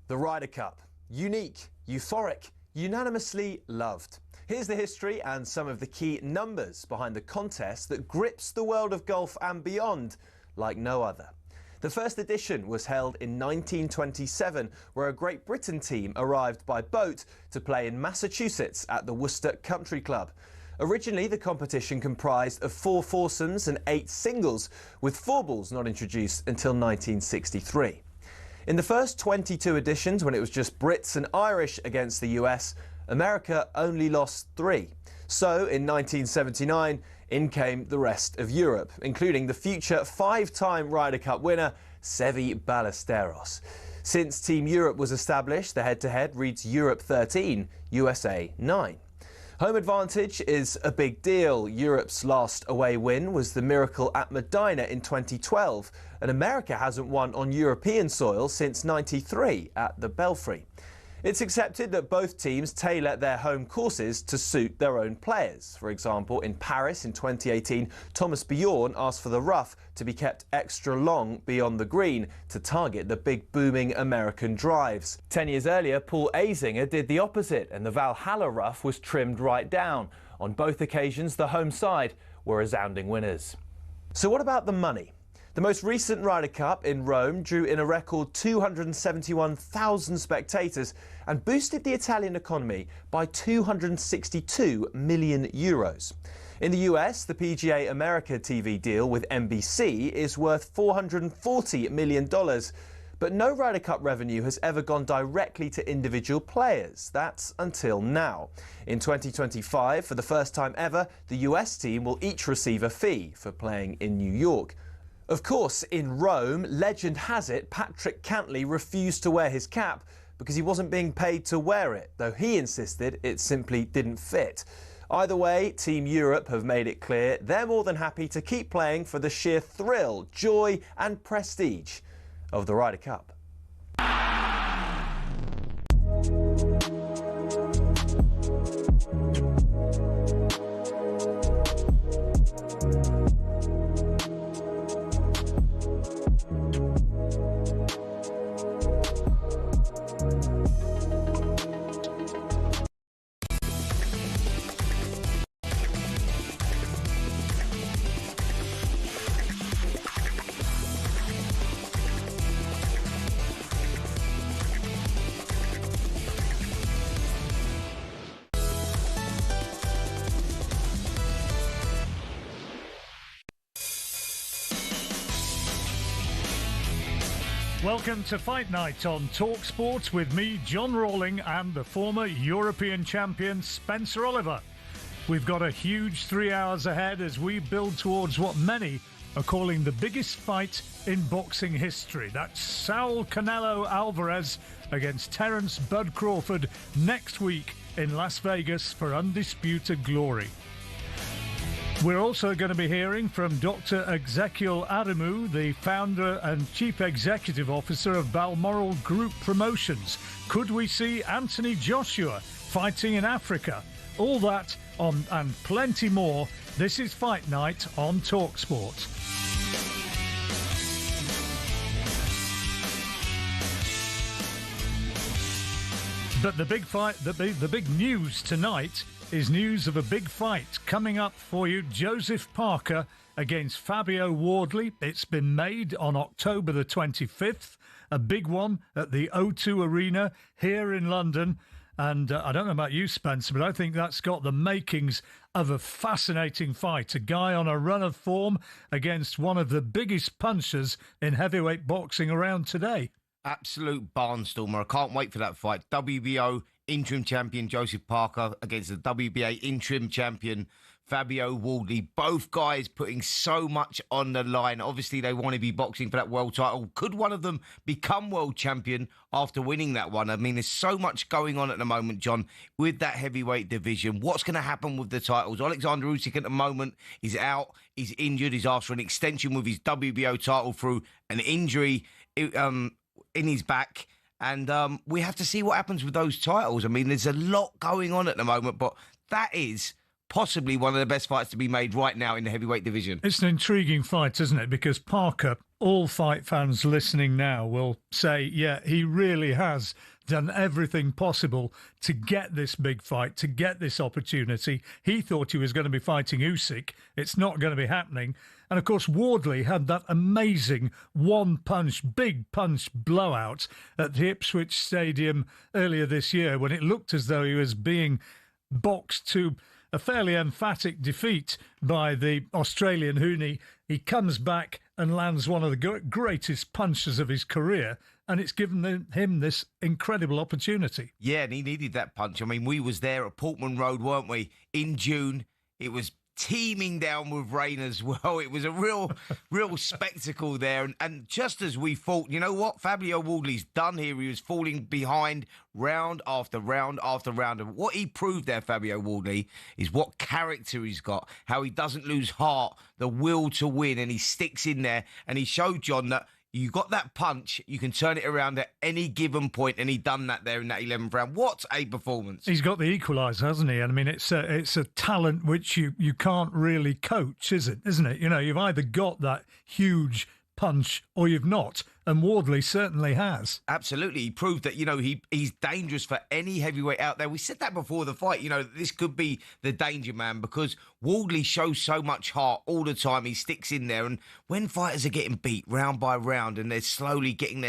The Ryder Cup. Unique, euphoric, unanimously loved. Here's the history and some of the key numbers behind the contest that grips the world of golf and beyond like no other. The first edition was held in 1927, where a Great Britain team arrived by boat to play in Massachusetts at the Worcester Country Club. Originally, the competition comprised of 4 foursomes and 8 singles, with 4 balls not introduced until 1963. In the first 22 editions, when it was just Brits and Irish against the US, America only lost 3. So, in 1979, in came the rest of Europe, including the future 5-time Ryder Cup winner, Seve Ballesteros. Since Team Europe was established, the head-to-head reads Europe 13, USA 9. Home advantage is a big deal. Europe's last away win was the miracle at Medina in 2012, and America hasn't won on European soil since '93 at the Belfry. It's accepted that both teams tailor their home courses to suit their own players. For example, in Paris in 2018, Thomas Bjorn asked for the rough to be kept extra long beyond the green to target the big booming American drives. 10 years earlier, Paul Azinger did the opposite, and the Valhalla rough was trimmed right down. On both occasions, the home side were resounding winners. So what about the money? The most recent Ryder Cup in Rome drew in a record 271,000 spectators and boosted the Italian economy by €262 million. In the US, the PGA America TV deal with NBC is worth $440 million. But no Ryder Cup revenue has ever gone directly to individual players. That's until now. In 2025, for the first time ever, the US team will each receive a fee for playing in New York. Of course, in Rome, legend has it Patrick Cantley refused to wear his cap because he wasn't being paid to wear it, though he insisted it simply didn't fit. Either way, Team Europe have made it clear they're more than happy to keep playing for the sheer thrill, joy and prestige of the Ryder Cup. Welcome to Fight Night on talkSPORT with me, John Rawling, and the former European champion, Spencer Oliver. We've got a huge 3 hours ahead as we build towards what many are calling the biggest fight in boxing history. That's Saul Canelo Alvarez against Terence Bud Crawford next week in Las Vegas for undisputed glory. We're also going to be hearing from Dr. Ezekiel Adamu, the founder and chief executive officer of Balmoral Group Promotions. Could we see Anthony Joshua fighting in Africa? All that on and plenty more. This is Fight Night on talkSPORT. But the big fight, the big news tonight is news of a big fight coming up for you. Joseph Parker against Fabio Wardley. It's been made on October the 25th, a big one at the O2 Arena here in London. And I don't know about you, Spencer, but I think that's got the makings of a fascinating fight. A guy on a run of form against one of the biggest punchers in heavyweight boxing around today. Absolute barnstormer. I can't wait for that fight. WBO interim champion Joseph Parker against the WBA interim champion Fabio Wardley. Both guys putting so much on the line. Obviously, they want to be boxing for that world title. Could one of them become world champion after winning that one? I mean, there's so much going on at the moment, John, with that heavyweight division. What's going to happen with the titles? Alexander Usyk at the moment is out. He's injured. He's asked for an extension with his WBO title through an injury in his back. And we have to see what happens with those titles. I mean, there's a lot going on at the moment, but that is possibly one of the best fights to be made right now in the heavyweight division. It's an intriguing fight, isn't it? Because Parker all fight fans listening now will say, yeah, he really has done everything possible to get this big fight, to get this opportunity. He thought he was going to be fighting Usyk. It's not going to be happening. And of course, Wardley had that amazing big punch blowout at the Ipswich Stadium earlier this year when it looked as though he was being boxed to a fairly emphatic defeat by the Australian Huni. He comes back and lands one of the greatest punches of his career, and it's given him this incredible opportunity. Yeah, and he needed that punch. I mean, we was there at Portman Road, weren't we? In June, it was teeming down with rain as well. It was a real spectacle there. And just as we thought, you know what? Fabio Wardley's done here. He was falling behind round after round after round. And what he proved there, Fabio Wardley, is what character he's got, how he doesn't lose heart, the will to win, and he sticks in there. And he showed John that you got that punch, you can turn it around at any given point, and he done that there in that 11th round. What a performance. He's got the equaliser, hasn't he? And I mean, it's a talent which you can't really coach, isn't it? You know, you've either got that huge punch or you've not, and Wardley certainly has. Absolutely. He proved that, you know, he's dangerous for any heavyweight out there. We said that before the fight, you know, this could be the danger man because Wardley shows so much heart all the time. He sticks in there, and when fighters are getting beat round by round and they're slowly getting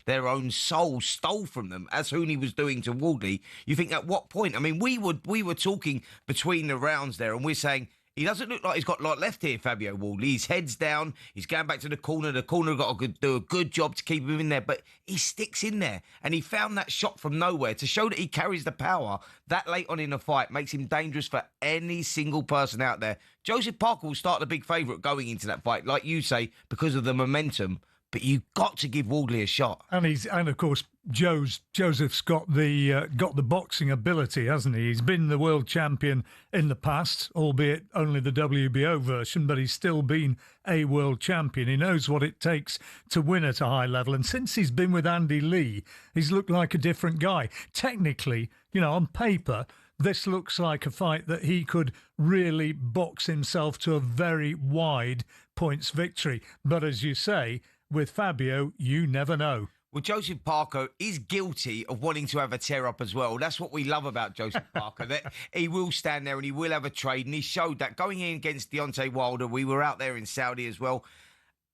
their own soul stole from them, as Huni was doing to Wardley, you think at what point? I mean, we were talking between the rounds there, and we're saying, he doesn't look like he's got a lot left here, Fabio Wardley. His head's down. He's going back to the corner. The corner got to do a good job to keep him in there. But he sticks in there. And he found that shot from nowhere to show that he carries the power that late on in the fight. Makes him dangerous for any single person out there. Joseph Parker will start the big favourite going into that fight, like you say, because of the momentum. But you've got to give Wardley a shot. And of course, Joseph's got the boxing ability, hasn't he? He's been the world champion in the past, albeit only the WBO version, but he's still been a world champion. He knows what it takes to win at a high level. And since he's been with Andy Lee, he's looked like a different guy. Technically, you know, on paper, this looks like a fight that he could really box himself to a very wide points victory. But as you say, with Fabio, you never know. Well, Joseph Parker is guilty of wanting to have a tear-up as well. That's what we love about Joseph Parker, that he will stand there and he will have a trade, and he showed that going in against Deontay Wilder. We were out there in Saudi as well.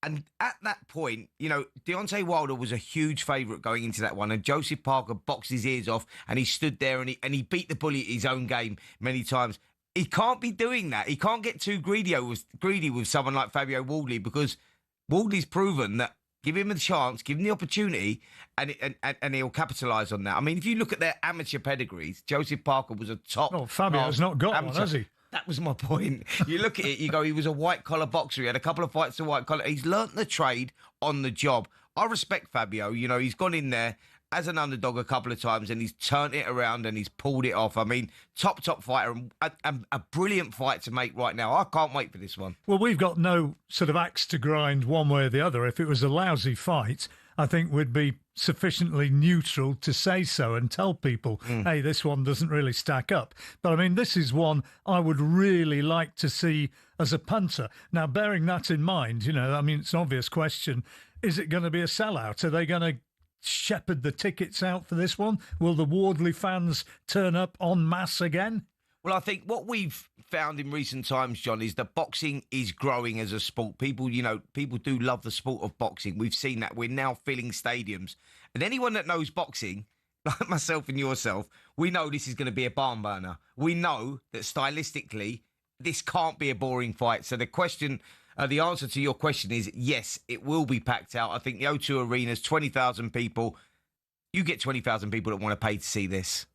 And at that point, you know, Deontay Wilder was a huge favourite going into that one, and Joseph Parker boxed his ears off, and he stood there and he beat the bully at his own game many times. He can't be doing that. He can't get too greedy with someone like Fabio Wardley, because Wardley's proven that give him a chance, give him the opportunity, and he'll capitalise on that. I mean, if you look at their amateur pedigrees, Joseph Parker was a top. Oh, Fabio's not got amateur. one, has he? That was my point. You look at it, you go, he was a white-collar boxer. He had a couple of fights to white-collar. He's learnt the trade on the job. I respect Fabio. You know, he's gone in there as an underdog a couple of times, and he's turned it around and he's pulled it off. I mean, top fighter, and a brilliant fight to make right now. I can't wait for this one. Well, we've got no sort of axe to grind one way or the other. If it was a lousy fight, I think we'd be sufficiently neutral to say so and tell people, hey, this one doesn't really stack up. But I mean, this is one I would really like to see as a punter. Now, bearing that in mind, you know, I mean, it's an obvious question. Is it going to be a sellout? Are they going to shepherd the tickets out for this one? Will the Wardley fans turn up en masse again? Well, I think what we've found in recent times, John, is that boxing is growing as a sport. People, you know, people do love the sport of boxing. We've seen that. We're now filling stadiums. And anyone that knows boxing, like myself and yourself, we know this is going to be a barn burner. We know that stylistically, this can't be a boring fight. So the answer to your question is yes, it will be packed out. I think the O2 Arena's 20,000 people. You get 20,000 people that want to pay to see this.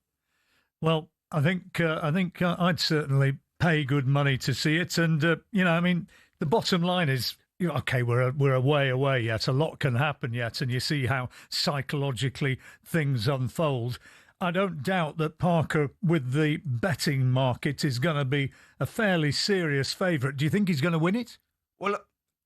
Well, I think I'd certainly pay good money to see it. And, you know, I mean, the bottom line is, you know, OK, we're a way away yet. A lot can happen yet. And you see how psychologically things unfold. I don't doubt that Parker, with the betting market, is going to be a fairly serious favourite. Do you think he's going to win it? Well,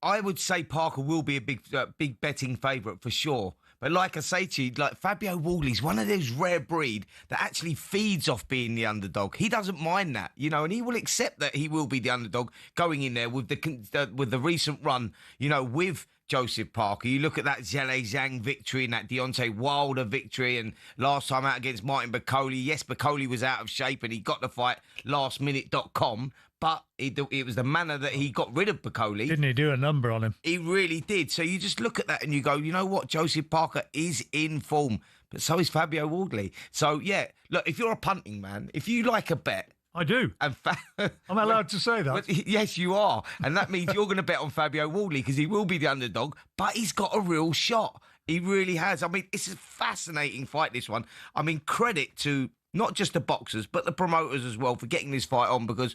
I would say Parker will be a big betting favourite for sure. But like I say to you, like Fabio Wardley's one of those rare breed that actually feeds off being the underdog. He doesn't mind that, you know, and he will accept that he will be the underdog going in there with the recent run, you know, with Joseph Parker. You look at that Zhale Zhang victory and that Deontay Wilder victory, and last time out against Martin Bakole. Yes, Bakole was out of shape and he got the fight lastminute.com. But it was the manner that he got rid of Bakole. Didn't he do a number on him? He really did. So you just look at that and you go, you know what? Joseph Parker is in form, but so is Fabio Wardley. So, yeah, look, if you're a punting man, if you like a bet... I do. And I'm allowed to say that. But, yes, you are. And that means you're going to bet on Fabio Wardley because he will be the underdog, but he's got a real shot. He really has. I mean, it's a fascinating fight, this one. I mean, credit to not just the boxers, but the promoters as well for getting this fight on, because...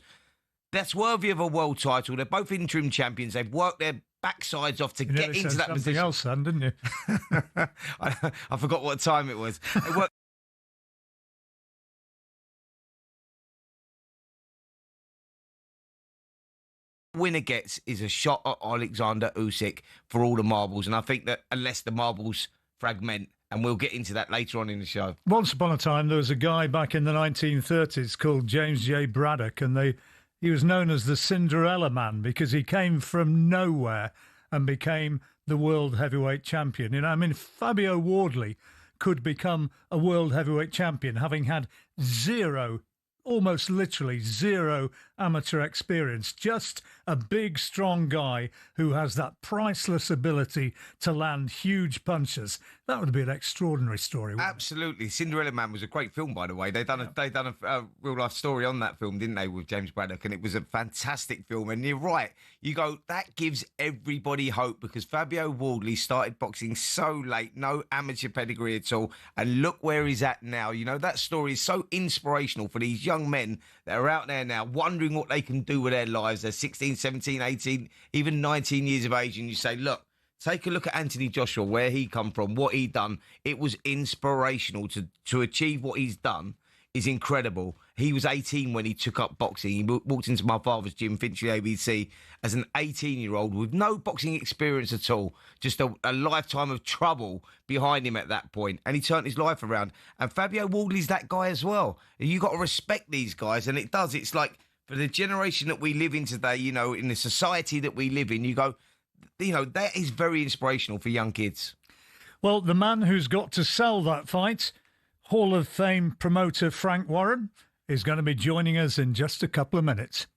that's worthy of a world title. They're both interim champions. They've worked their backsides off to get into that position. Else, then, didn't you? I forgot what time it was. Winner gets is a shot at Alexander Usyk for all the marbles, and I think that unless the marbles fragment, and we'll get into that later on in the show. Once upon a time, there was a guy back in the 1930s called James J. Braddock, and he was known as the Cinderella Man because he came from nowhere and became the world heavyweight champion. You know, I mean, Fabio Wardley could become a world heavyweight champion having had almost literally zero amateur experience. Just a big, strong guy who has that priceless ability to land huge punches. That would be an extraordinary story. Absolutely. Cinderella Man was a great film, by the way. They done a real life story on that film, didn't they, with James Braddock? And it was a fantastic film. And you're right. You go, that gives everybody hope, because Fabio Wardley started boxing so late, no amateur pedigree at all. And look where he's at now. You know, that story is so inspirational for these young men that are out there now wondering what they can do with their lives. They're 16, 17, 18, even 19 years of age. And you say, look, take a look at Anthony Joshua, where he come from, what he done. It was inspirational to achieve what he's done is incredible. He was 18 when he took up boxing. He walked into my father's gym, Finchley ABC, as an 18-year-old with no boxing experience at all. Just a lifetime of trouble behind him at that point. And he turned his life around. And Fabio Wardley's that guy as well. You got to respect these guys. And it does. It's like, for the generation that we live in today, you know, in the society that we live in, you go, you know, that is very inspirational for young kids. Well, the man who's got to sell that fight, Hall of Fame promoter Frank Warren, is going to be joining us in just a couple of minutes.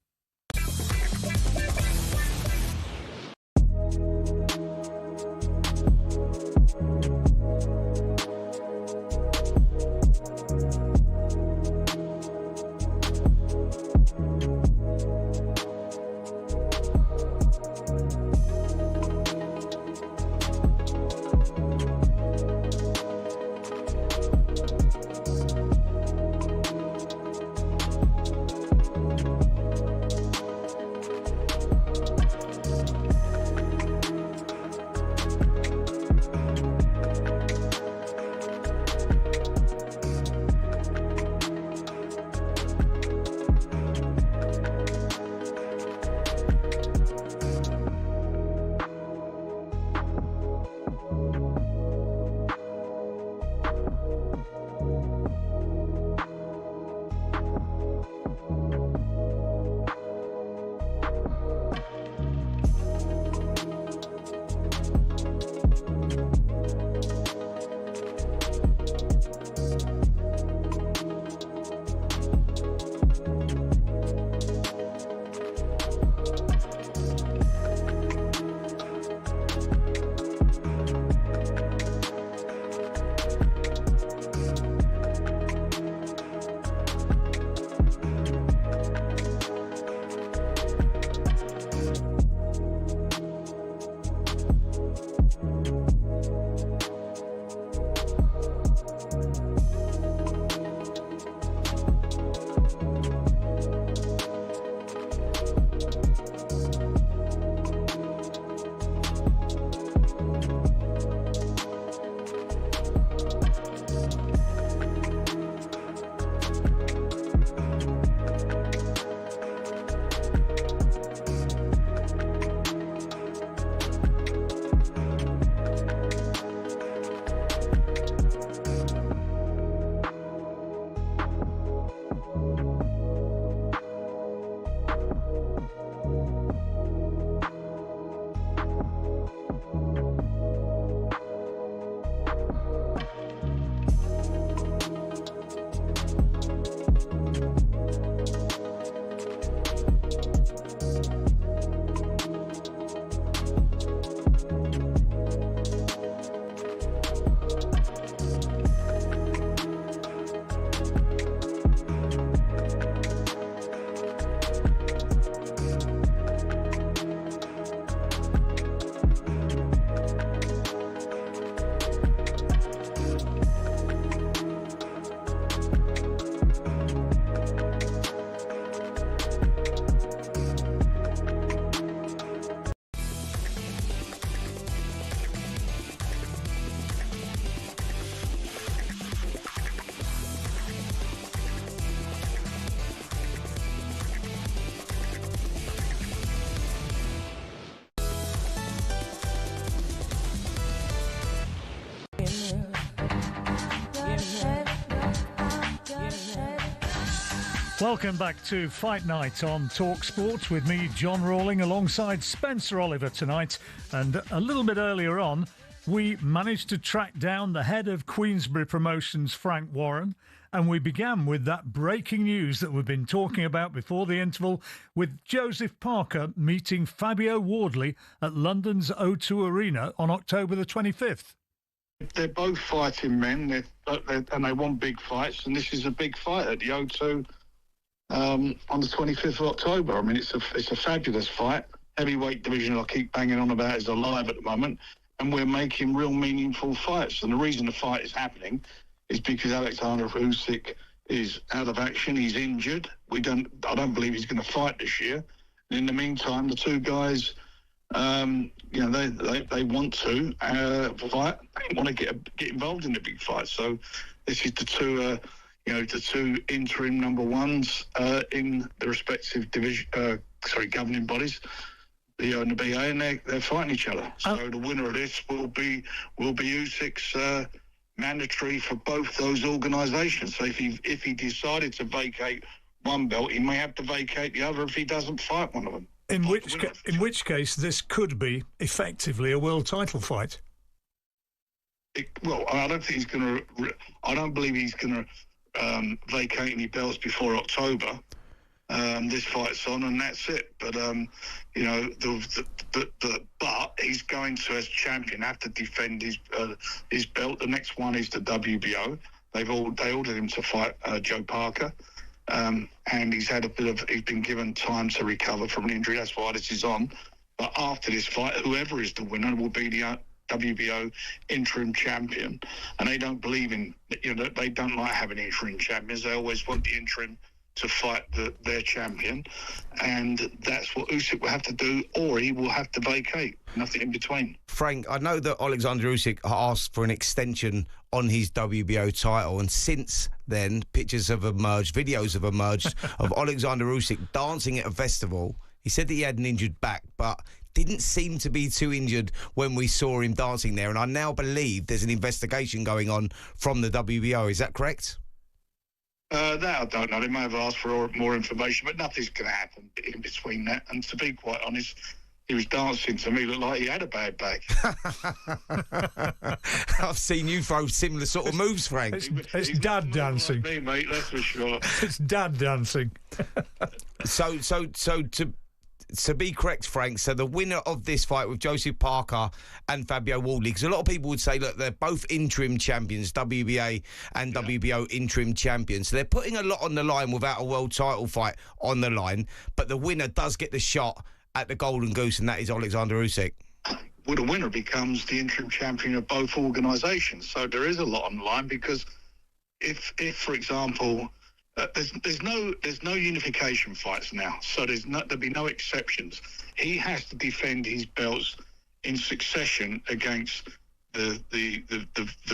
Welcome back to Fight Night on talkSPORT with me, John Rawling, alongside Spencer Oliver tonight. And a little bit earlier on, we managed to track down the head of Queensberry Promotions, Frank Warren, and we began with that breaking news that we've been talking about before the interval, with Joseph Parker meeting Fabio Wardley at London's O2 Arena on October the 25th. They're both fighting men, and they want big fights, and this is a big fight at the O2 on the 25th of October. I mean, it's a fabulous fight. Heavyweight division I keep banging on about is alive at the moment, and we're making real meaningful fights. And the reason the fight is happening is because Alexander Usyk is out of action. He's injured. I don't believe he's going to fight this year. And in the meantime, the two guys, they want to fight. They want to get involved in the big fight. So this is the two interim number ones in the respective governing bodies, BO and the BA, and they're fighting each other. So the winner of this will be Usyk's mandatory for both those organisations. So if he decided to vacate one belt, he may have to vacate the other if he doesn't fight one of them. In which case, this could be effectively a world title fight. I don't think he's going to. I don't believe he's going to vacate any belts before October. This fight's on, and that's it. But but he's going to, as champion, have to defend his belt. The next one is the WBO. They ordered him to fight Joe Parker, and he's been given time to recover from an injury. That's why this is on. But after this fight, whoever is the winner will be the WBO interim champion, and they don't believe in. They don't like having interim champions. They always want the interim to fight their champion, and that's what Usyk will have to do, or he will have to vacate. Nothing in between. Frank, I know that Alexander Usyk asked for an extension on his WBO title, and since then, videos have emerged of Alexander Usyk dancing at a festival. He said that he had an injured back, but didn't seem to be too injured when we saw him dancing there, and I now believe there's an investigation going on from the WBO. Is that correct? That I don't know. They may have asked for more information, but nothing's going to happen in between that. And to be quite honest, he was dancing to me, looked like he had a bad back. I've seen you throw similar sort of moves, Frank. It's dad dancing. Like me, mate, that's for sure. It's dad dancing. So to be correct, Frank, so the winner of this fight with Joseph Parker and Fabio Wardley, because a lot of people would say, look, they're both interim champions, WBA and WBO interim champions. So they're putting a lot on the line without a world title fight on the line, but the winner does get the shot at the Golden Goose, and that is Alexander Usyk. Well, the winner becomes the interim champion of both organisations. So there is a lot on the line, because if for example, there's no unification fights now, so there'll be no exceptions. He has to defend his belts in succession against the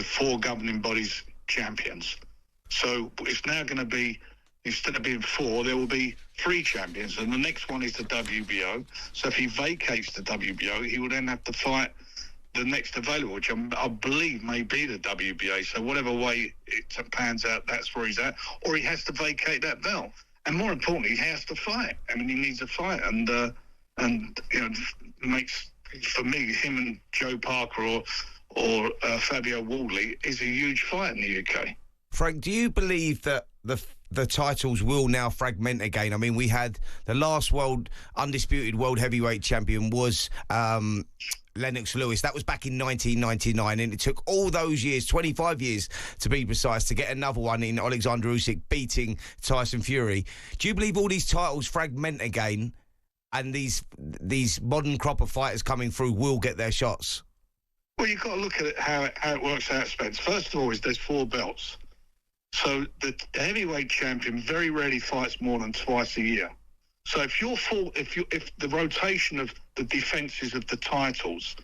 four governing bodies champions. So it's now going to be, instead of being four, there will be three champions, and the next one is the WBO. So if he vacates the WBO, he will then have to fight the next available, which I believe may be the WBA. So whatever way it pans out, that's where he's at. Or he has to vacate that belt. And more importantly, he has to fight. I mean, he needs a fight. And makes, for me, him and Joe Parker or Fabio Wardley is a huge fight in the UK. Frank, do you believe that the titles will now fragment again? I mean, we had the last undisputed world heavyweight champion was Lennox Lewis. That was back in 1999, and it took all those years, 25 years to be precise, to get another one in Alexander Usyk beating Tyson Fury. Do you believe all these titles fragment again, and these modern crop of fighters coming through will get their shots? Well, you've got to look at it, how it works out, Spence. First of all, there's four belts. So the heavyweight champion very rarely fights more than twice a year. So if the rotation of the defences of the titles,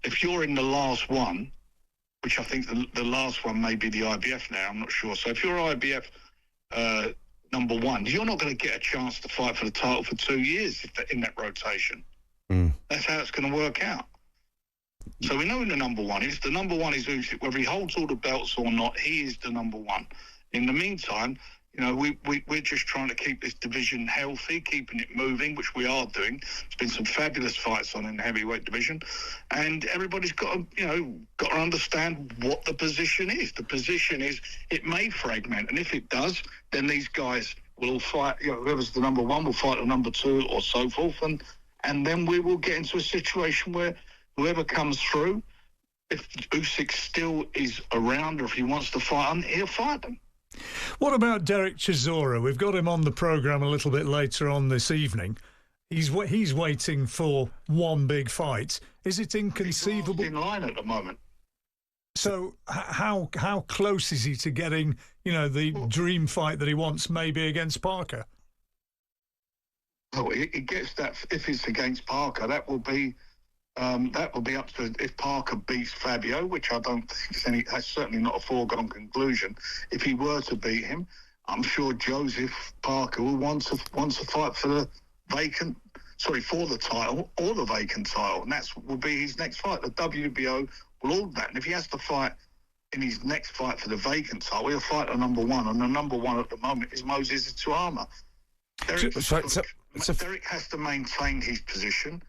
if you're in the last one, which I think the last one may be the IBF now, I'm not sure. So if you're IBF number one, you're not going to get a chance to fight for the title for 2 years in that rotation. That's how it's going to work out. So we know who the number one is. The number one is Usyk. Whether he holds all the belts or not, he is the number one. In the meantime, You know, we're just trying to keep this division healthy, keeping it moving, which we are doing. There's been some fabulous fights on in the heavyweight division, and everybody's got to understand what the position is. The position is it may fragment, and if it does, then these guys will all fight. You know, whoever's the number one will fight the number two, or so forth, and then we will get into a situation where whoever comes through, if Usyk still is around, or if he wants to fight them, he'll fight them. What about Derek Chisora? We've got him on the programme a little bit later on this evening. He's waiting for one big fight. Is it inconceivable? He's in line at the moment. So how close is he to getting, the dream fight that he wants, maybe against Parker? Oh, he gets that. If it's against Parker, that will be up to if Parker beats Fabio, which I don't think that's certainly not a foregone conclusion. If he were to beat him, I'm sure Joseph Parker will want to fight for the for the title or the vacant title, and will be his next fight. The WBO will order that, and if he has to fight in his next fight for the vacant title, he'll fight the number one, and the number one at the moment is Moses Tuama. Derek has to maintain his position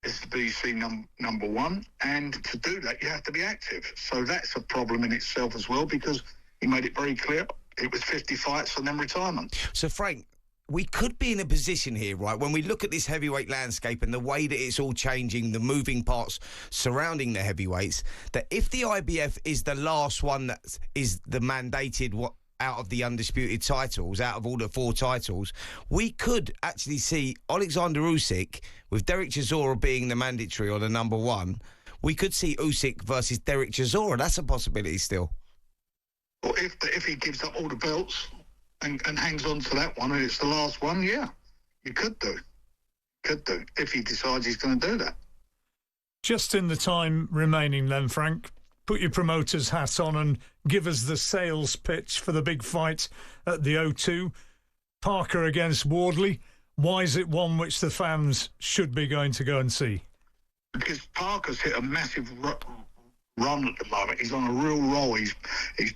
as the BC number one, and to do that you have to be active. So that's a problem in itself as well, because he made it very clear it was 50 fights and then retirement. So Frank, we could be in a position here, right, when we look at this heavyweight landscape and the way that it's all changing, the moving parts surrounding the heavyweights, that if the IBF is the last one that is the mandated out of the undisputed titles, out of all the 4 titles, we could actually see Alexander Usyk, with Derek Chisora being the mandatory or the number one, we could see Usyk versus Derek Chisora. That's a possibility still. Well, if he gives up all the belts and hangs on to that one and it's the last one, yeah, you could do. If he decides he's going to do that. Just in the time remaining then, Frank, put your promoter's hat on and give us the sales pitch for the big fight at the O2. Parker against Wardley. Why is it one which the fans should be going to go and see? Because Parker's hit a massive run at the moment. He's on a real roll. He's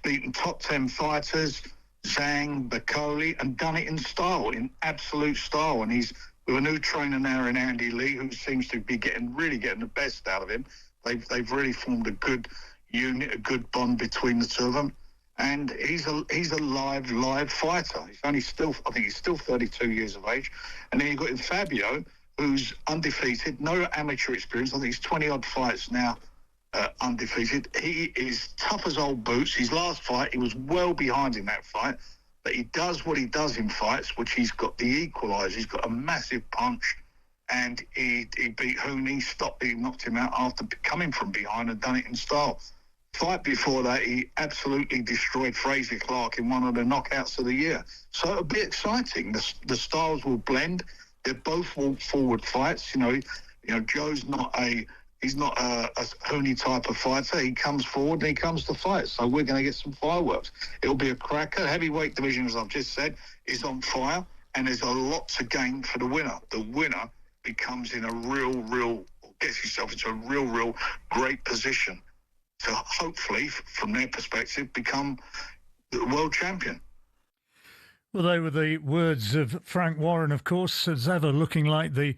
beaten top 10 fighters, Zhang, Bakoli, and done it in style, in absolute style. And he's with a new trainer now in Andy Lee, who seems to be really getting the best out of him. They've really formed a good unit, a good bond between the two of them, and he's a live fighter. I think he's still 32 years of age. And then you've got Fabio, who's undefeated, no amateur experience. I think he's 20 odd fights now, undefeated. He is tough as old boots. His last fight, he was well behind in that fight, but he does what he does in fights, which he's got the equaliser. He's got a massive punch, and he beat Hooney, he knocked him out after coming from behind and done it in style. Fight before that, he absolutely destroyed Fraser Clark in one of the knockouts of the year. So it'll be exciting. The styles will blend. They're both walk-forward fights. Joe's not a Hooney type of fighter. He comes forward and he comes to fight. So we're going to get some fireworks. It'll be a cracker. Heavyweight division, as I've just said, is on fire, and there's a lot to gain for the winner. The winner becomes in gets himself into a real great position to hopefully, from their perspective, become the world champion. Well, they were the words of Frank Warren, of course, as ever looking like the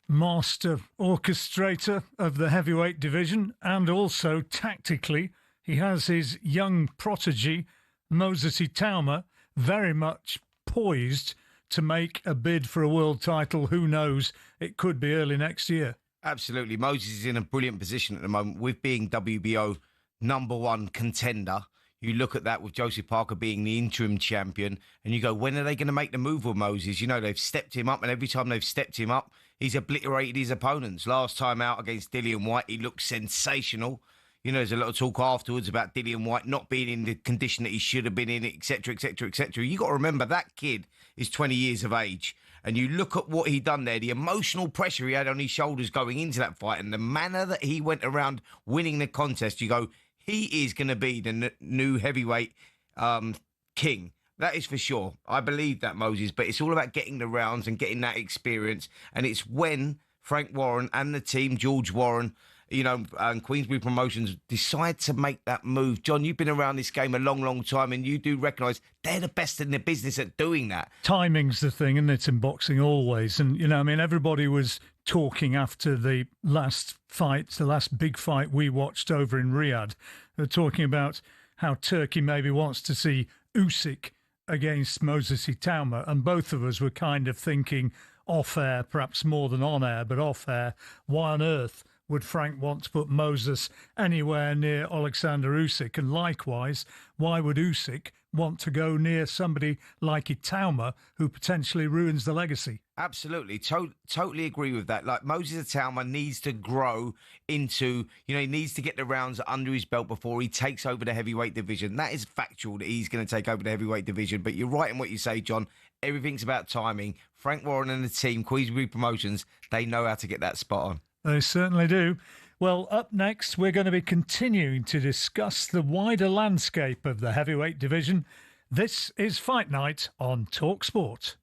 master orchestrator of the heavyweight division, and also tactically he has his young protege, Moses Itauma, very much poised to make a bid for a world title. Who knows? It could be early next year. Absolutely. Moses is in a brilliant position at the moment with being WBO number one contender. You look at that with Joseph Parker being the interim champion and you go, when are they going to make the move with Moses? They've stepped him up, and every time they've stepped him up, he's obliterated his opponents. Last time out against Dillian White, he looked sensational. There's a lot of talk afterwards about Dillian White not being in the condition that he should have been in, etc., etc., etc. You got to remember that kid is 20 years of age. And you look at what he done there, the emotional pressure he had on his shoulders going into that fight and the manner that he went around winning the contest, you go, he is going to be the new heavyweight king. That is for sure. I believe that, Moses. But it's all about getting the rounds and getting that experience. And it's when Frank Warren and the team, George Warren and Queensberry Promotions decide to make that move. John, you've been around this game a long, long time, and you do recognise they're the best in the business at doing that. Timing's the thing, and it's in boxing always. And, everybody was talking after the last fight, the last big fight we watched over in Riyadh. They're talking about how Turkey maybe wants to see Usyk against Moses Itauma, and both of us were kind of thinking off-air, perhaps more than on-air, but off-air, why on earth would Frank want to put Moses anywhere near Alexander Usyk? And likewise, why would Usyk want to go near somebody like Itauma, who potentially ruins the legacy? Absolutely. Totally agree with that. Like, Moses Itauma needs to grow into, he needs to get the rounds under his belt before he takes over the heavyweight division. That is factual that he's going to take over the heavyweight division. But you're right in what you say, John. Everything's about timing. Frank Warren and the team, Queensberry Promotions, they know how to get that spot on. They certainly do. Well, up next, we're going to be continuing to discuss the wider landscape of the heavyweight division. This is Fight Night on talkSPORT.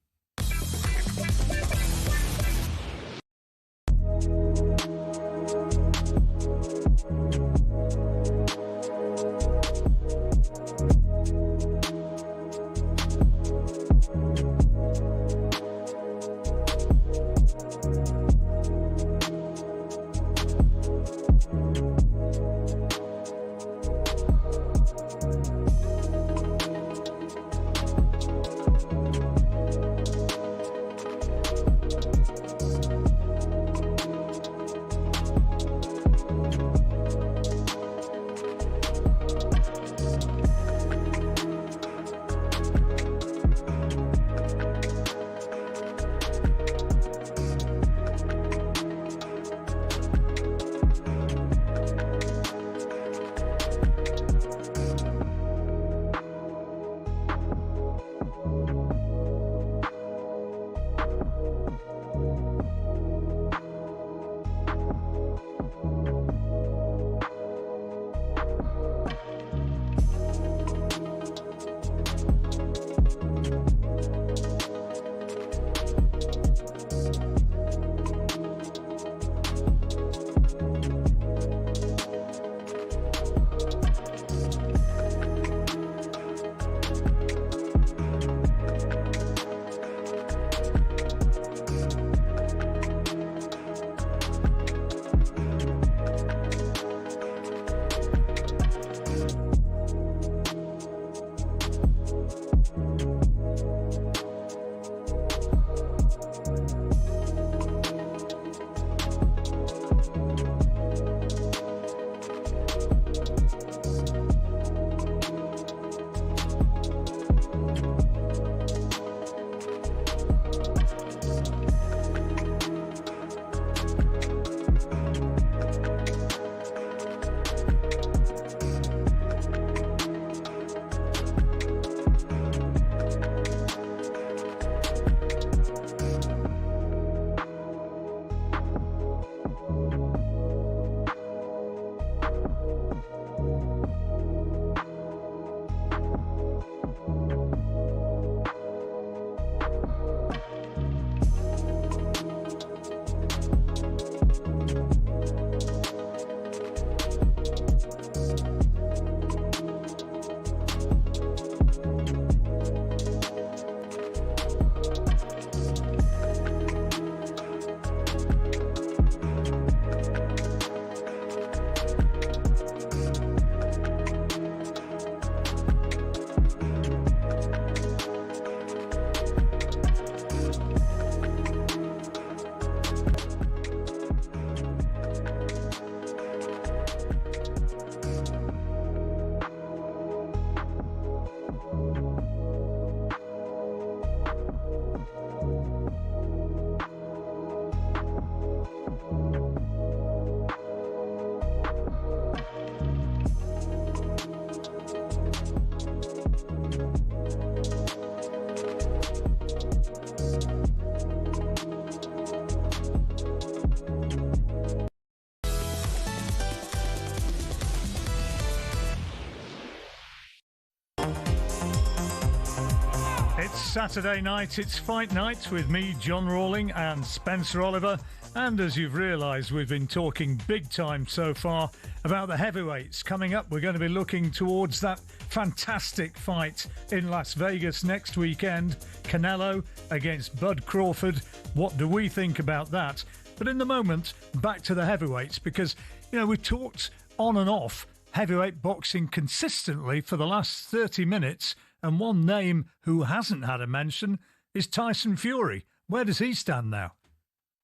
It's Saturday night, it's Fight Night with me, John Rawling, and Spencer Oliver. And as you've realised, we've been talking big time so far about the heavyweights. Coming up, we're going to be looking towards that fantastic fight in Las Vegas next weekend. Canelo against Bud Crawford. What do we think about that? But in the moment, back to the heavyweights, because, you know, we've talked on and off heavyweight boxing consistently for the last 30 minutes, and one name who hasn't had a mention is Tyson Fury. Where does he stand now?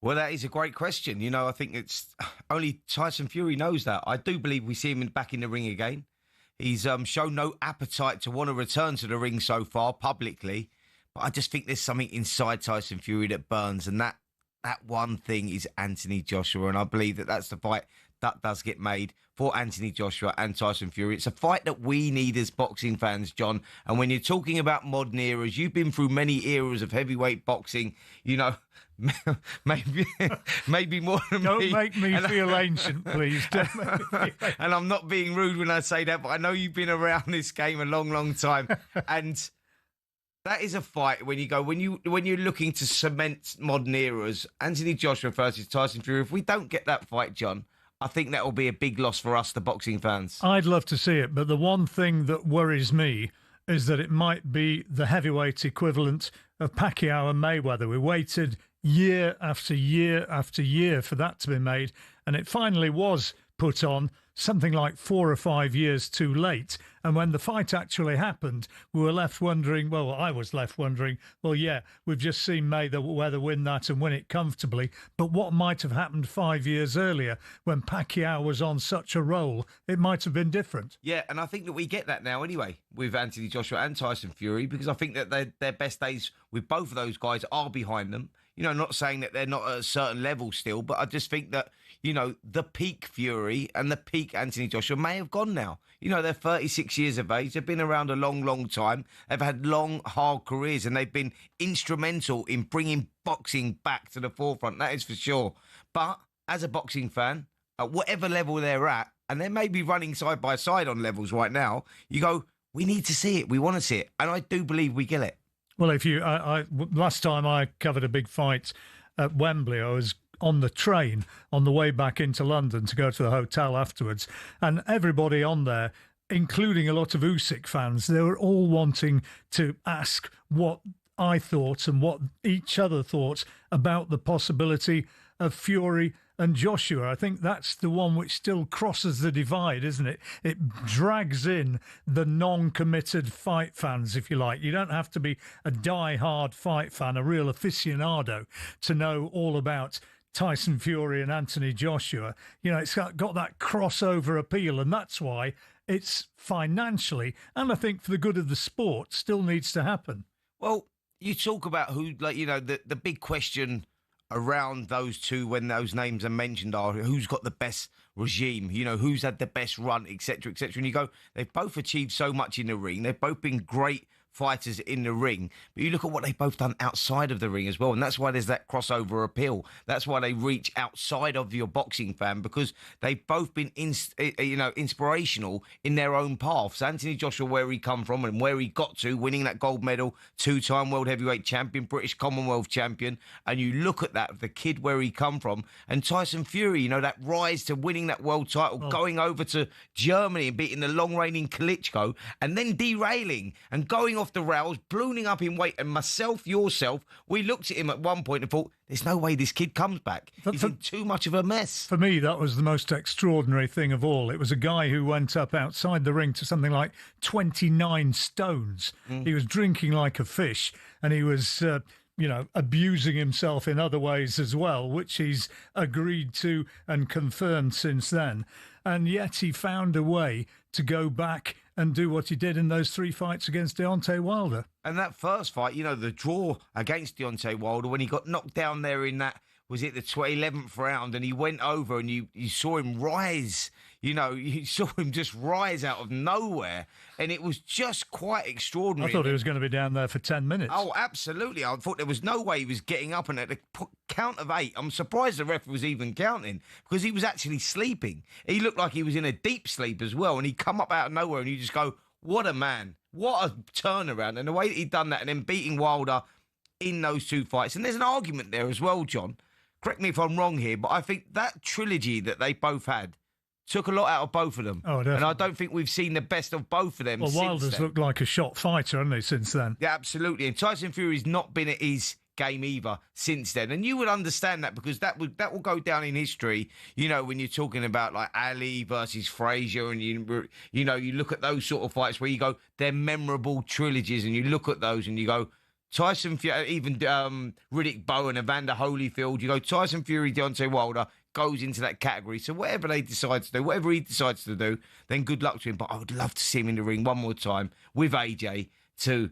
Well, that is a great question. You know, I think it's only Tyson Fury knows that. I do believe we see him back in the ring again. He's shown no appetite to want to return to the ring so far publicly. But I just think there's something inside Tyson Fury that burns. And that one thing is Anthony Joshua. And I believe that that's the fight that does get made for Anthony Joshua and Tyson Fury. It's a fight that we need as boxing fans, John. And when you're talking about modern eras, you've been through many eras of heavyweight boxing, you know, maybe more than Don't me. Don't make me feel ancient, please. Don't make me feel ancient. And I'm not being rude when I say that, but I know you've been around this game a long, long time. And that is a fight when you're looking to cement modern eras. Anthony Joshua versus Tyson Fury. If we don't get that fight, John, I think that will be a big loss for us, the boxing fans. I'd love to see it, but the one thing that worries me is that it might be the heavyweight equivalent of Pacquiao and Mayweather. We waited year after year after year for that to be made, and it finally was put on something like 4 or 5 years too late. And when the fight actually happened, we were left wondering, well, I was left wondering, well, yeah, we've just seen Mayweather win that and win it comfortably, but what might have happened 5 years earlier when Pacquiao was on such a roll? It might have been different. Yeah, and I think that we get that now anyway with Anthony Joshua and Tyson Fury, because I think that their best days with both of those guys are behind them. You know, not saying that they're not at a certain level still, but I just think that, you know, the peak Fury and the peak Anthony Joshua may have gone now. You know, they're 36 years of age. They've been around a long, long time. They've had long, hard careers, and they've been instrumental in bringing boxing back to the forefront. That is for sure. But as a boxing fan, at whatever level they're at, and they may be running side by side on levels right now, you go, we need to see it. We want to see it. And I do believe we get it. Well, last time I covered a big fight at Wembley, I was on the train on the way back into London to go to the hotel afterwards, and everybody on there, including a lot of Usyk fans, they were all wanting to ask what I thought and what each other thought about the possibility of Fury and Joshua. I think that's the one which still crosses the divide, isn't it? It drags in the non-committed fight fans, if you like. You don't have to be a die-hard fight fan, a real aficionado, to know all about Tyson Fury and Anthony Joshua. You know, it's got that crossover appeal, and that's why it's financially, and I think for the good of the sport, still needs to happen. Well, you talk about who, like, you know, the big question around those two when those names are mentioned are who's got the best regime, you know, who's had the best run, etc., etc. And you go, they've both achieved so much in the ring. They've both been great fighters in the ring, but you look at what they've both done outside of the ring as well, and that's why there's that crossover appeal. That's why they reach outside of your boxing fan, because they've both been inspirational in their own paths. Anthony Joshua, where he come from and where he got to, winning that gold medal, 2-time world heavyweight champion, British Commonwealth champion, and you look at that, the kid where he come from, and Tyson Fury, you know, that rise to winning that world title, going over to Germany and beating the long-reigning Klitschko, and then derailing and going off the rails, ballooning up in weight, and yourself, we looked at him at one point and thought, there's no way this kid comes back. He's in too much of a mess. For me, that was the most extraordinary thing of all. It was a guy who went up outside the ring to something like 29 stones. He was drinking like a fish, and he was abusing himself in other ways as well, which he's agreed to and confirmed since then. And yet he found a way to go back and do what he did in those 3 fights against Deontay Wilder. And that first fight, you know, the draw against Deontay Wilder, when he got knocked down there in that, was it the 11th round, and he went over and you saw him rise. You know, you saw him just rise out of nowhere, and it was just quite extraordinary. I thought he was going to be down there for 10 minutes. Oh, absolutely. I thought there was no way he was getting up, and at the count of 8, I'm surprised the ref was even counting, because he was actually sleeping. He looked like he was in a deep sleep as well, and he come up out of nowhere, and you just go, what a man. What a turnaround. And the way that he'd done that and then beating Wilder in those 2 fights. And there's an argument there as well, John, correct me if I'm wrong here, but I think that trilogy that they both had took a lot out of both of them. Oh, definitely. And I don't think we've seen the best of both of them Well, since Wilder's then. looked like a shot fighter, hasn't he, since then? Yeah, absolutely. And Tyson Fury's not been at his game either since then. And you would understand that because that will go down in history, you know, when you're talking about like Ali versus Frazier and you know, you look at those sort of fights where you go, they're memorable trilogies and you look at those and you go, Tyson Fury, even Riddick Bowe and Evander Holyfield, you go, Tyson Fury, Deontay Wilder goes into that category. So whatever they decide to do, whatever he decides to do, then good luck to him. But I would love to see him in the ring one more time with AJ to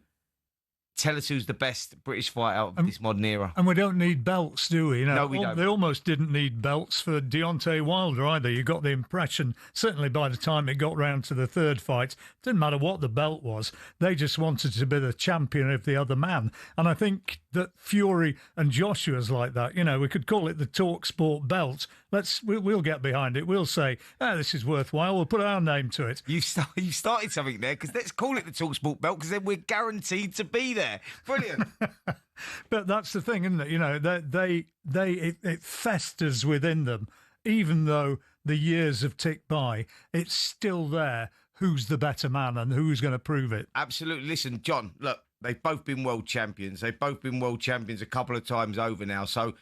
tell us who's the best British fighter out of this modern era. And we don't need belts, do we? You know, No, we don't. They almost didn't need belts for Deontay Wilder either. You got the impression, certainly by the time it got round to the third fight, didn't matter what the belt was. They just wanted to be the champion of the other man. And I think that Fury and Joshua's like that. You know, we could call it the talkSPORT belt. We'll get behind it. We'll say, this is worthwhile. We'll put our name to it. You started something there because let's call it the talkSPORT belt because then we're guaranteed to be there. Brilliant. But that's the thing, isn't it? You know, it festers within them, even though the years have ticked by. It's still there. Who's the better man and who's going to prove it? Absolutely. Listen, John, look, they've both been world champions. They've both been world champions a couple of times over now. So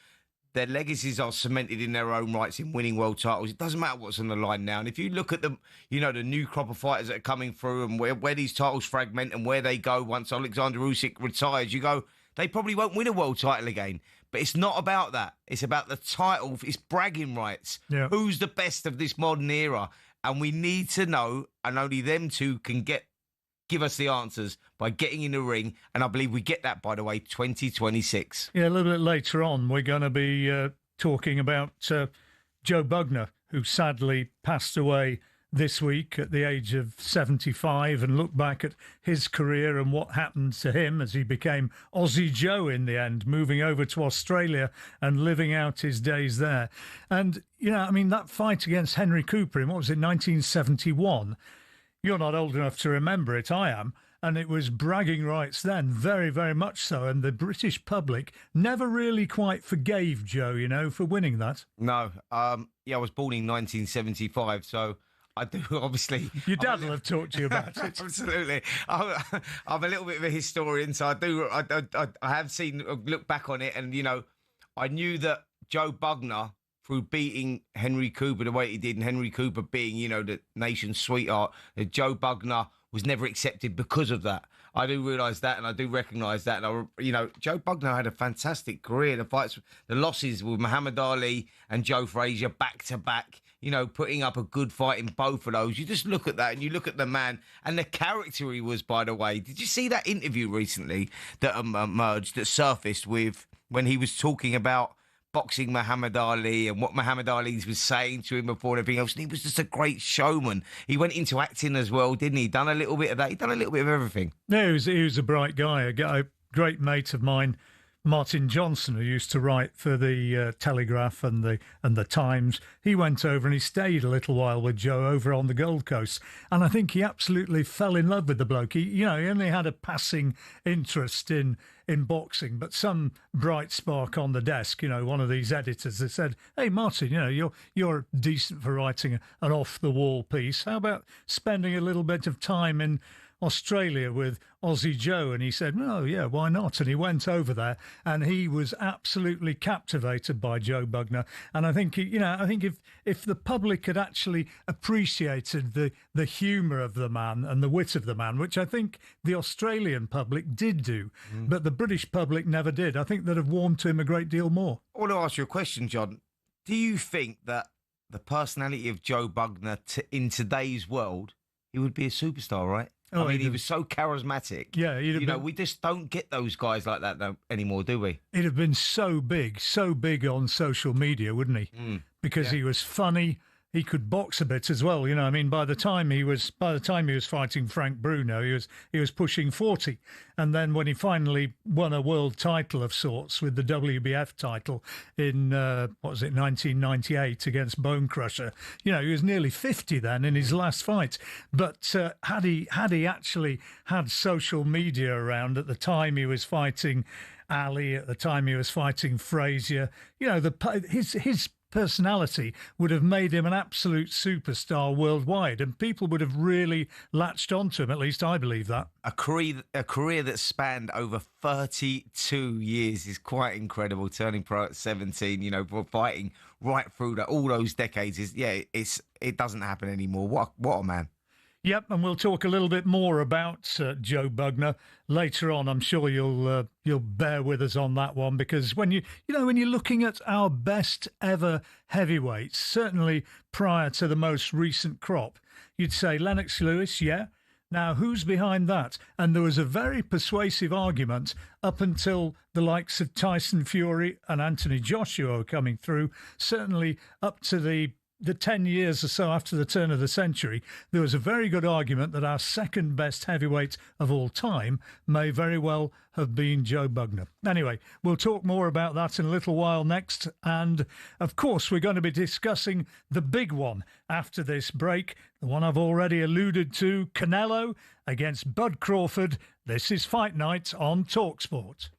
their legacies are cemented in their own rights in winning world titles. It doesn't matter what's on the line now. And if you look at the new crop of fighters that are coming through and where these titles fragment and where they go once Alexander Usyk retires, you go, they probably won't win a world title again. But it's not about that. It's about the title. It's bragging rights. Yeah. Who's the best of this modern era? And we need to know, and only them two can give us the answers by getting in the ring. And I believe we get that, by the way, 2026. Yeah, a little bit later on, we're going to be talking about Joe Bugner, who sadly passed away this week at the age of 75, and look back at his career and what happened to him as he became Aussie Joe in the end, moving over to Australia and living out his days there. And, you know, I mean, that fight against Henry Cooper in, what was it, 1971? You're not old enough to remember it, I am. And it was bragging rights then, very, very much so. And the British public never really quite forgave Joe, you know, for winning that. No. I was born in 1975, so I do, obviously. Your dad will have talked to you about it. Absolutely. I'm a little bit of a historian, so I have looked back on it, and, you know, I knew that Joe Bugner, through beating Henry Cooper the way he did, and Henry Cooper being, you know, the nation's sweetheart, that Joe Bugner was never accepted because of that. I do realise that, and I do recognise that. And Joe Bugner had a fantastic career. The losses with Muhammad Ali and Joe Frazier back to back, you know, putting up a good fight in both of those. You just look at that and you look at the man and the character he was, by the way. Did you see that interview recently that emerged, that surfaced with when he was talking about boxing Muhammad Ali and what Muhammad Ali was saying to him before and everything else? And he was just a great showman. He went into acting as well, didn't he? Done a little bit of that. He done a little bit of everything. Yeah, he was a bright guy. A great mate of mine, Martin Johnson, who used to write for the Telegraph and the Times. He went over and he stayed a little while with Joe over on the Gold Coast, and I think he absolutely fell in love with the bloke. He only had a passing interest in boxing, but some bright spark on the desk. You know, one of these editors that said, "Hey, Martin, you know, you're decent for writing an off the wall piece. How about spending a little bit of time in Australia with Aussie Joe?" And he said, "No, yeah, why not?" And he went over there, and he was absolutely captivated by Joe Bugner. And I think, if the public had actually appreciated the humour of the man and the wit of the man, which I think the Australian public did do, but the British public never did, I think they'd have warmed to him a great deal more. I want to ask you a question, John. Do you think that the personality of Joe Bugner in today's world, he would be a superstar, right? Oh, I mean, he was so charismatic. Yeah, we just don't get those guys like that anymore, do we? He'd have been so big on social media, wouldn't he? Because he was funny. He could box a bit as well, you know. I mean, by the time he was fighting Frank Bruno, he was pushing 40, and then when he finally won a world title of sorts with the WBF title in 1998 against Bone Crusher, you know, he was nearly 50 then in his last fight. But had he actually had social media around at the time he was fighting Ali at the time he was fighting Frazier. You know, his personality would have made him an absolute superstar worldwide, and people would have really latched onto him. At least I believe that. A career that spanned over 32 years is quite incredible. Turning pro at 17, you know, fighting right through all those decades it doesn't happen anymore. What a man. Yep, and we'll talk a little bit more about Joe Bugner later on. I'm sure you'll bear with us on that one, because when when you're looking at our best ever heavyweights, certainly prior to the most recent crop, you'd say Lennox Lewis, yeah. Now, who's behind that? And there was a very persuasive argument up until the likes of Tyson Fury and Anthony Joshua were coming through, certainly up to the 10 years or so after the turn of the century. There was a very good argument that our second best heavyweight of all time may very well have been Joe Bugner. Anyway, we'll talk more about that in a little while next. And of course, we're going to be discussing the big one after this break, the one I've already alluded to, Canelo against Bud Crawford. This is Fight Night on talkSPORT.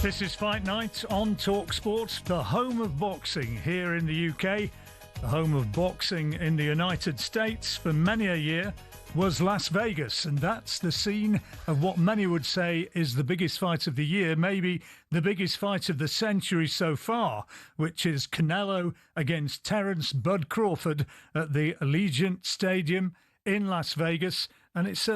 This is Fight Night on talkSPORT, the home of boxing here in the UK, the home of boxing in the United States for many a year. was Las Vegas, and that's the scene of what many would say is the biggest fight of the year, maybe the biggest fight of the century so far, which is Canelo against Terence "Bud" Crawford at the Allegiant Stadium in Las Vegas. And it's,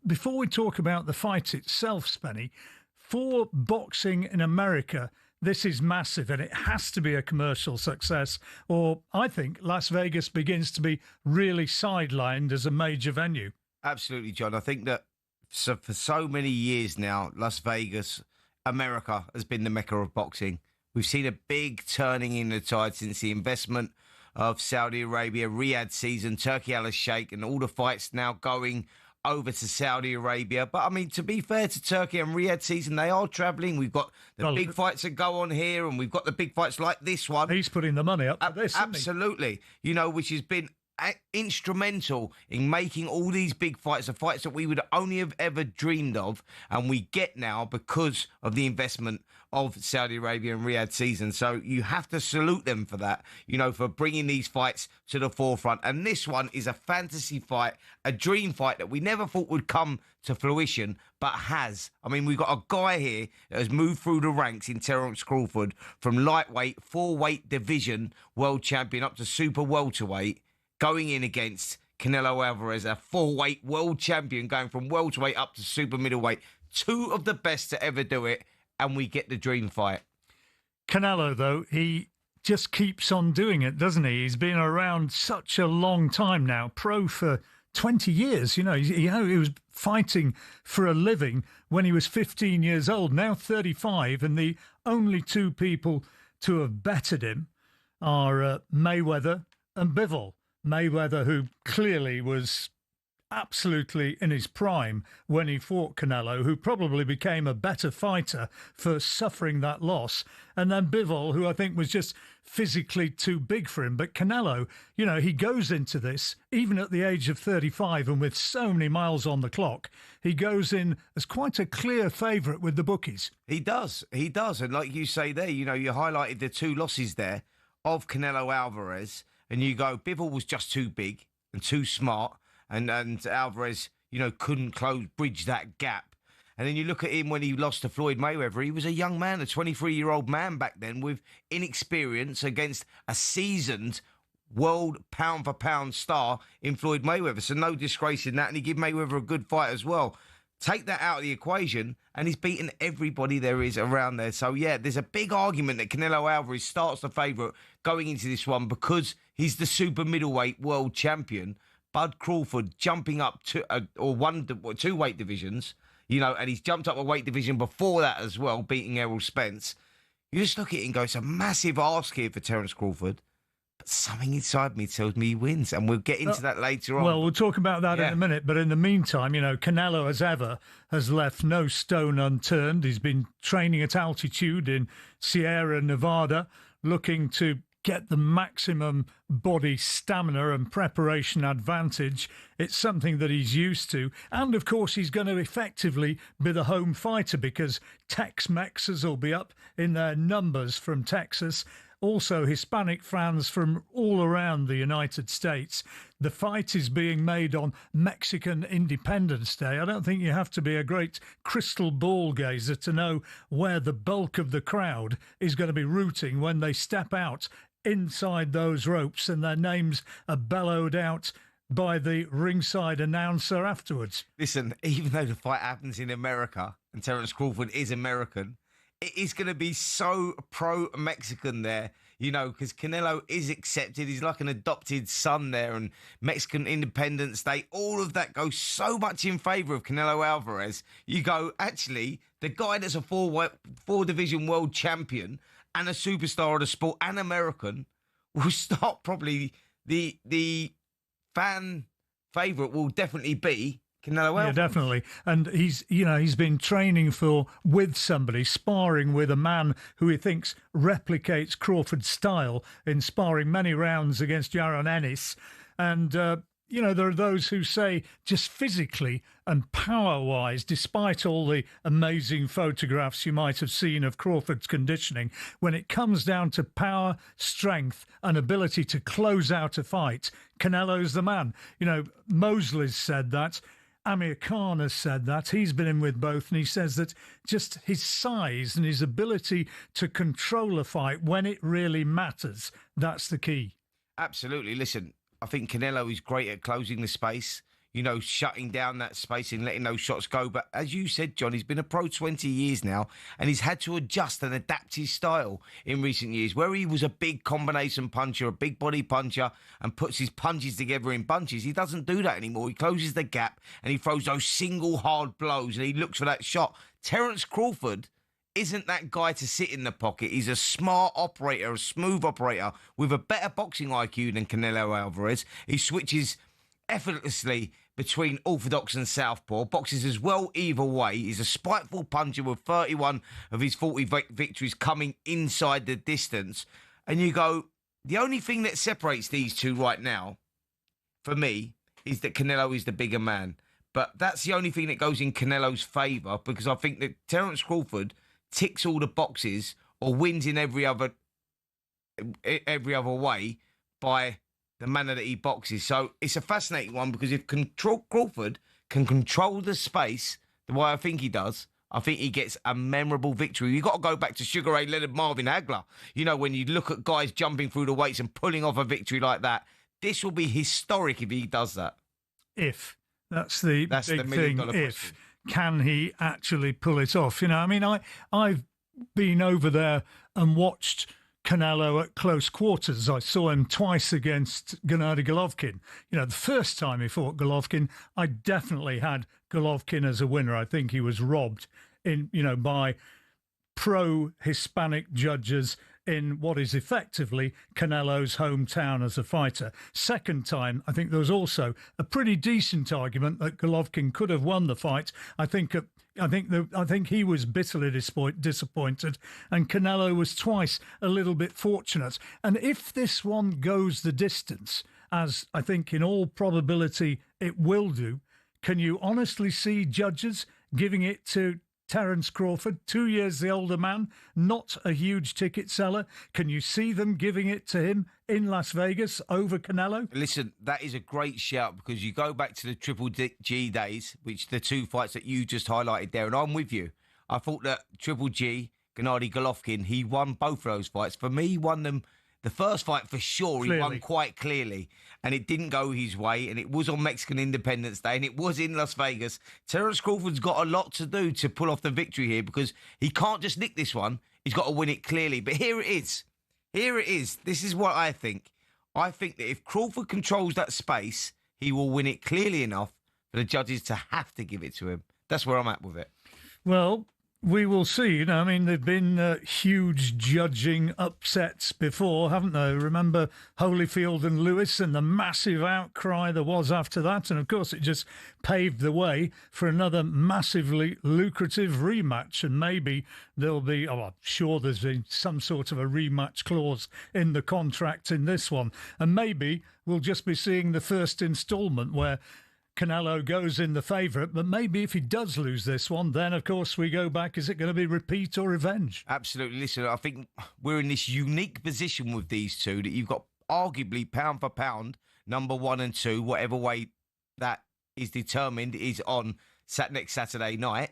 before we talk about the fight itself, Spenny, for boxing in America, this is massive, and it has to be a commercial success, or I think Las Vegas begins to be really sidelined as a major venue. Absolutely, John. I think that for so many years now, Las Vegas, America, has been the mecca of boxing. We've seen a big turning in the tide since the investment of Saudi Arabia, Riyadh season, Turkey Al Sheikh, and all the fights now going over to Saudi Arabia. But, I mean, to be fair to Turkey and Riyadh season, they are travelling. We've got the big fights that go on here, and we've got the big fights like this one. He's putting the money up for this, absolutely. You know, which has been instrumental in making all these big fights, the fights that we would only have ever dreamed of, and we get now because of the investment of Saudi Arabia and Riyadh season. So you have to salute them for that, you know, for bringing these fights to the forefront. And this one is a fantasy fight, a dream fight that we never thought would come to fruition, but has. I mean, we've got a guy here that has moved through the ranks in Terence Crawford from lightweight, 4-weight division world champion up to super welterweight, going in against Canelo Alvarez, a 4-weight world champion, going from welterweight up to super middleweight. Two of the best to ever do it, and we get the dream fight. Canelo, though, he just keeps on doing it, doesn't he? He's been around such a long time now, pro for 20 years. You know, he was fighting for a living when he was 15 years old, now 35, and the only two people to have bettered him are Mayweather and Bivol. Mayweather, who clearly was absolutely in his prime when he fought Canelo, who probably became a better fighter for suffering that loss, and then Bivol, who I think was just physically too big for him. But Canelo, you know, he goes into this, even at the age of 35 and with so many miles on the clock, he goes in as quite a clear favourite with the bookies. He does. And like you say there, you know, you highlighted the two losses there of Canelo Alvarez, and you go, Bivol was just too big and too smart, and Alvarez, you know, couldn't bridge that gap. And then you look at him when he lost to Floyd Mayweather. He was a young man, a 23-year-old man back then with inexperience against a seasoned world pound-for-pound star in Floyd Mayweather. So no disgrace in that, and he gave Mayweather a good fight as well. Take that out of the equation, and he's beaten everybody there is around there. So, yeah, there's a big argument that Canelo Alvarez starts the favourite going into this one because he's the super middleweight world champion. Bud Crawford jumping up to two weight divisions, you know, and he's jumped up a weight division before that as well, beating Errol Spence. You just look at it and go, it's a massive ask here for Terence Crawford. But something inside me tells me he wins, and we'll get into that later on. Well, we'll talk about that in a minute, but in the meantime, you know, Canelo, as ever, has left no stone unturned. He's been training at altitude in Sierra Nevada, looking to get the maximum body stamina and preparation advantage. It's something that he's used to. And, of course, he's going to effectively be the home fighter because Tex-Mexers will be up in their numbers from Texas. Also, Hispanic fans from all around the United States. The fight is being made on Mexican Independence Day. I don't think you have to be a great crystal ball gazer to know where the bulk of the crowd is going to be rooting when they step out inside those ropes and their names are bellowed out by the ringside announcer afterwards. Listen, even though the fight happens in America and Terence Crawford is American, it is going to be so pro-Mexican there, you know, because Canelo is accepted. He's like an adopted son there, and Mexican Independence Day, all of that goes so much in favour of Canelo Alvarez. You go, actually, the guy that's a four-division world champion and a superstar of the sport and American will start probably the fan favourite will definitely be Canelo Alvarez. Yeah, definitely. And he's been training with somebody, sparring with a man who he thinks replicates Crawford's style in sparring many rounds against Yaron Ennis. And, you know, there are those who say just physically and power-wise, despite all the amazing photographs you might have seen of Crawford's conditioning, when it comes down to power, strength and ability to close out a fight, Canelo's the man. You know, Mosley's said that. Amir Khan has said that. He's been in with both, and he says that just his size and his ability to control a fight when it really matters, that's the key. Absolutely. Listen, I think Canelo is great at closing the space, you know, shutting down that space and letting those shots go. But as you said, John, he's been a pro 20 years now, and he's had to adjust and adapt his style in recent years, where he was a big combination puncher, a big body puncher, and puts his punches together in bunches. He doesn't do that anymore. He closes the gap and he throws those single hard blows and he looks for that shot. Terence Crawford isn't that guy to sit in the pocket. He's a smart operator, a smooth operator with a better boxing IQ than Canelo Alvarez. He switches effortlessly between orthodox and southpaw, boxes as well either way. He's a spiteful puncher with 31 of his 40 victories coming inside the distance. And you go, the only thing that separates these two right now, for me, is that Canelo is the bigger man. But that's the only thing that goes in Canelo's favour, because I think that Terence Crawford ticks all the boxes or wins in every other way by the manner that he boxes. So it's a fascinating one, because if Crawford can control the space the way I think he does, I think he gets a memorable victory. You've got to go back to Sugar Ray Leonard, Marvin Hagler. You know, when you look at guys jumping through the weights and pulling off a victory like that, this will be historic if he does that. If. That's the big thing. If. Question. Can he actually pull it off? You know, I mean, I've been over there and watched Canelo at close quarters. I saw him twice against Gennady Golovkin. You know, the first time he fought Golovkin, I definitely had Golovkin as a winner. I think he was robbed by pro-Hispanic judges in what is effectively Canelo's hometown as a fighter. Second time, I think there was also a pretty decent argument that Golovkin could have won the fight. I think he was bitterly disappointed, and Canelo was twice a little bit fortunate. And if this one goes the distance, as I think in all probability it will do, can you honestly see judges giving it to Terence Crawford, 2 years the older man, not a huge ticket seller? Can you see them giving it to him in Las Vegas over Canelo? Listen, that is a great shout, because you go back to the Triple G days, which the two fights that you just highlighted there, and I'm with you. I thought that Triple G, Gennady Golovkin, he won both of those fights. For me, he won them. The first fight, for sure, he won quite clearly, and it didn't go his way, and it was on Mexican Independence Day, and it was in Las Vegas. Terence Crawford's got a lot to do to pull off the victory here, because he can't just nick this one. He's got to win it clearly. But here it is. Here it is. This is what I think. I think that if Crawford controls that space, he will win it clearly enough for the judges to have to give it to him. That's where I'm at with it. Well, we will see. You know, I mean, there've been huge judging upsets before, haven't there? Remember Holyfield and Lewis and the massive outcry there was after that? And, of course, it just paved the way for another massively lucrative rematch. And maybe there'll be, I'm sure there's been some sort of a rematch clause in the contract in this one. And maybe we'll just be seeing the first instalment where Canelo goes in the favourite, but maybe if he does lose this one, then, of course, we go back. Is it going to be repeat or revenge? Absolutely. Listen, I think we're in this unique position with these two that you've got arguably pound for pound, number 1 and 2, whatever way that is determined is on next Saturday night.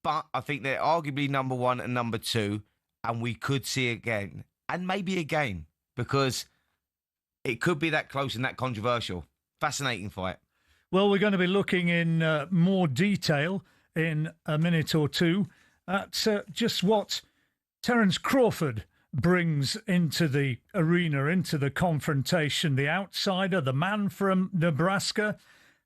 But I think they're arguably number 1 and number 2, and we could see again, and maybe again, because it could be that close and that controversial. Fascinating fight. Well, we're going to be looking in more detail in a minute or two at just what Terence Crawford brings into the arena, into the confrontation. The outsider, the man from Nebraska.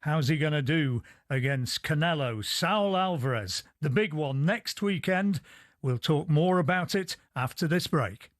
How's he going to do against Canelo? Saul Alvarez, the big one next weekend. We'll talk more about it after this break.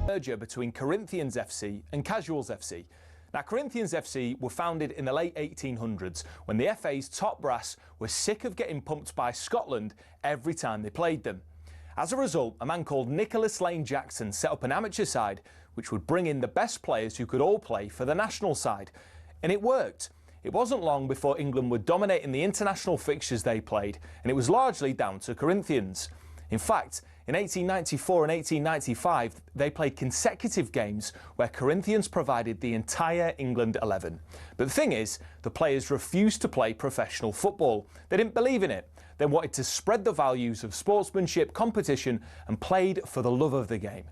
Merger between Corinthians FC and Casuals FC. Now, Corinthians FC were founded in the late 1800s when the FA's top brass were sick of getting pumped by Scotland every time they played them. As a result, a man called Nicholas Lane Jackson set up an amateur side which would bring in the best players who could all play for the national side. And it worked. It wasn't long before England were dominating the international fixtures they played, and it was largely down to Corinthians. In fact, in 1894 and 1895, they played consecutive games where Corinthians provided the entire England 11. But the thing is, the players refused to play professional football. They didn't believe in it. They wanted to spread the values of sportsmanship, competition, and played for the love of the game.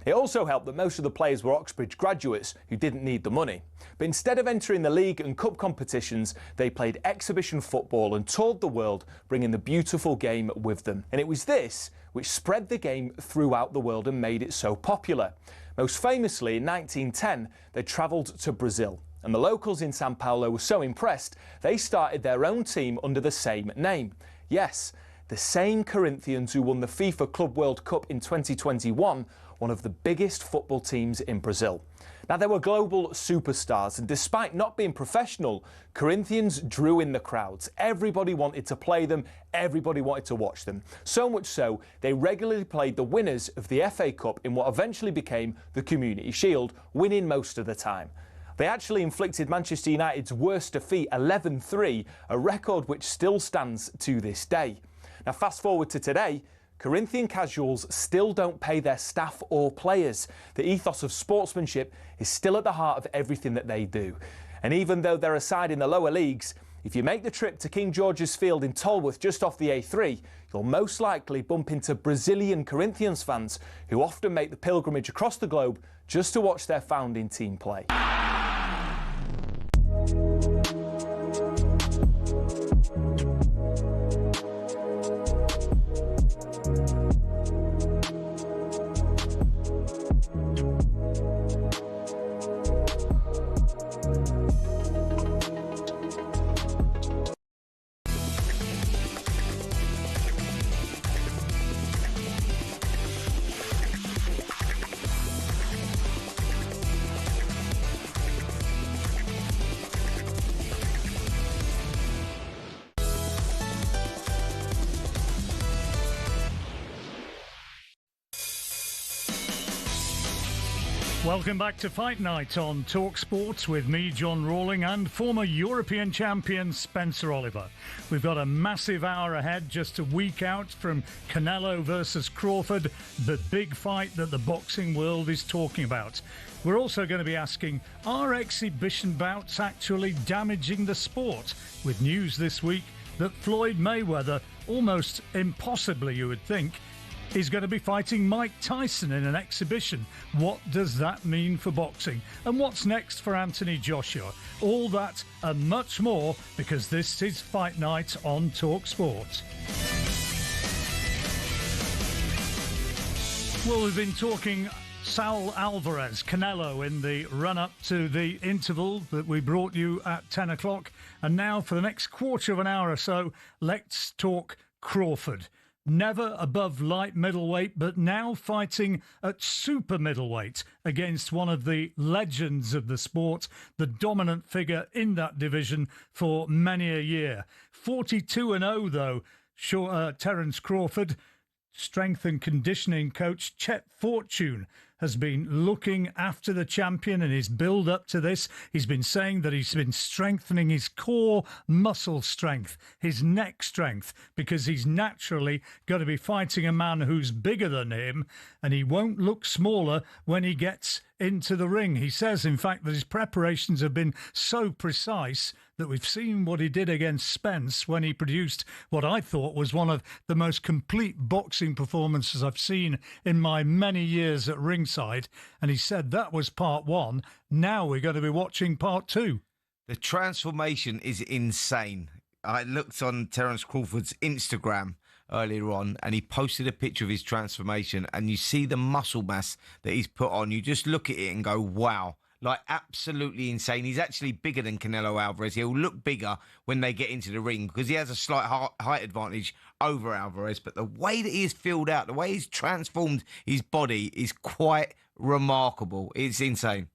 It also helped that most of the players were Oxbridge graduates who didn't need the money. But instead of entering the league and cup competitions, they played exhibition football and toured the world, bringing the beautiful game with them. And it was this which spread the game throughout the world and made it so popular. Most famously, in 1910, they travelled to Brazil. And the locals in Sao Paulo were so impressed, they started their own team under the same name. Yes, the same Corinthians who won the FIFA Club World Cup in 2021, one of the biggest football teams in Brazil. Now, they were global superstars, and despite not being professional, Corinthians drew in the crowds. Everybody wanted to play them, everybody wanted to watch them. So much so, they regularly played the winners of the FA Cup in what eventually became the Community Shield, winning most of the time. They actually inflicted Manchester United's worst defeat, 11-3, a record which still stands to this day. Now, fast forward to today, Corinthian Casuals still don't pay their staff or players. The ethos of sportsmanship is still at the heart of everything that they do. And even though they're a side in the lower leagues, if you make the trip to King George's Field in Tolworth just off the A3, you'll most likely bump into Brazilian Corinthians fans who often make the pilgrimage across the globe just to watch their founding team play. Welcome back to Fight Night on talkSPORT with me, John Rawling, and former European champion Spencer Oliver. We've got a massive hour ahead, just a week out from Canelo versus Crawford, the big fight that the boxing world is talking about. We're also going to be asking, are exhibition bouts actually damaging the sport? With news this week that Floyd Mayweather, almost impossibly you would think, is going to be fighting Mike Tyson in an exhibition. What does that mean for boxing? And what's next for Anthony Joshua? All that and much more, because this is Fight Night on talkSPORT. Well, we've been talking Saul Alvarez, Canelo, in the run-up to the interval that we brought you at 10 o'clock. And now, for the next quarter of an hour or so, let's talk Crawford. Never above light middleweight, but now fighting at super middleweight against one of the legends of the sport, the dominant figure in that division for many a year. 42-0, though, Terence Crawford. Strength and conditioning coach Chet Fortune has been looking after the champion in his build up to this. He's been saying that he's been strengthening his core muscle strength, his neck strength, because he's naturally going to be fighting a man who's bigger than him, and he won't look smaller when he gets into the ring. He says, in fact, that his preparations have been so precise that we've seen what he did against Spence when he produced what I thought was one of the most complete boxing performances I've seen in my many years at ringside. And he said that was part one. Now we're going to be watching part two. The transformation is insane. I looked on Terence Crawford's Instagram earlier on, and he posted a picture of his transformation, and you see the muscle mass that he's put on. You just look at it and go, wow. Like, absolutely insane. He's actually bigger than Canelo Alvarez. He'll look bigger when they get into the ring because he has a slight height advantage over Alvarez. But the way that he is filled out, the way he's transformed his body is quite remarkable. It's insane.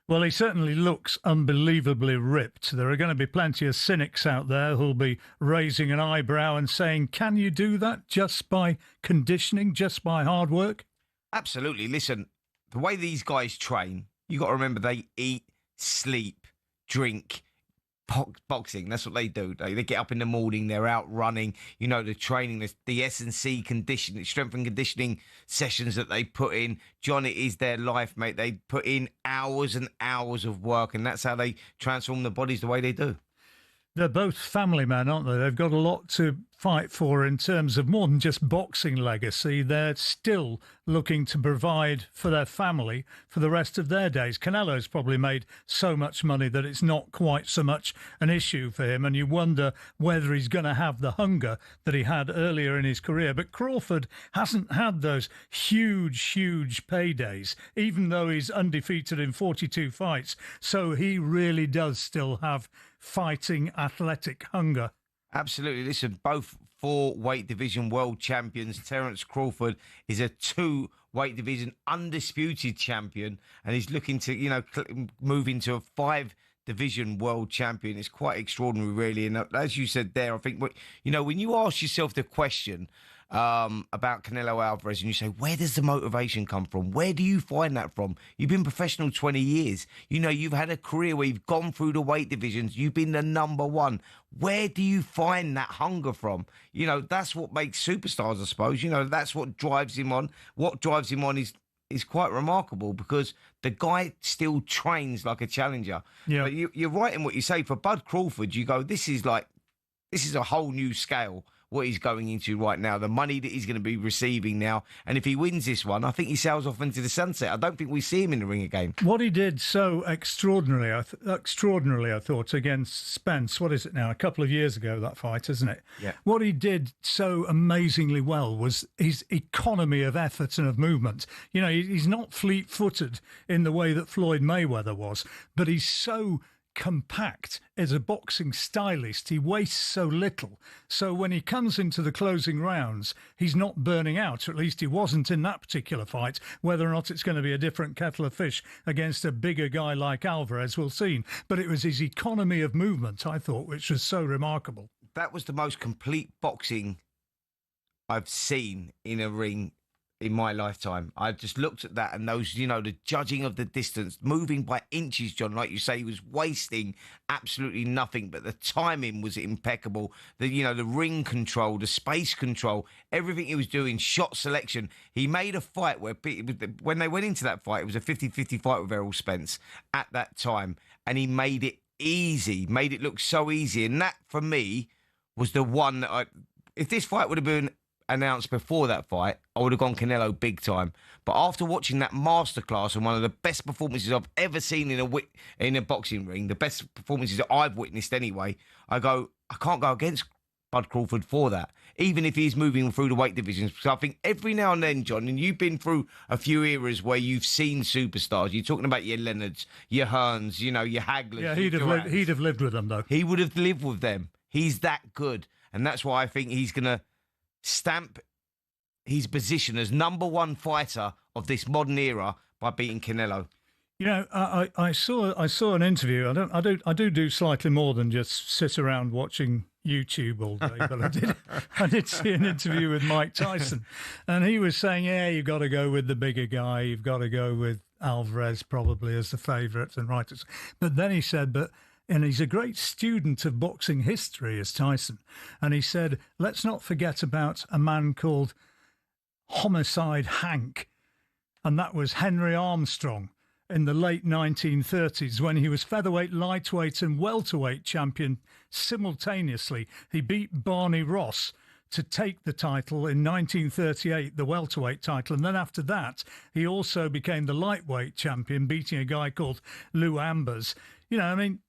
Well, he certainly looks unbelievably ripped. There are going to be plenty of cynics out there who'll be raising an eyebrow and saying, can you do that just by conditioning, just by hard work? Absolutely. Listen, the way these guys train, you got to remember they eat, sleep, drink, boxing. That's what they do. They get up in the morning, they're out running, the training, the S&C conditioning, strength and conditioning sessions that they put in. John, it is their life, mate. They put in hours and hours of work, and that's how they transform the bodies the way they do. They're both family men, aren't they? They've got a lot to fight for in terms of more than just boxing legacy. They're still looking to provide for their family for the rest of their days. Canelo's probably made so much money that it's not quite so much an issue for him, and you wonder whether he's going to have the hunger that he had earlier in his career. But Crawford hasn't had those huge paydays, even though he's undefeated in 42 fights. So he really does still have fighting athletic hunger. Absolutely. Listen, both 4 weight division world champions. Terence Crawford is a 2 weight division undisputed champion, and he's looking to, move into a 5 division world champion. It's quite extraordinary, really. And as you said there, I think, when you ask yourself the question about Canelo Alvarez and you say, where does the motivation come from? Where do you find that from? You've been professional 20 years. You've had a career where you've gone through the weight divisions. You've been the number one. Where do you find that hunger from? That's what makes superstars, I suppose. That's what drives him on. What drives him on is quite remarkable because the guy still trains like a challenger. Yeah. But you're right in what you say. For Bud Crawford, you go, this is a whole new scale, what he's going into right now, the money that he's going to be receiving now. And if he wins this one, I think he sails off into the sunset. I don't think we see him in the ring again. What he did so extraordinarily, I thought, against Spence, what is it now, a couple of years ago, that fight, isn't it? Yeah. What he did so amazingly well was his economy of effort and of movement. He's not fleet-footed in the way that Floyd Mayweather was, but he's so compact as a boxing stylist. He wastes so little. So when he comes into the closing rounds, he's not burning out, or at least he wasn't in that particular fight. Whether or not it's going to be a different kettle of fish against a bigger guy like Alvarez, we'll see. But it was his economy of movement, I thought, which was so remarkable. That was the most complete boxing I've seen in a ring in my lifetime. I just looked at that and those, the judging of the distance, moving by inches, John, like you say, he was wasting absolutely nothing, but the timing was impeccable. The ring control, the space control, everything he was doing, shot selection. He made a fight where, when they went into that fight, it was a 50-50 fight with Errol Spence at that time, and he made it easy, made it look so easy. And that, for me, was the one that if this fight would have been announced before that fight, I would have gone Canelo big time. But after watching that masterclass and one of the best performances I've ever seen in a boxing ring, the best performances that I've witnessed anyway, I can't go against Bud Crawford for that, even if he's moving through the weight divisions. So I think every now and then, John, and you've been through a few eras where you've seen superstars. You're talking about your Leonards, your Hearns, your Haglers. Yeah, he'd have lived with them, though. He would have lived with them. He's that good. And that's why I think he's going to stamp his position as number one fighter of this modern era by beating Canelo. I saw an interview. I do slightly more than just sit around watching YouTube all day, but I did see an interview with Mike Tyson, and he was saying, yeah, you've got to go with the bigger guy, you've got to go with Alvarez probably as the favourite and writers. But then he said, and he's a great student of boxing history, as Tyson. And he said, let's not forget about a man called Homicide Hank. And that was Henry Armstrong in the late 1930s when he was featherweight, lightweight and welterweight champion simultaneously. He beat Barney Ross to take the title in 1938, the welterweight title. And then after that, he also became the lightweight champion, beating a guy called Lou Ambers.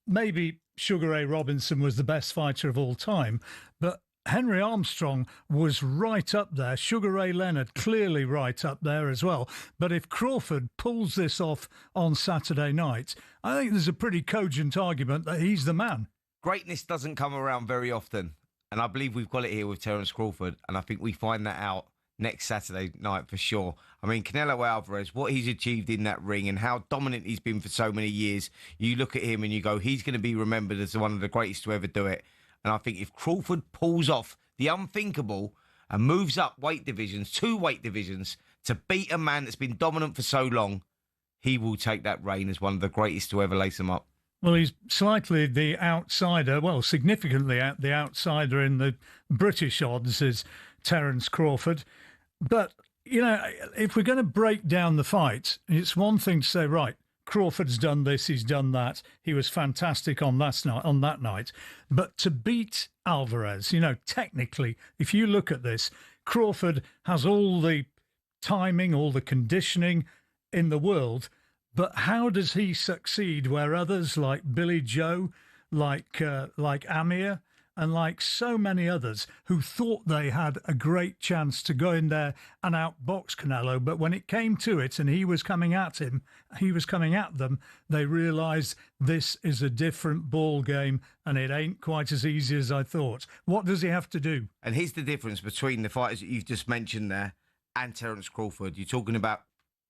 Maybe Sugar Ray Robinson was the best fighter of all time, but Henry Armstrong was right up there. Sugar Ray Leonard clearly right up there as well. But if Crawford pulls this off on Saturday night, I think there's a pretty cogent argument that he's the man. Greatness doesn't come around very often. And I believe we've got it here with Terence Crawford. And I think we find that out next Saturday night for sure. I mean, Canelo Alvarez, what he's achieved in that ring and how dominant he's been for so many years, you look at him and you go, he's going to be remembered as one of the greatest to ever do it. And I think if Crawford pulls off the unthinkable and moves up weight divisions, 2 weight divisions, to beat a man that's been dominant for so long, he will take that reign as one of the greatest to ever lace them up. Well, he's slightly the outsider, well, significantly the outsider in the British odds is Terence Crawford. But, you know, if we're going to break down the fight, it's one thing to say, right, Crawford's done this, he's done that. He was fantastic on that night. But to beat Alvarez, you know, technically, if you look at this, Crawford has all the timing, all the conditioning in the world. But how does he succeed where others like Billy Joe, like Amir, and like so many others who thought they had a great chance to go in there and outbox Canelo, but when it came to it and he was coming at them, they realised this is a different ball game and it ain't quite as easy as I thought. What does he have to do? And here's the difference between the fighters that you've just mentioned there and Terence Crawford. You're talking about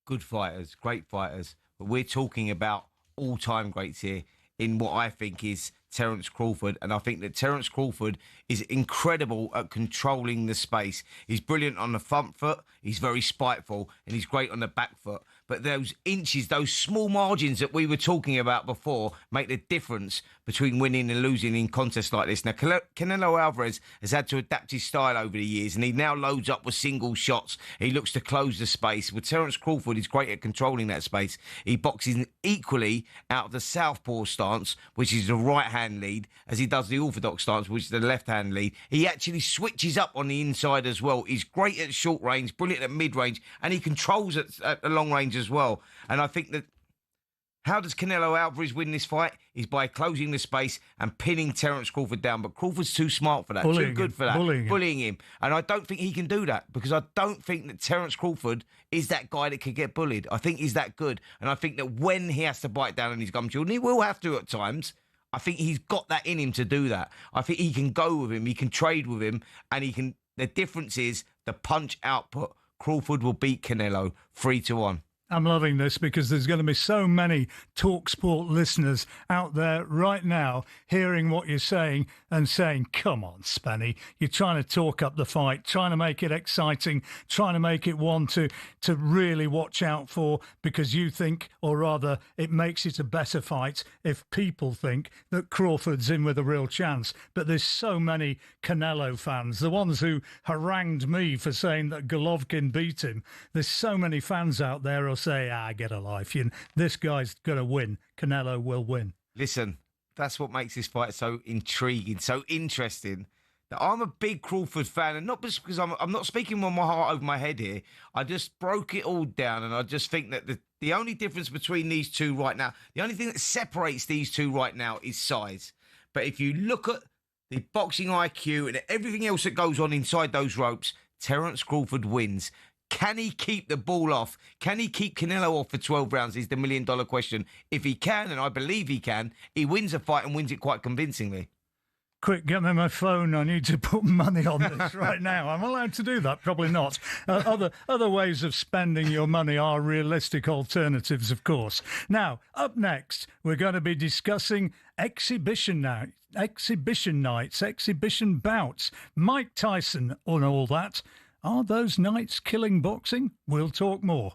good fighters, great fighters, but we're talking about all-time greats here in what I think is Terence Crawford. And I think that Terence Crawford is incredible at controlling the space. He's brilliant on the front foot, he's very spiteful, and he's great on the back foot. But those inches, those small margins that we were talking about before make the difference between winning and losing in contests like this. Now, Canelo Alvarez has had to adapt his style over the years, and he now loads up with single shots. He looks to close the space. With Terence Crawford, he's great at controlling that space. He boxes equally out of the southpaw stance, which is the right-hand lead, as he does the orthodox stance, which is the left-hand lead. He actually switches up on the inside as well. He's great at short range, brilliant at mid-range, and he controls at the long range as well. And I think that how does Canelo Alvarez win this fight? Is by closing the space and pinning Terence Crawford down. But Crawford's too smart for that, too good for that. Bullying him. And I don't think he can do that because I don't think that Terence Crawford is that guy that could get bullied. I think he's that good. And I think that when he has to bite down on his gumshoe, and he will have to at times, I think he's got that in him to do that. I think he can go with him, he can trade with him, and he can. The difference is the punch output. Crawford will beat Canelo 3-1. I'm loving this because there's going to be so many talkSPORT listeners out there right now hearing what you're saying and saying, come on, Spenny, you're trying to talk up the fight, trying to make it exciting, trying to make it one to really watch out for because you think, or rather it makes it a better fight if people think that Crawford's in with a real chance. But there's so many Canelo fans, the ones who harangued me for saying that Golovkin beat him. There's so many fans out there who say, get a life. This guy's going to win. Canelo will win. Listen, that's what makes this fight so intriguing, so interesting. That I'm a big Crawford fan, and not just because I'm not speaking with my heart over my head here. I just broke it all down, and I just think that the only difference between these two right now, the only thing that separates these two right now is size. But if you look at the boxing IQ and everything else that goes on inside those ropes, Terence Crawford wins. Can he keep the ball off? Can he keep Canelo off for 12 rounds is the million-dollar question. If he can, and I believe he can, he wins a fight and wins it quite convincingly. Quick, get me my phone. I need to put money on this right now. I'm allowed to do that? Probably not. Other ways of spending your money are realistic alternatives, of course. Now, up next, we're going to be discussing exhibition nights, exhibition bouts, Mike Tyson and all that. Are those nights killing boxing? We'll talk more.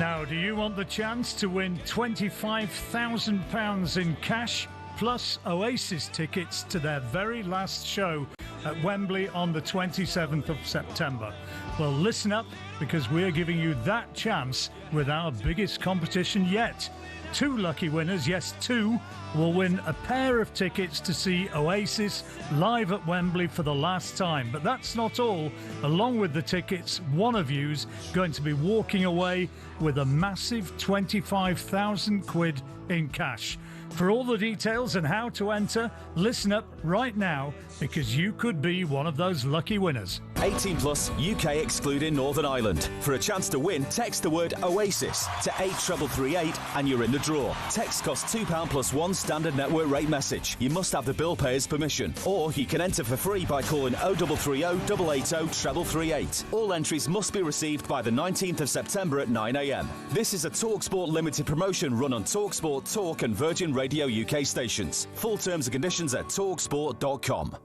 Now, do you want the chance to win £25,000 in cash plus Oasis tickets to their very last show at Wembley on the 27th of September? Well, listen up, because we're giving you that chance with our biggest competition yet. 2 lucky winners, yes, 2, will win a pair of tickets to see Oasis live at Wembley for the last time. But that's not all. Along with the tickets, one of you's going to be walking away with a massive 25,000 quid in cash. For all the details and how to enter, listen up right now, because you could be one of those lucky winners. 18 plus, UK excluding Northern Ireland. For a chance to win, text the word Oasis to 83338 and you're in the draw. Text costs £2 plus 1 standard network rate message. You must have the bill payer's permission. Or you can enter for free by calling 0330 880 338. All entries must be received by the 19th of September at 9 a.m. This is a TalkSPORT limited promotion run on TalkSPORT, Talk and Virgin Radio UK stations. Full terms and conditions at talksport.com.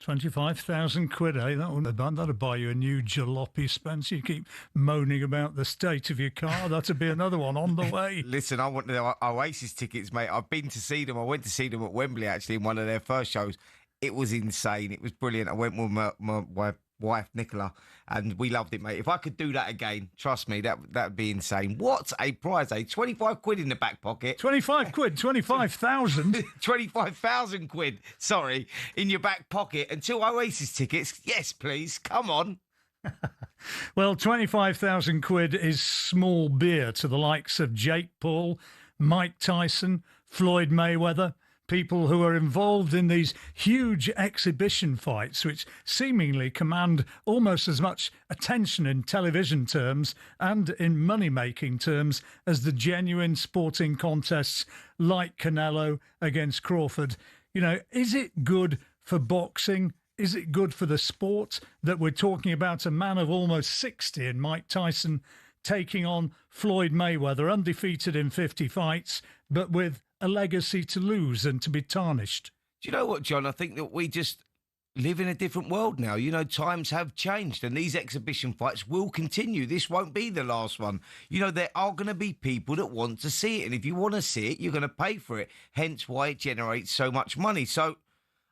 25,000 quid, eh? That'll buy you a new jalopy, Spence. You keep moaning about the state of your car. That'll be another one on the way. Listen, I want the Oasis tickets, mate. I've been to see them. I went to see them at Wembley, actually, in one of their first shows. It was insane. It was brilliant. I went with my wife, Nicola, and we loved it, mate. If I could do that again, trust me, that would be insane. What a prize, eh? 25 quid in the back pocket. 25 quid, 25,000. 25,000 quid, sorry, in your back pocket. And 2 Oasis tickets. Yes, please. Come on. Well, 25,000 quid is small beer to the likes of Jake Paul, Mike Tyson, Floyd Mayweather, people who are involved in these huge exhibition fights, which seemingly command almost as much attention in television terms and in money-making terms as the genuine sporting contests like Canelo against Crawford. You know, is it good for boxing? Is it good for the sport that we're talking about a man of almost 60 in Mike Tyson taking on Floyd Mayweather, undefeated in 50 fights, but with a legacy to lose and to be tarnished? Do you know what, John? I think that we just live in a different world now. You know, times have changed and these exhibition fights will continue. This won't be the last one. You know, there are going to be people that want to see it. And if you want to see it, you're going to pay for it. Hence why it generates so much money. So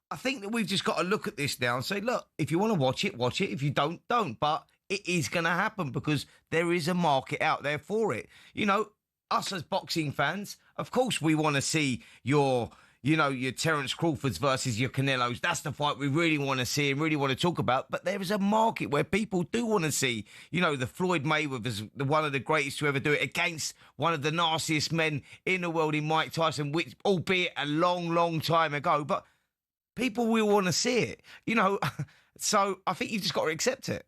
I think that we've just got to look at this now and say, look, if you want to watch it, watch it. If you don't, don't. But it is going to happen because there is a market out there for it. You know, us as boxing fans, of course we want to see your Terence Crawfords versus your Canelos. That's the fight we really want to see and really want to talk about. But there is a market where people do want to see, you know, the Floyd Mayweather's one of the greatest to ever do it against one of the nastiest men in the world in Mike Tyson, which, albeit a long, long time ago, but people will want to see it, you know. So I think you've just got to accept it.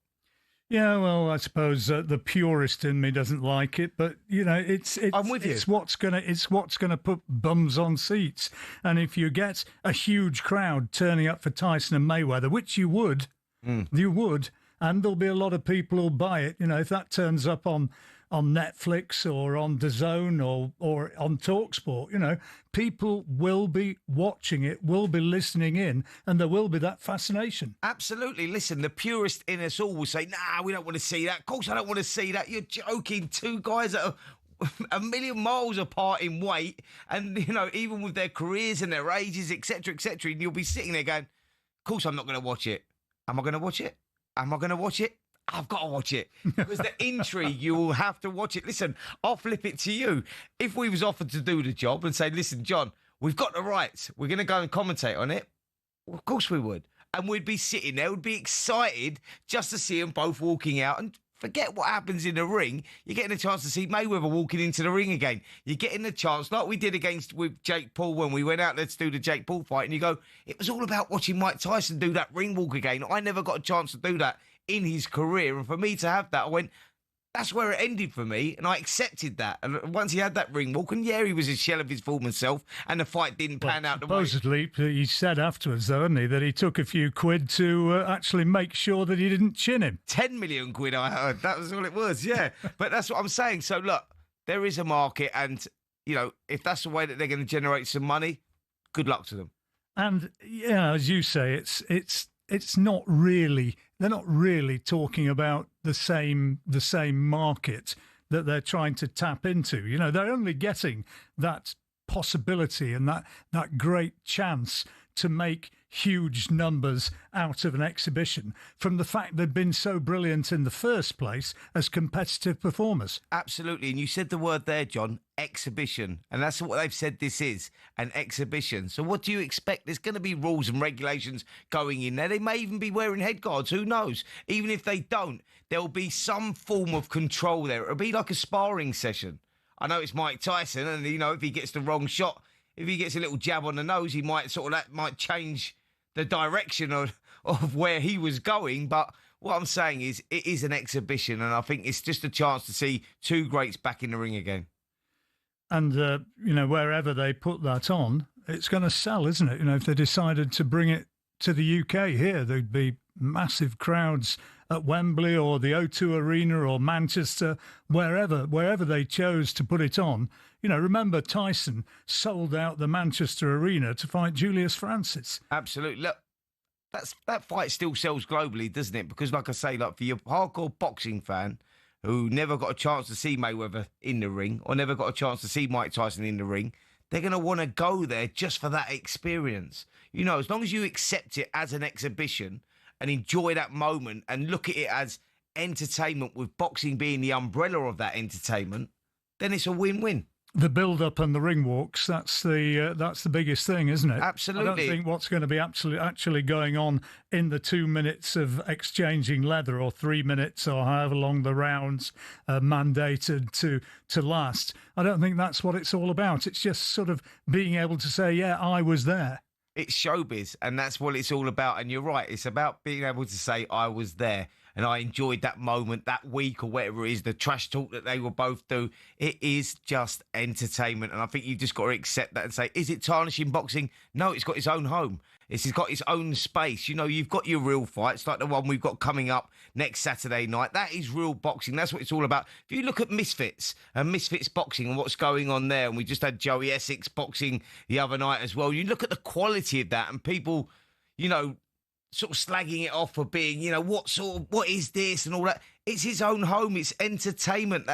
Yeah, well, I suppose the purist in me doesn't like it, but you know, I'm with you. It's what's gonna put bums on seats. And if you get a huge crowd turning up for Tyson and Mayweather, which you would, and there'll be a lot of people who'll buy it. You know, if that turns up on Netflix or on DAZN or on TalkSport, you know, people will be watching it, will be listening in, and there will be that fascination. Absolutely. Listen, the purist in us all will say, nah, we don't want to see that. Of course I don't want to see that. You're joking. 2 guys that are a million miles apart in weight and, you know, even with their careers and their ages, etc., etc., and you'll be sitting there going, of course I'm not going to watch it. Am I going to watch it? Am I going to watch it? I've got to watch it. Because the intrigue, you will have to watch it. Listen, I'll flip it to you. If we was offered to do the job and say, listen, John, we've got the rights. We're going to go and commentate on it. Well, of course we would. And we'd be sitting there, we'd be excited just to see them both walking out. And forget what happens in the ring. You're getting a chance to see Mayweather walking into the ring again. You're getting the chance, like we did with Jake Paul when we went out, let's do the Jake Paul fight. And you go, it was all about watching Mike Tyson do that ring walk again. I never got a chance to do that in his career, and for me to have that, I went, that's where it ended for me, and I accepted that. And once he had that ring walk, and yeah, he was a shell of his former self, and the fight didn't pan out the way. Supposedly, he said afterwards, though, didn't he, that he took a few quid to actually make sure that he didn't chin him. 10 million quid, I heard. That was all it was, yeah. But that's what I'm saying. So look, there is a market, and you know, if that's the way that they're going to generate some money, good luck to them. And yeah, as you say, it's not really. They're not really talking about the same market. that they're trying to tap into. You know, they're only getting that possibility and that great chance to make huge numbers out of an exhibition from the fact they've been so brilliant in the first place as competitive performers. Absolutely. And you said the word there, John, exhibition. And that's what they've said this is, an exhibition. So what do you expect? There's going to be rules and regulations going in there. They may even be wearing head guards. Who knows? Even if they don't, there'll be some form of control there. It'll be like a sparring session. I know it's Mike Tyson, and, you know, if he gets the wrong shot, if he gets a little jab on the nose, he might that might change the direction of where he was going. But what I'm saying is it is an exhibition, and I think it's just a chance to see two greats back in the ring again. And, you know, wherever they put that on, it's going to sell, isn't it? You know, if they decided to bring it to the UK here, there'd be massive crowds at Wembley or the O2 Arena or Manchester, wherever they chose to put it on. You know, remember Tyson sold out the Manchester Arena to fight Julius Francis. Absolutely. Look, that fight still sells globally, doesn't it? Because, like I say, like for your hardcore boxing fan who never got a chance to see Mayweather in the ring or never got a chance to see Mike Tyson in the ring, they're going to want to go there just for that experience. You know, as long as you accept it as an exhibition and enjoy that moment and look at it as entertainment, with boxing being the umbrella of that entertainment, then it's a win-win. The build-up and the ring walks, that's the biggest thing, isn't it? Absolutely. I don't think what's going to be actually going on in the 2 minutes of exchanging leather, or 3 minutes, or however long the rounds mandated to last. I don't think that's what it's all about. It's just sort of being able to say, yeah, I was there. It's showbiz, and that's what it's all about. And you're right, it's about being able to say, I was there, and I enjoyed that moment, that week, or whatever it is, the trash talk that they will both do. It is just entertainment, and I think you've just got to accept that and say, is it tarnishing boxing? No, it's got its own home. It's got its own space. You know, you've got your real fights, like the one we've got coming up next Saturday night. That is real boxing. That's what it's all about. If you look at Misfits and Misfits boxing and what's going on there, and we just had Joey Essex boxing the other night as well, you look at the quality of that, and people, you know, sort of slagging it off for being, you know, what is this and all that. It's his own home. It's entertainment.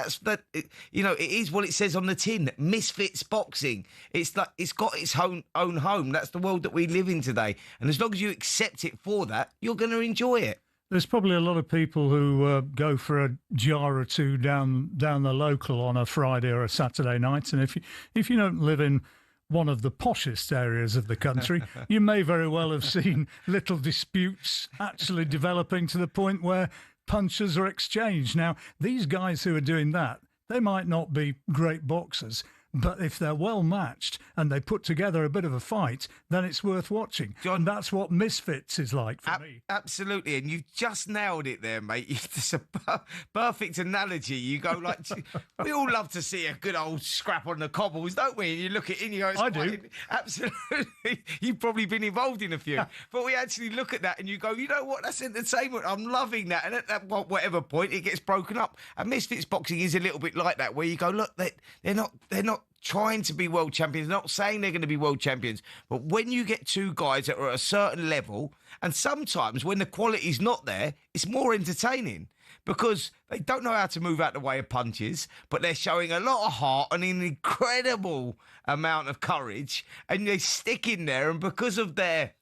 You know, it is what it says on the tin. Misfits boxing. It's like it's got its own home. That's the world that we live in today. And as long as you accept it for that, you're going to enjoy it. There's probably a lot of people who go for a jar or two down the local on a Friday or a Saturday night, and if you don't live in one of the poshest areas of the country, you may very well have seen little disputes actually developing to the point where punches are exchanged. Now, these guys who are doing that, they might not be great boxers, but if they're well matched and they put together a bit of a fight, then it's worth watching. John, and that's what Misfits is like for me. Absolutely, and you've just nailed it there, mate. It's a perfect analogy. You go like, we all love to see a good old scrap on the cobbles, don't we? And you look at it and you go, I do. Absolutely. You've probably been involved in a few. But we actually look at that and you go, you know what, that's entertainment. I'm loving that. And at whatever point, it gets broken up. And Misfits boxing is a little bit like that, where you go, look, they're not trying to be world champions, not saying they're going to be world champions, but when you get two guys that are at a certain level, and sometimes when the quality's not there, it's more entertaining because they don't know how to move out the way of punches, but they're showing a lot of heart and an incredible amount of courage, and they stick in there, and because of their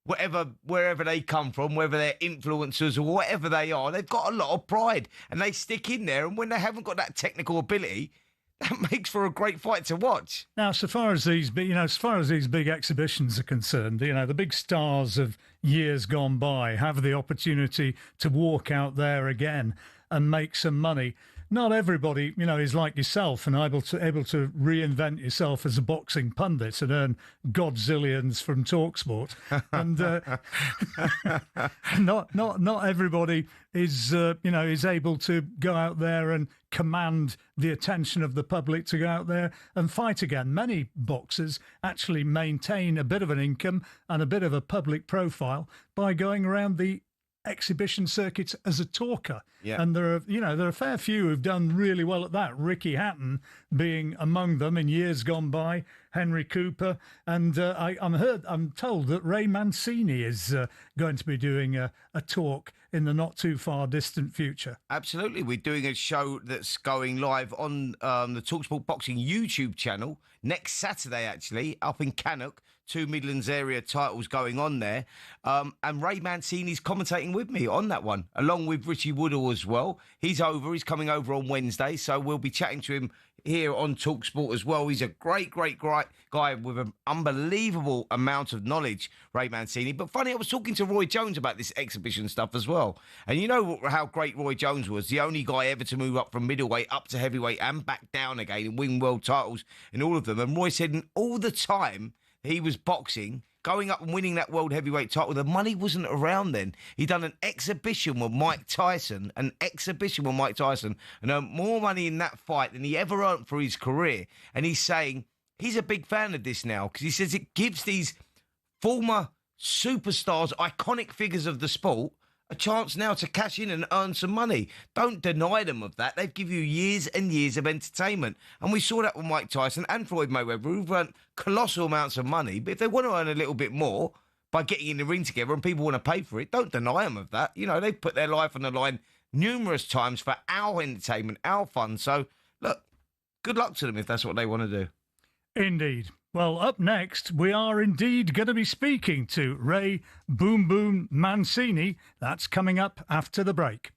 wherever they come from, whether they're influencers or whatever they are, they've got a lot of pride, and they stick in there, and when they haven't got that technical ability, that makes for a great fight to watch. Now, as far as these big exhibitions are concerned, you know, the big stars of years gone by have the opportunity to walk out there again and make some money. Not everybody, you know, is like yourself and able to reinvent yourself as a boxing pundit and earn godzillions from talkSPORT. And not everybody is is able to go out there and command the attention of the public to go out there and fight again. Many boxers actually maintain a bit of an income and a bit of a public profile by going around the exhibition circuit as a talker. Yeah. And there are a fair few who've done really well at that. Ricky Hatton being among them in years gone by, Henry Cooper, and I'm told that Ray Mancini is going to be doing a talk in the not too far distant future. Absolutely. We're doing a show that's going live on the talkSPORT Boxing YouTube channel next Saturday, actually, up in Cannock. 2 Midlands area titles going on there. And Ray Mancini's commentating with me on that one, along with Richie Woodall as well. He's coming over on Wednesday, so we'll be chatting to him here on talkSPORT as well. He's a great guy with an unbelievable amount of knowledge, Ray Mancini. But funny, I was talking to Roy Jones about this exhibition stuff as well. And you know how great Roy Jones was, the only guy ever to move up from middleweight up to heavyweight and back down again and win world titles in all of them. And Roy said all the time he was boxing, going up and winning that world heavyweight title, the money wasn't around then. He'd done an exhibition with Mike Tyson, and earned more money in that fight than he ever earned for his career. And he's saying he's a big fan of this now because he says it gives these former superstars, iconic figures of the sport, a chance now to cash in and earn some money. Don't deny them of that. They've given you years and years of entertainment. And we saw that with Mike Tyson and Floyd Mayweather, who've earned colossal amounts of money. But if they want to earn a little bit more by getting in the ring together and people want to pay for it, don't deny them of that. You know, they've put their life on the line numerous times for our entertainment, our fun. So, look, good luck to them if that's what they want to do. Indeed. Well, up next, we are indeed going to be speaking to Ray Boom Boom Mancini. That's coming up after the break.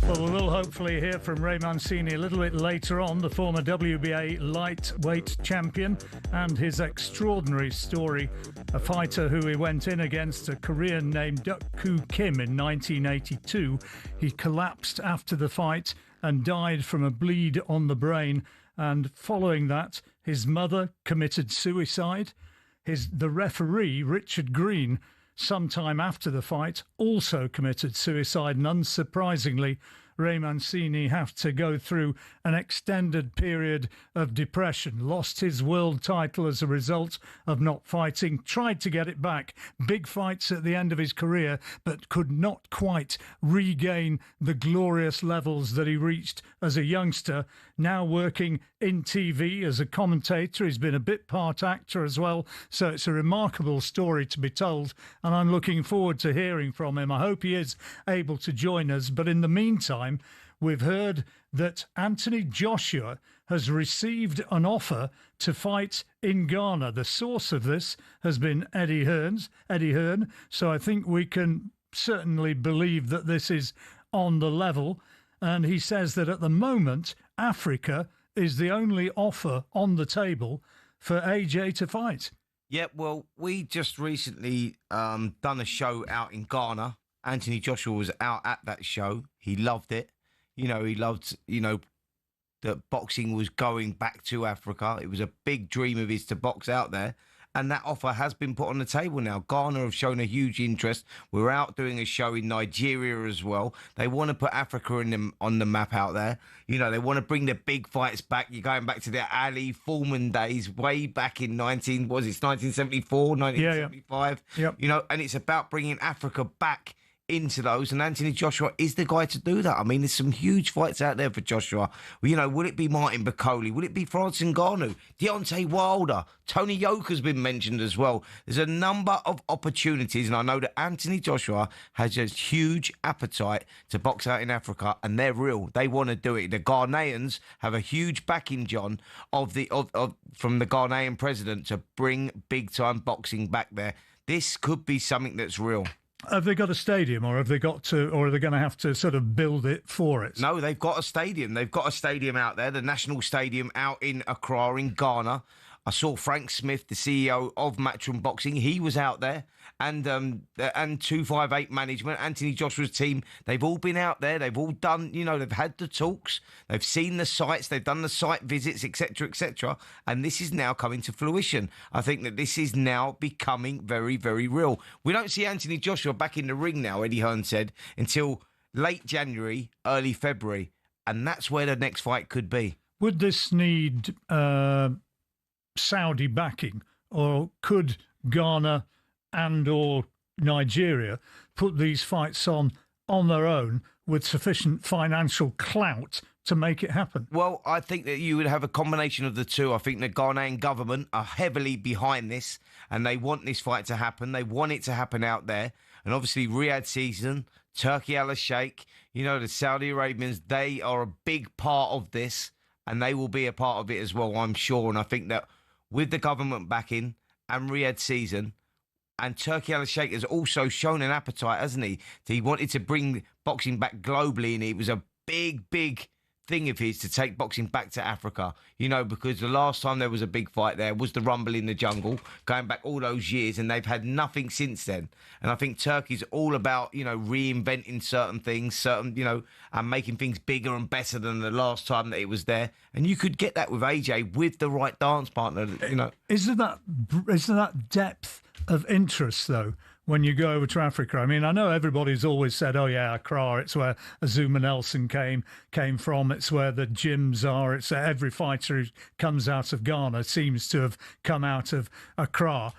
Well, we will hopefully hear from Ray Mancini a little bit later on, the former WBA lightweight champion, and his extraordinary story. A fighter who he went in against, a Korean named Duk-Koo Kim, in 1982. He collapsed after the fight and died from a bleed on the brain. And following that, his mother committed suicide. The referee, Richard Green, sometime after the fight, also committed suicide, and unsurprisingly, Ray Mancini had to go through an extended period of depression, lost his world title as a result of not fighting, tried to get it back, big fights at the end of his career, but could not quite regain the glorious levels that he reached as a youngster. Now working in TV as a commentator, he's been a bit part actor as well, so it's a remarkable story to be told, and I'm looking forward to hearing from him. I hope he is able to join us, but in the meantime, we've heard that Anthony Joshua has received an offer to fight in Ghana. The source of this has been Eddie Hearn, so I think we can certainly believe that this is on the level. And he says that at the moment, Africa is the only offer on the table for AJ to fight. Yeah, well, we just recently done a show out in Ghana. Anthony Joshua was out at that show. He loved it. He loved, that boxing was going back to Africa. It was a big dream of his to box out there. And that offer has been put on the table now. Ghana have shown a huge interest. We're out doing a show in Nigeria as well. They want to put Africa on the map out there. They want to bring the big fights back. You're going back to the Ali Foreman days, way back in 1974, 1975. Yeah. Yep. And it's about bringing Africa back into those, and Anthony Joshua is the guy to do that. I mean, there's some huge fights out there for Joshua. Will it be Martin Bakole? Will it be Francis Ngannou? Deontay Wilder? Tony Yoka's been mentioned as well. There's a number of opportunities, and I know that Anthony Joshua has a huge appetite to box out in Africa, and they're real. They want to do it. The Ghanaians have a huge backing, John, from the Ghanaian president to bring big-time boxing back there. This could be something that's real. Have they got a stadium, or are they going to have to sort of build it for it? No, they've got a stadium. They've got a stadium out there, the National Stadium out in Accra in Ghana. I saw Frank Smith, the CEO of Matchroom Boxing. He was out there, and 258 Management, Anthony Joshua's team. They've all been out there. They've all done, they've had the talks. They've seen the sites. They've done the site visits, etc., etc. And this is now coming to fruition. I think that this is now becoming very, very real. We don't see Anthony Joshua back in the ring now, Eddie Hearn said, until late January, early February. And that's where the next fight could be. Would this need Saudi backing, or could Ghana and or Nigeria put these fights on on their own with sufficient financial clout to make it happen? Well, I think that you would have a combination of the two. I think the Ghanaian government are heavily behind this, and they want this fight to happen. They want it to happen out there. And obviously, Riyadh season, Turkey Al Sheikh, the Saudi Arabians, they are a big part of this, and they will be a part of it as well, I'm sure. And I think that with the government backing and Riyadh season, and Turkey Al Sheikh has also shown an appetite, hasn't he? He wanted to bring boxing back globally, and it was a big, big thing of his to take boxing back to Africa, because the last time there was a big fight there was the Rumble in the Jungle, going back all those years, and they've had nothing since then. And I think Turkey's all about, reinventing certain things, and making things bigger and better than the last time that it was there. And you could get that with AJ, with the right dance partner, Isn't that depth of interest, though, when you go over to Africa? I mean, I know everybody's always said, oh, yeah, Accra, it's where Azuma Nelson came from, it's where the gyms are, it's every fighter who comes out of Ghana seems to have come out of Accra.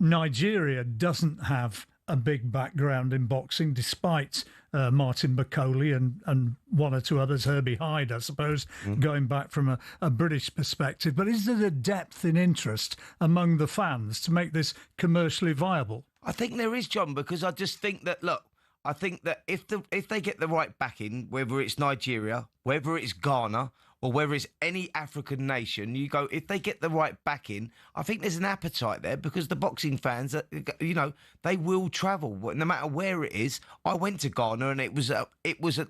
Nigeria doesn't have a big background in boxing, despite Martin Bakoli and one or two others, Herbie Hyde, I suppose, going back from a British perspective. But is there a depth in interest among the fans to make this commercially viable? I think there is, John, because I just think that, I think that if they get the right backing, whether it's Nigeria, whether it's Ghana, or whether it's any African nation, if they get the right backing, I think there's an appetite there, because the boxing fans, they will travel no matter where it is. I went to Ghana, and it was an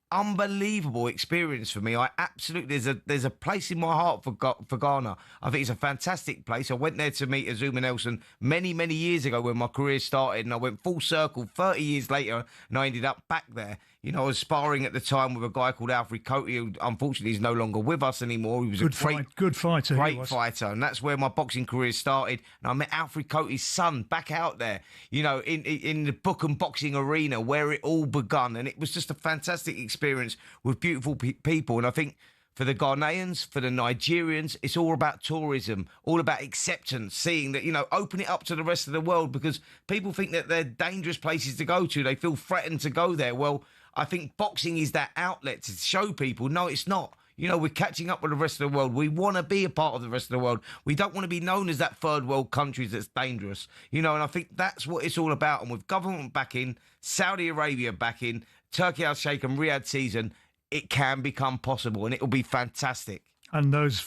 unbelievable experience for me. I absolutely, there's a place in my heart for Ghana. I think it's a fantastic place. I went there to meet Azuma Nelson many, many years ago when my career started, and I went full circle 30 years later, and I ended up back there. I was sparring at the time with a guy called Alfred Cote, who unfortunately is no longer with us anymore. He was good fighter. Great fighter, and that's where my boxing career started. And I met Alfred Cote's son back out there, in the book and boxing arena where it all begun. And it was just a fantastic experience with beautiful people. And I think for the Ghanaians, for the Nigerians, it's all about tourism, all about acceptance, seeing that, open it up to the rest of the world, because people think that they're dangerous places to go to. They feel threatened to go there. Well, I think boxing is that outlet to show people, no, it's not. We're catching up with the rest of the world. We want to be a part of the rest of the world. We don't want to be known as that third world countries that's dangerous. And I think that's what it's all about. And with government backing, Saudi Arabia backing, Turkey Al Sheikh and Riyadh season, it can become possible, and it will be fantastic. And those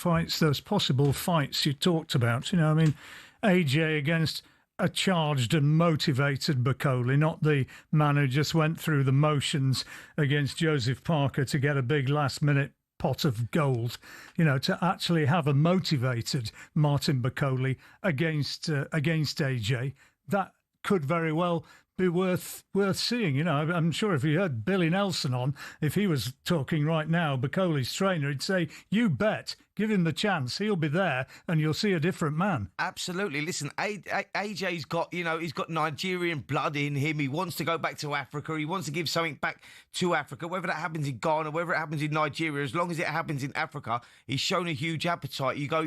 possible fights you talked about, AJ against a charged and motivated Bakoli, not the man who just went through the motions against Joseph Parker to get a big last-minute pot of gold. To actually have a motivated Martin Bakoli against AJ, that could very well be worth seeing. I'm sure if you heard Billy Nelson on, if he was talking right now, Bakoli's trainer, he'd say, you bet, give him the chance, he'll be there, and you'll see a different man. Absolutely. Listen, AJ's got, he's got Nigerian blood in him. He wants to go back to Africa. He wants to give something back to Africa, whether that happens in Ghana, whether it happens in Nigeria. As long as it happens in Africa, he's shown a huge appetite. You go,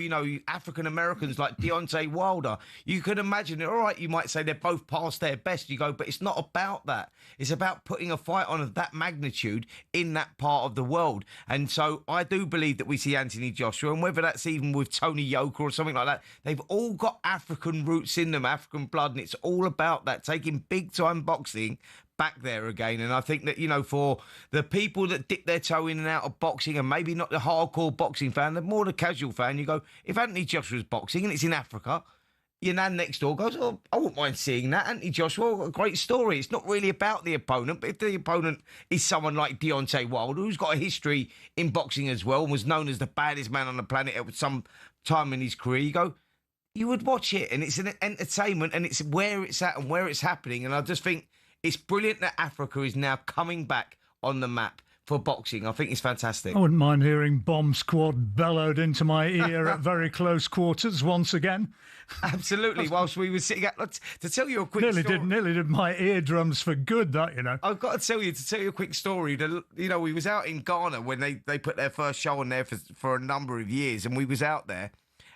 African Americans like Deontay Wilder, you can imagine it. All right, you might say they're both past their best. You go, but it's not about that. It's about putting a fight on of that magnitude in that part of the world. And so I do believe that we see Anthony Joshua, and whether that's even with Tony Yoka or something like that, they've all got African roots in them, African blood, and it's all about that, taking big-time boxing back there again. And I think that, for the people that dip their toe in and out of boxing, and maybe not the hardcore boxing fan, the more the casual fan, you go, if Anthony Joshua's boxing and it's in Africa, your nan next door goes, oh, I wouldn't mind seeing that. Anthony Joshua, a great story. It's not really about the opponent, but if the opponent is someone like Deontay Wilder, who's got a history in boxing as well, and was known as the baddest man on the planet at some time in his career, you would watch it, and it's an entertainment, and it's where it's at and where it's happening. And I just think it's brilliant that Africa is now coming back on the map for boxing. I think it's fantastic. I wouldn't mind hearing Bomb Squad bellowed into my ear at very close quarters once again. Absolutely. Whilst we were sitting at, to tell you a quick story. Nearly did my eardrums for good, that, I've got to tell you a quick story. We was out in Ghana when they put their first show on there for a number of years, and we was out there,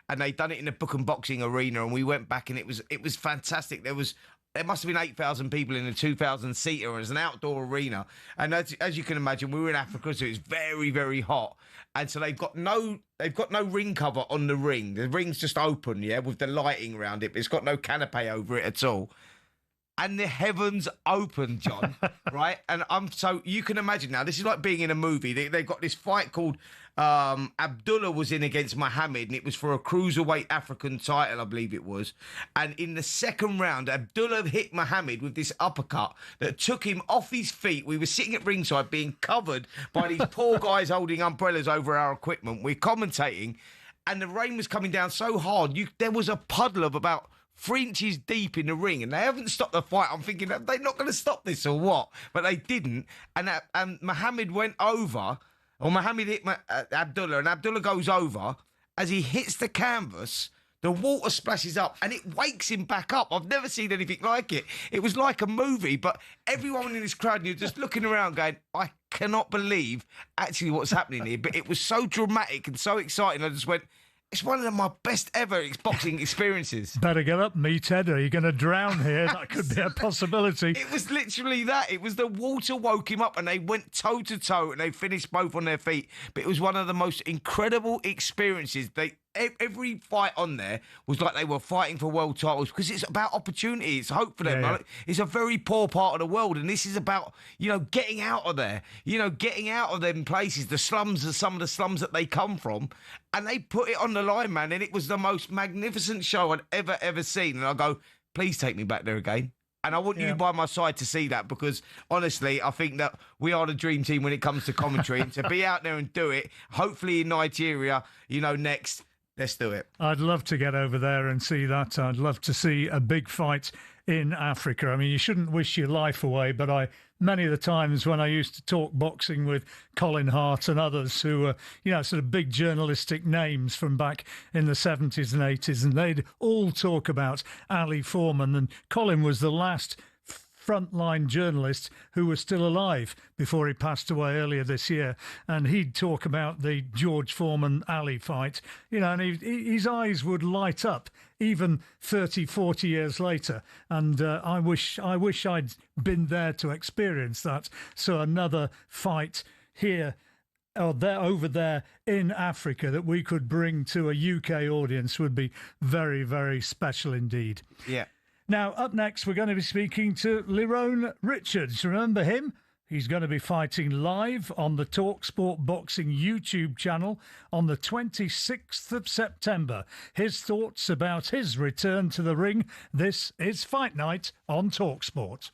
and they done it in the book and boxing arena, and we went back, and it was fantastic. There was there must have been 8,000 people in a 2,000-seater as an outdoor arena. And as you can imagine, we were in Africa, so it's very, very hot. And so they've got no ring cover on the ring. The ring's just open, yeah, with the lighting around it. But it's got no canopy over it at all. And the heavens opened, John, right? And so you can imagine now, this is like being in a movie. They've got this fight called Abdullah was in against Muhammad, and it was for a cruiserweight African title, I believe it was. And in the second round, Abdullah hit Muhammad with this uppercut that took him off his feet. We were sitting at ringside being covered by these poor guys holding umbrellas over our equipment. We're commentating, and the rain was coming down so hard, there was a puddle of about 3 inches deep in the ring, and they haven't stopped the fight. I'm thinking, are they not going to stop this or what? But they didn't. And Muhammad went over, or Muhammad hit Abdullah, and Abdullah goes over. As he hits the canvas, the water splashes up, and it wakes him back up. I've never seen anything like it. It was like a movie, but everyone in this crowd, you're just looking around going, I cannot believe actually what's happening here. But it was so dramatic and so exciting. I just went, it's one of my best ever boxing experiences. Better get up, meathead, or you're going to drown here. That could be a possibility. It was literally that. It was the water woke him up, and they went toe-to-toe, and they finished both on their feet. But it was one of the most incredible experiences. Every fight on there was like they were fighting for world titles, because it's about opportunity. It's hope for them. Yeah. It's a very poor part of the world, and this is about, getting out of there, getting out of them places, the slums, some of the slums that they come from, and they put it on the line, man, and it was the most magnificent show I'd ever seen. And I go, please take me back there again. And I want you by my side to see that, because, honestly, I think that we are the dream team when it comes to commentary. And to be out there and do it, hopefully in Nigeria, next, let's do it. I'd love to get over there and see that. I'd love to see a big fight in Africa. I mean, you shouldn't wish your life away, but many of the times when I used to talk boxing with Colin Hart and others who were, sort of big journalistic names from back in the 70s and 80s, and they'd all talk about Ali Foreman, and Colin was the last frontline journalist who was still alive before he passed away earlier this year, and he'd talk about the George Foreman-Ali fight, and his eyes would light up even 30, 40 years later, and I wish I'd been there to experience that. So another fight here or there, over there in Africa, that we could bring to a UK audience would be very, very special indeed. Yeah. Now, up next, we're going to be speaking to Lerone Richards. Remember him? He's going to be fighting live on the talkSPORT Boxing YouTube channel on the 26th of September. His thoughts about his return to the ring. This is Fight Night on talkSPORT.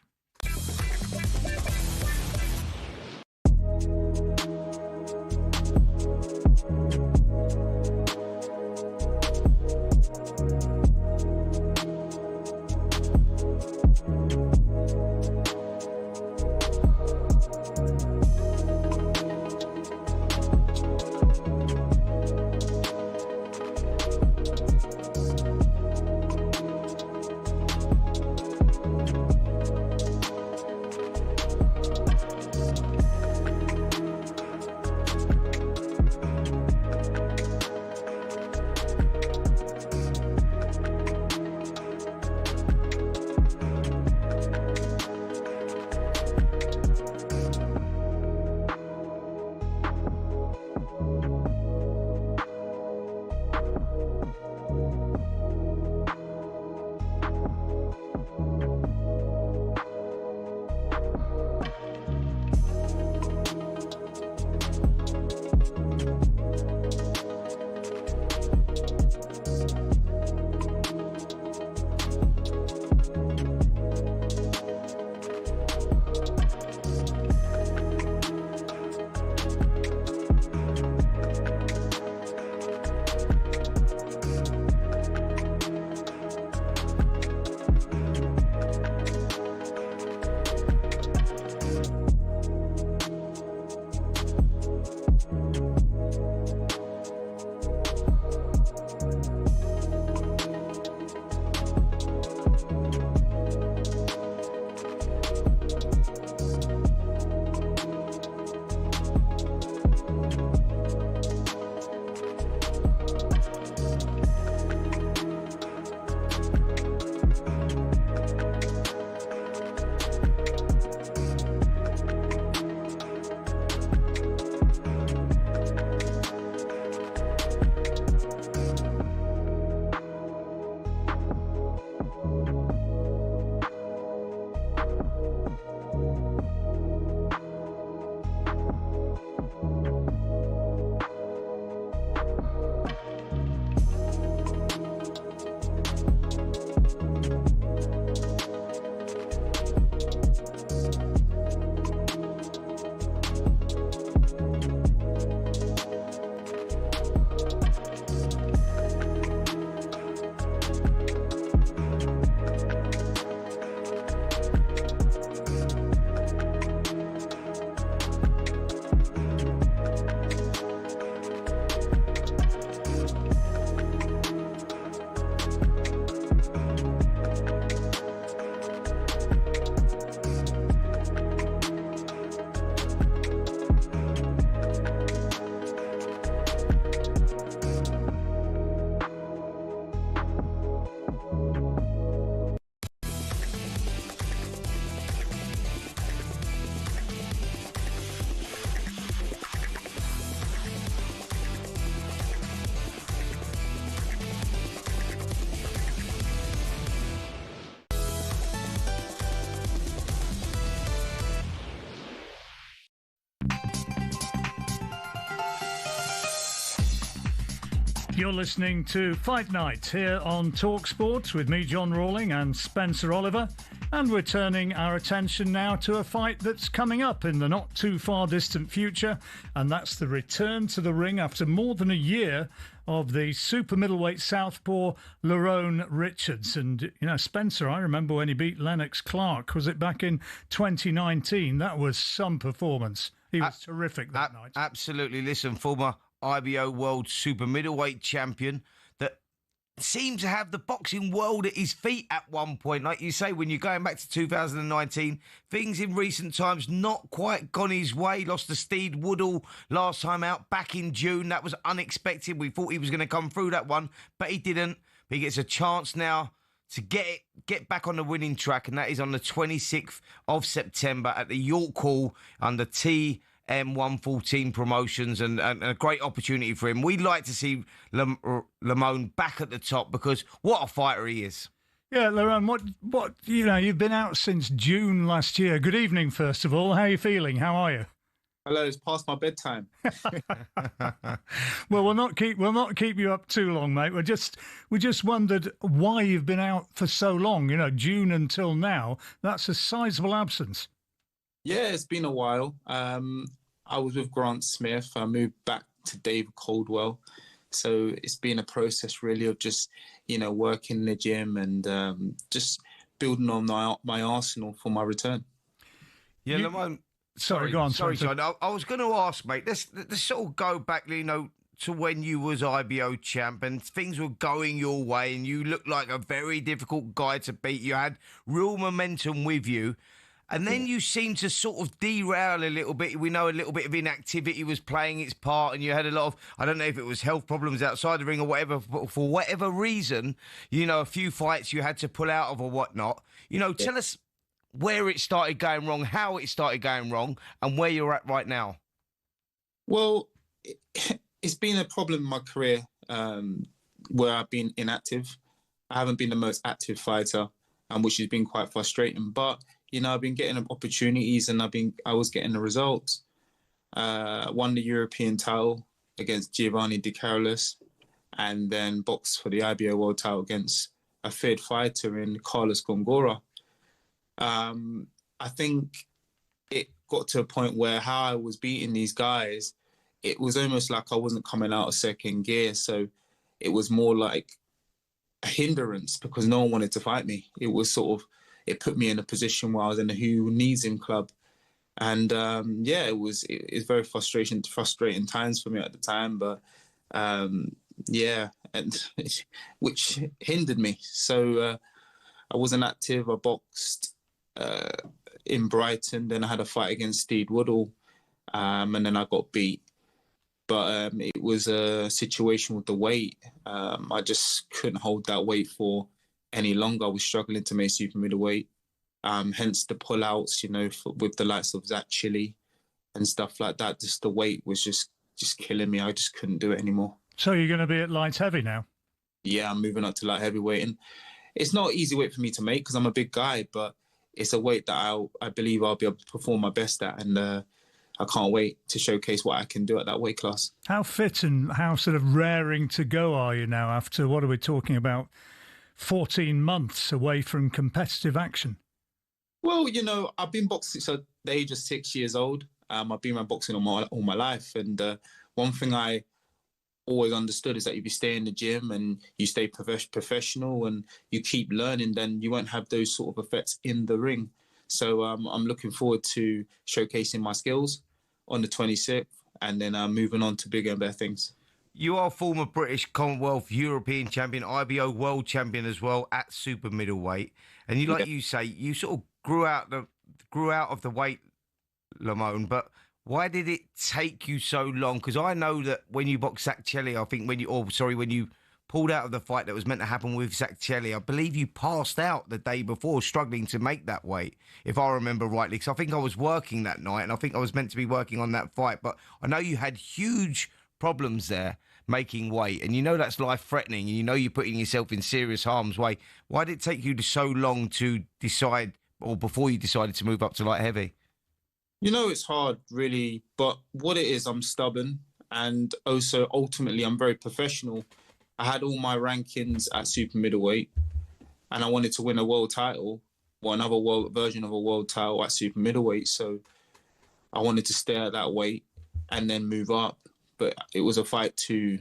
You're listening to Fight Night here on talkSPORT with me, John Rawling, and Spencer Oliver. And we're turning our attention now to a fight that's coming up in the not too far distant future, and that's the return to the ring after more than a year of the super middleweight southpaw Lerone Richards. And, you know, Spencer, I remember when he beat Lennox Clark. Was it back in 2019? That was some performance. He was terrific that night. Absolutely. Listen, former IBO World Super Middleweight Champion that seemed to have the boxing world at his feet at one point. Like you say, when you're going back to 2019, things in recent times not quite gone his way. Lost to Steve Woodall last time out back in June. That was unexpected. We thought he was going to come through that one, but he didn't. But he gets a chance now to get back on the winning track, and that is on the 26th of September at the York Hall under TM114 Promotions, and a great opportunity for him. We'd like to see Lerone back at the top, because what a fighter he is. Yeah, Lerone, what you know, you've been out since June last year. Good evening, first of all. How are you feeling? How are you? Hello, it's past my bedtime. Well, we'll not keep you up too long, mate. We just wondered why you've been out for so long. You know, June until now. That's a sizable absence. Yeah, it's been a while. I was with Grant Smith. I moved back to David Caldwell. So it's been a process really of just, you know, working in the gym and just building on my arsenal for my return. Yeah, Lerone. Sorry, go on. Sorry, John. I was going to ask, mate, let's sort of go back, you know, to when you was IBO champ and things were going your way and you looked like a very difficult guy to beat. You had real momentum with you. And then you seemed to sort of derail a little bit. We know a little bit of inactivity was playing its part, and you had a lot of, I don't know if it was health problems outside the ring or whatever, but for whatever reason, you know, a few fights you had to pull out of or whatnot. You know, tell us where it started going wrong, how it started going wrong, and where you're at right now. Well, it's been a problem in my career where I've been inactive. I haven't been the most active fighter, which has been quite frustrating. But you know, I've been getting opportunities, and I was getting the results. Won the European title against Giovanni Di Carolis, and then boxed for the IBO World title against a feared fighter in Carlos Gongora. I think it got to a point where how I was beating these guys, it was almost like I wasn't coming out of second gear. So it was more like a hindrance because no one wanted to fight me. It was sort of, it put me in a position where I was in a who needs him club. And yeah, it was very frustrating times for me at the time, but yeah, and which hindered me. So I wasn't active. I boxed in Brighton, then I had a fight against Steve Woodall, and then I got beat. But it was a situation with the weight. I just couldn't hold that weight for any longer. I was struggling to make super middleweight. Hence the pullouts, you know, with the likes of Zach Chile and stuff like that. Just the weight was just killing me. I just couldn't do it anymore. So you're going to be at light heavy now? Yeah, I'm moving up to light heavyweight. And it's not an easy weight for me to make because I'm a big guy, but it's a weight that I believe I'll be able to perform my best at. And I I can't wait to showcase what I can do at that weight class. How fit and how sort of raring to go are you now after, what are we talking about, 14 months away from competitive action? Well, you know, I've been boxing since the age of 6 years old. I've been around boxing all my life. And one thing I always understood is that if you stay in the gym and you stay professional and you keep learning, then you won't have those sort of effects in the ring. So I'm looking forward to showcasing my skills on the 26th and then moving on to bigger and better things. You are former British, Commonwealth, European champion, IBO world champion as well at super middleweight. And you, like you say, you sort of grew out of the weight, Lamone, but why did it take you so long? Because I know that when you boxed Zach Chelli, I think when you pulled out of the fight that was meant to happen with Zach Chelli, I believe you passed out the day before, struggling to make that weight, if I remember rightly. Because I think I was working that night, and I think I was meant to be working on that fight. But I know you had huge problems there making weight, and you know that's life-threatening, and you know you're putting yourself in serious harm's way. Why did it take you so long to decide, or before you decided to move up to light heavy? You know, it's hard, really, but what it is, I'm stubborn, and also, ultimately, I'm very professional. I had all my rankings at super middleweight, and I wanted to win a world title, or another version of a world title at super middleweight, so I wanted to stay at that weight and then move up, but it was a fight too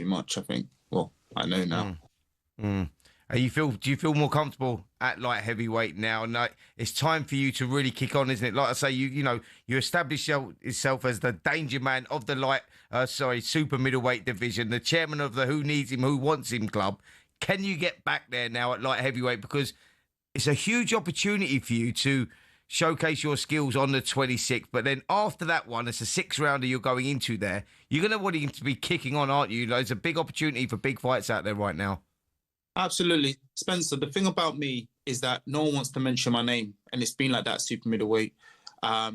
much, I think. Well, I know now. Do you feel more comfortable at light heavyweight now? And it's time for you to really kick on, isn't it? Like I say, you establish yourself as the danger man of the super middleweight division, the chairman of the Who Needs Him, Who Wants Him club. Can you get back there now at light heavyweight? Because it's a huge opportunity for you to showcase your skills on the 26th. But then after that one, it's a 6-rounder you're going into there. You're going to want him to be kicking on, aren't you? There's a big opportunity for big fights out there right now. Absolutely. Spencer, the thing about me is that no one wants to mention my name, and it's been like that super middleweight.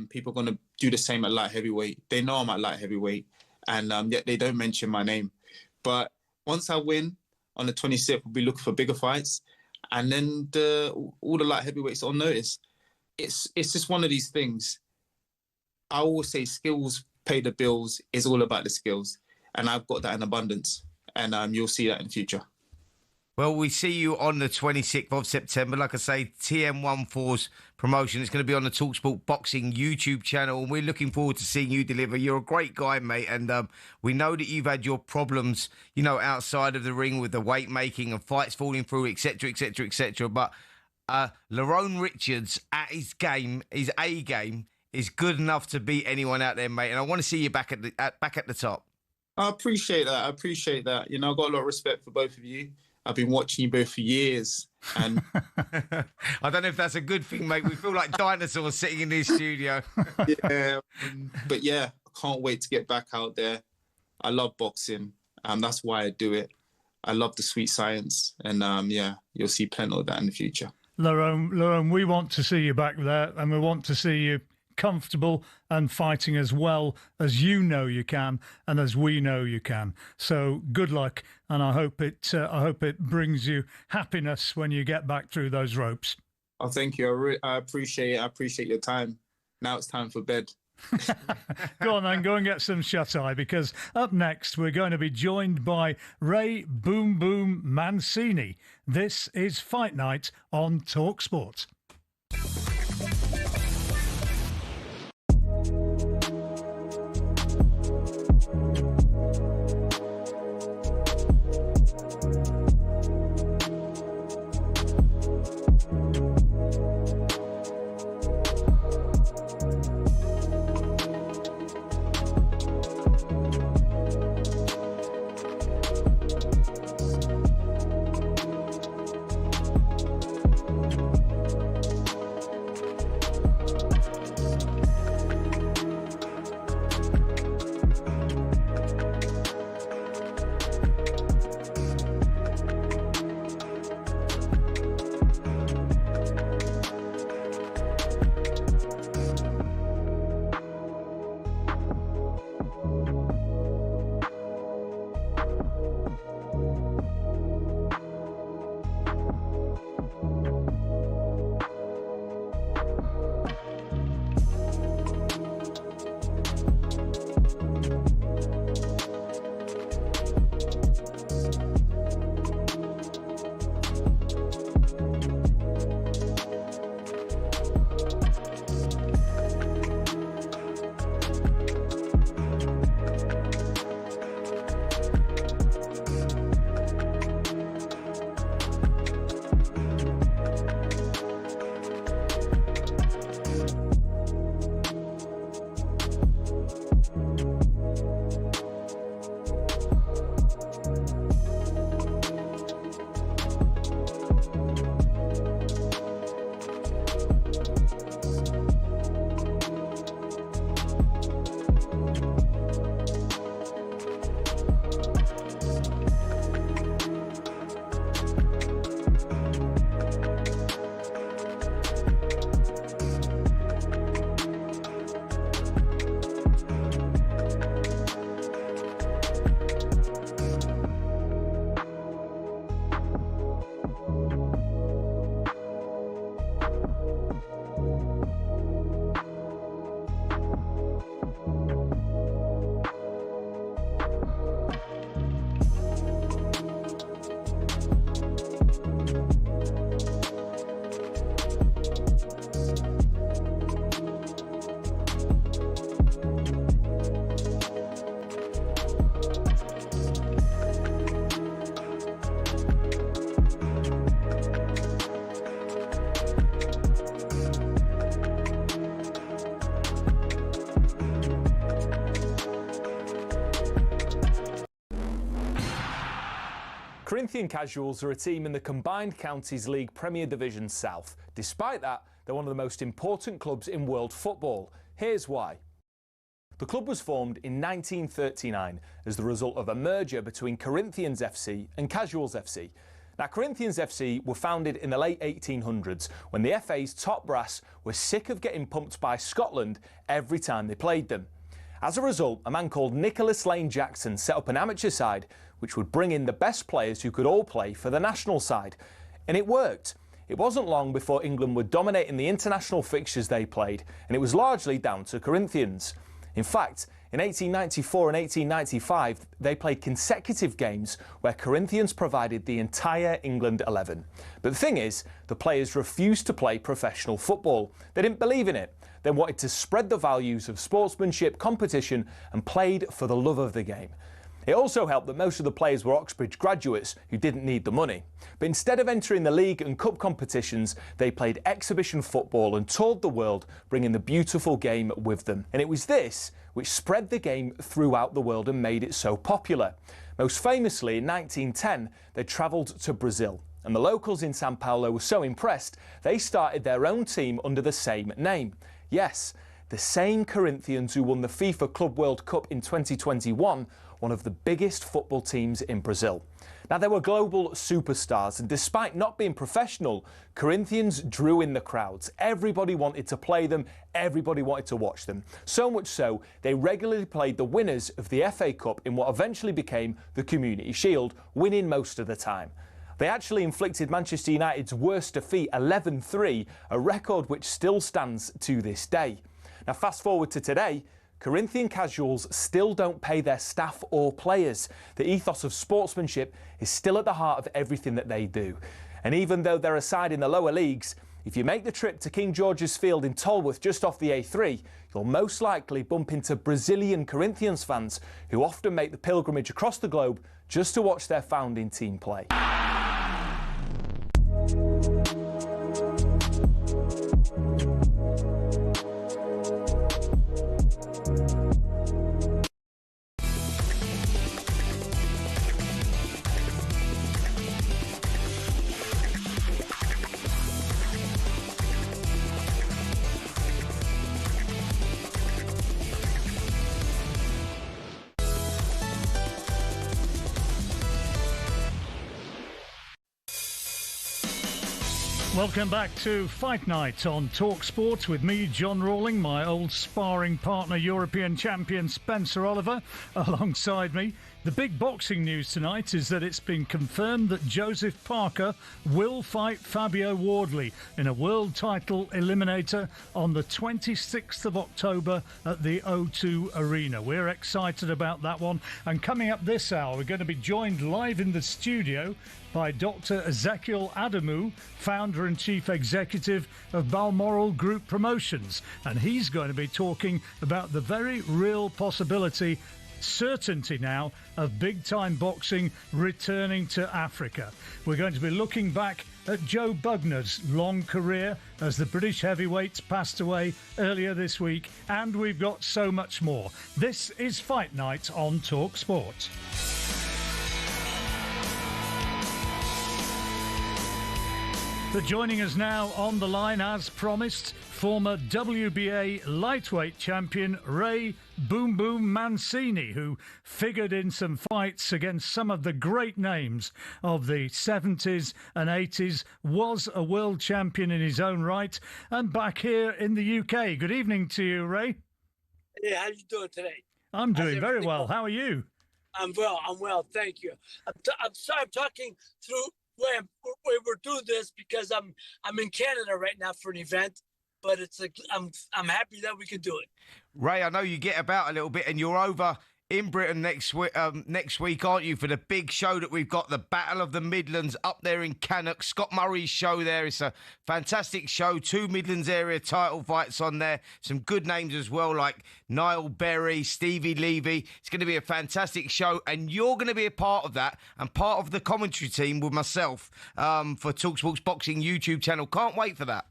People are going to do the same at light heavyweight. They know I'm at light heavyweight, and yet they don't mention my name. But once I win on the 26th, we'll be looking for bigger fights, and then all the light heavyweights on notice. It's just one of these things. I always say skills pay the bills. It's all about the skills, and I've got that in abundance, and you'll see that in the future. Well, we see you on the 26th of September. Like I say, TM14's promotion. It's going to be on the talkSPORT Boxing YouTube channel, and we're looking forward to seeing you deliver. You're a great guy, mate, and we know that you've had your problems, outside of the ring with the weight making and fights falling through, etc., etc., etc. But Lerone Richards, at his A game, is good enough to beat anyone out there, mate. And I want to see you back at the top. I appreciate that. I've got a lot of respect for both of you. I've been watching you both for years, and I don't know if that's a good thing, mate. We feel like dinosaurs sitting in this studio. But I can't wait to get back out there. I love boxing, and that's why I do it. I love the sweet science, and you'll see plenty of that in the future. Lerone, we want to see you back there, and we want to see you comfortable and fighting as well as you know you can and as we know you can. So good luck, and I hope it brings you happiness when you get back through those ropes. Oh, thank you. I appreciate it. I appreciate your time. Now it's time for bed. Go on then, go and get some shut-eye, because up next we're going to be joined by Ray Boom Boom Mancini. This is Fight Night on talkSPORT. Corinthian Casuals are a team in the Combined Counties League Premier Division South. Despite that, they're one of the most important clubs in world football. Here's why. The club was formed in 1939 as the result of a merger between Corinthians FC and Casuals FC. Now, Corinthians FC were founded in the late 1800s when the FA's top brass were sick of getting pumped by Scotland every time they played them. As a result, a man called Nicholas Lane Jackson set up an amateur side which would bring in the best players who could all play for the national side. And it worked. It wasn't long before England were dominating the international fixtures they played, and it was largely down to Corinthians. In fact, in 1894 and 1895, they played consecutive games where Corinthians provided the entire England 11. But the thing is, the players refused to play professional football. They didn't believe in it. They wanted to spread the values of sportsmanship, competition, and played for the love of the game. It also helped that most of the players were Oxbridge graduates who didn't need the money. But instead of entering the league and cup competitions, they played exhibition football and toured the world, bringing the beautiful game with them. And it was this which spread the game throughout the world and made it so popular. Most famously, in 1910, they travelled to Brazil. And the locals in Sao Paulo were so impressed, they started their own team under the same name. Yes, the same Corinthians who won the FIFA Club World Cup in 2021, one of the biggest football teams in Brazil. Now, they were global superstars, and despite not being professional, Corinthians drew in the crowds. Everybody wanted to play them, everybody wanted to watch them. So much so, they regularly played the winners of the FA Cup in what eventually became the Community Shield, winning most of the time. They actually inflicted Manchester United's worst defeat, 11-3, a record which still stands to this day. Now, fast forward to today, Corinthian Casuals still don't pay their staff or players. The ethos of sportsmanship is still at the heart of everything that they do. And even though they're a side in the lower leagues, if you make the trip to King George's Field in Tolworth just off the A3, you'll most likely bump into Brazilian Corinthians fans who often make the pilgrimage across the globe just to watch their founding team play. Welcome back to Fight Night on talkSPORT with me, John Rawling, my old sparring partner, European champion Spencer Oliver, alongside me. The big boxing news tonight is that it's been confirmed that Joseph Parker will fight Fabio Wardley in a world title eliminator on the 26th of October at the O2 Arena. We're excited about that one. And coming up this hour, we're going to be joined live in the studio by Dr. Ezekiel Adamu, founder and chief executive of Balmoral Group Promotions. And he's going to be talking about the very real possibility, certainty now, of big-time boxing returning to Africa. We're going to be looking back at Joe Bugner's long career as the British heavyweights passed away earlier this week, and we've got so much more. This is Fight Night on talkSPORT. But joining us now on the line, as promised, former WBA lightweight champion Ray Boom Boom Mancini, who figured in some fights against some of the great names of the 70s and 80s, was a world champion in his own right, and back here in the UK. Good evening to you, Ray. Hey, how you doing today? I'm doing very well. How are you? I'm well, thank you. I'm sorry I'm talking through where we're doing this because I'm in Canada right now for an event, but it's like I'm happy that we could do it. Ray, I know you get about a little bit, and you're over in Britain next week, aren't you, for the big show that we've got, the Battle of the Midlands up there in Cannock. Scott Murray's show there. It's a fantastic show. 2 Midlands area title fights on there. Some good names as well, like Niall Berry, Stevie Levy. It's going to be a fantastic show, and you're going to be a part of that and part of the commentary team with myself for talkSPORT's boxing YouTube channel. Can't wait for that.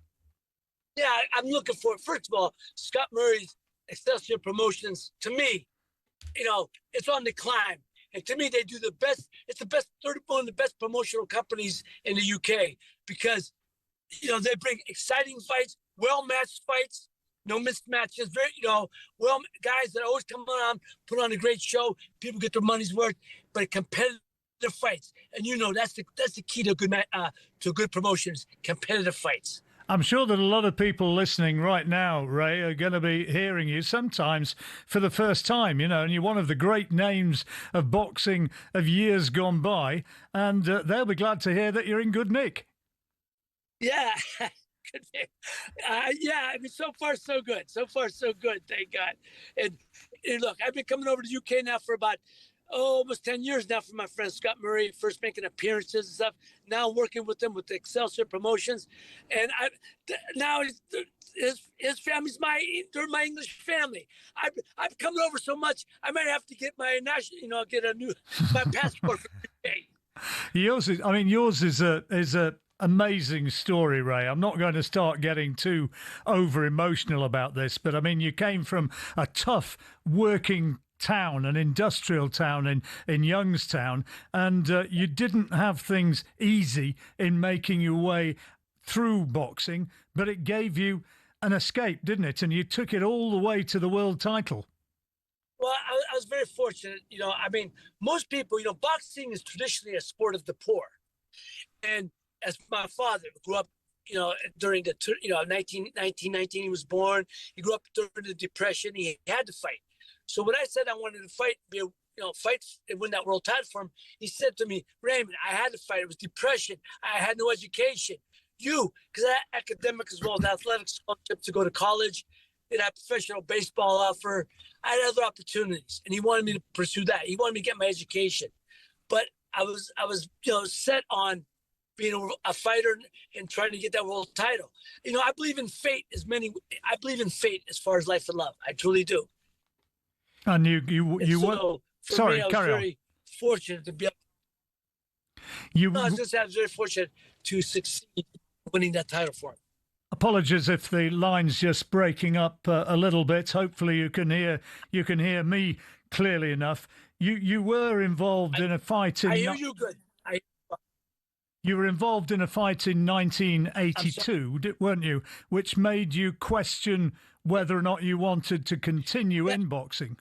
Yeah, I'm looking for it. First of all, Scott Murray's Excelsior Promotions, to me, you know, it's on the climb. And to me, they do the best. It's the best, one of the best promotional companies in the UK because, you know, they bring exciting fights, well-matched fights, no missed matches, very, you know, guys that always come on, put on a great show. People get their money's worth, but competitive fights. And, you know, that's the key to good promotions, competitive fights. I'm sure that a lot of people listening right now, Ray, are going to be hearing you sometimes for the first time, you know, and you're one of the great names of boxing of years gone by, and they'll be glad to hear that you're in good nick. Yeah. Yeah, I mean, so far, so good. So far, so good, thank God. And look, I've been coming over to the UK now for about almost 10 years now for my friend Scott Murray, first making appearances and stuff. Now working with them with the Excelsior Promotions. And now his family's they're my English family. I've come over so much, I might have to get my national, you know, get my passport for the UK. Yours is a amazing story, Ray. I'm not going to start getting too over emotional about this, but I mean, you came from a tough working town, an industrial town in Youngstown, and you didn't have things easy in making your way through boxing, but it gave you an escape, didn't it? And you took it all the way to the world title. Well, I was very fortunate. You know, I mean, most people, you know, boxing is traditionally a sport of the poor. And as my father grew up, you know, during the, you know, 1919, he was born. He grew up during the Depression. He had to fight. So when I said I wanted to fight, fight and win that world title for him, he said to me, Raymond, I had to fight. It was Depression. I had no education. Because I had academic as well as athletic scholarships to go to college, and I had professional baseball offer. I had other opportunities, and he wanted me to pursue that. He wanted me to get my education. But I was you know, set on being a fighter and trying to get that world title. You know, I believe in fate I believe in fate as far as life and love. I truly do. And you were. Sorry, I was very fortunate to be. I was very fortunate to succeed winning that title for him. Apologies if the line's just breaking up a little bit. Hopefully, you can hear me clearly enough. You were involved in a fight in. I hear you good. You were involved in a fight in 1982, weren't you? Which made you question whether or not you wanted to continue in boxing.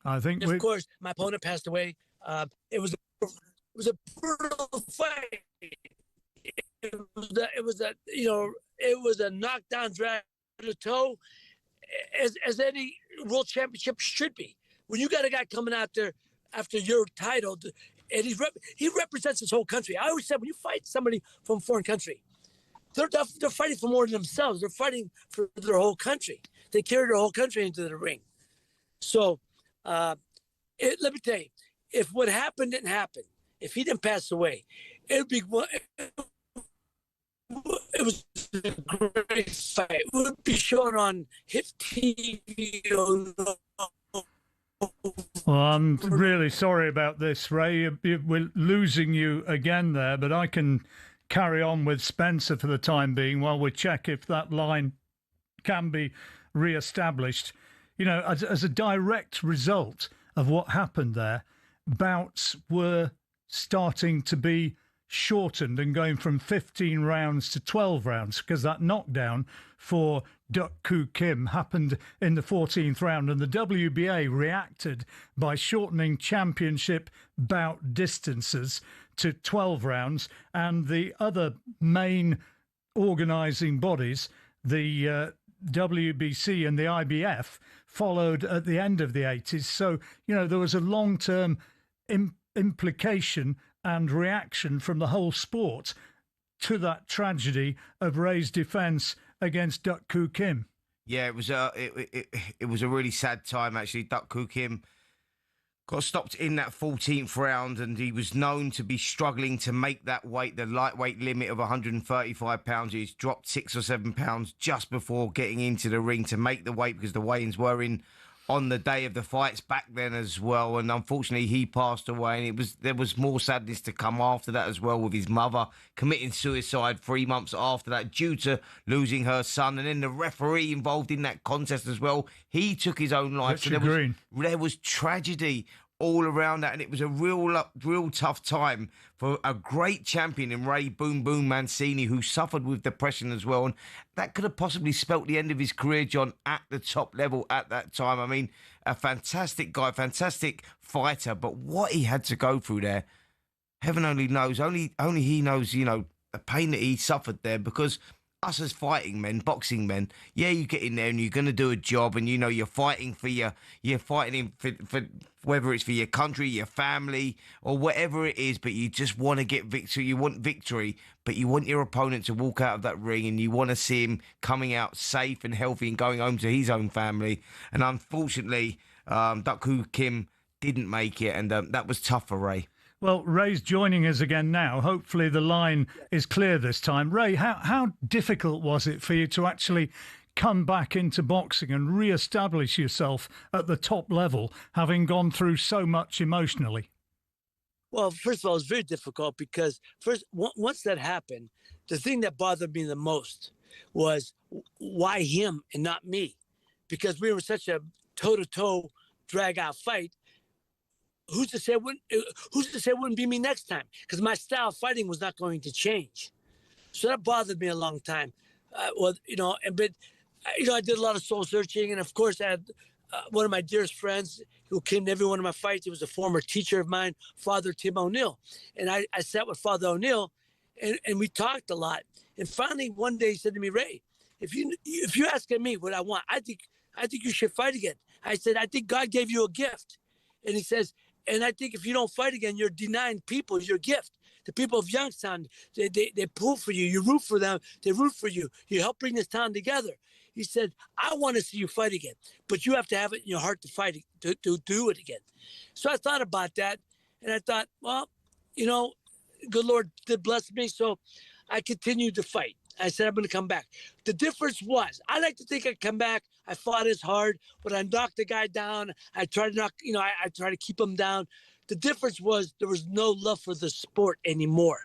I think, of course, my opponent passed away. It was a brutal fight. It was a knockdown, drag to the toe, as any world championship should be. When you got a guy coming out there after your title, and he represents his whole country. I always said, when you fight somebody from a foreign country, they're fighting for more than themselves. They're fighting for their whole country. They carry their whole country into the ring. So, let me tell you, if what happened didn't happen, if he didn't pass away, it was a great fight. It would be shown on HIT TV, Well, I'm really sorry about this, Ray. We're losing you again there, but I can carry on with Spencer for the time being while we check if that line can be re-established. You know, as a direct result of what happened there, bouts were starting to be shortened and going from 15 rounds to 12 rounds because that knockdown for Duck Koo Kim happened in the 14th round, and the WBA reacted by shortening championship bout distances to 12 rounds, and the other main organising bodies, the WBC and the IBF, followed at the end of the 80s. So, you know, there was a long-term implication and reaction from the whole sport to that tragedy of Ray's defence against Duck Koo Kim. Yeah, it was a really sad time, actually. Duck Koo Kim got stopped in that 14th round, and he was known to be struggling to make that weight, the lightweight limit of 135 pounds. He's dropped 6 or 7 pounds just before getting into the ring to make the weight, because the weigh-ins were in on the day of the fights back then as well. And unfortunately, he passed away, and there was more sadness to come after that as well, with his mother committing suicide 3 months after that due to losing her son. And then the referee involved in that contest as well, he took his own life. So there was tragedy all around that, and it was a real tough time for a great champion in Ray Boom Boom Mancini, who suffered with depression as well, and that could have possibly spelt the end of his career, John, at the top level at that time. I mean, a fantastic guy, fantastic fighter, but what he had to go through there, heaven only knows. Only he knows, you know, the pain that he suffered there, because us as fighting men, boxing men, yeah, you get in there and you're going to do a job, and you know you're fighting for whether it's for your country, your family, or whatever it is, but you just want to get victory. You want victory, but you want your opponent to walk out of that ring, and you want to see him coming out safe and healthy and going home to his own family. And unfortunately, Duck Koo Kim didn't make it, and that was tough for Ray. Well, Ray's joining us again now. Hopefully the line is clear this time. Ray, how difficult was it for you to actually come back into boxing and re-establish yourself at the top level, having gone through so much emotionally? Well, first of all, it was very difficult because once that happened, the thing that bothered me the most was why him and not me? Because we were such a toe-to-toe drag-out fight. Who's to say it wouldn't be me next time? Because my style of fighting was not going to change. So that bothered me a long time. I did a lot of soul searching, and of course, I had one of my dearest friends who came to every one of my fights. He was a former teacher of mine, Father Tim O'Neill, and I sat with Father O'Neill, and we talked a lot. And finally, one day, he said to me, "Ray, if you're asking me what I want, I think you should fight again." I said, "I think God gave you a gift," and he says, "And I think if you don't fight again, you're denying people your gift. The people of Youngstown, they pull for you. You root for them. They root for you. You help bring this town together." He said, "I want to see you fight again, but you have to have it in your heart to fight, to do it again." So I thought about that, and I thought, well, you know, good Lord did bless me, so I continued to fight. I said, I'm going to come back. The difference was, I like to think I'd come back. I fought as hard, but I knocked the guy down. I tried to keep him down. The difference was there was no love for the sport anymore.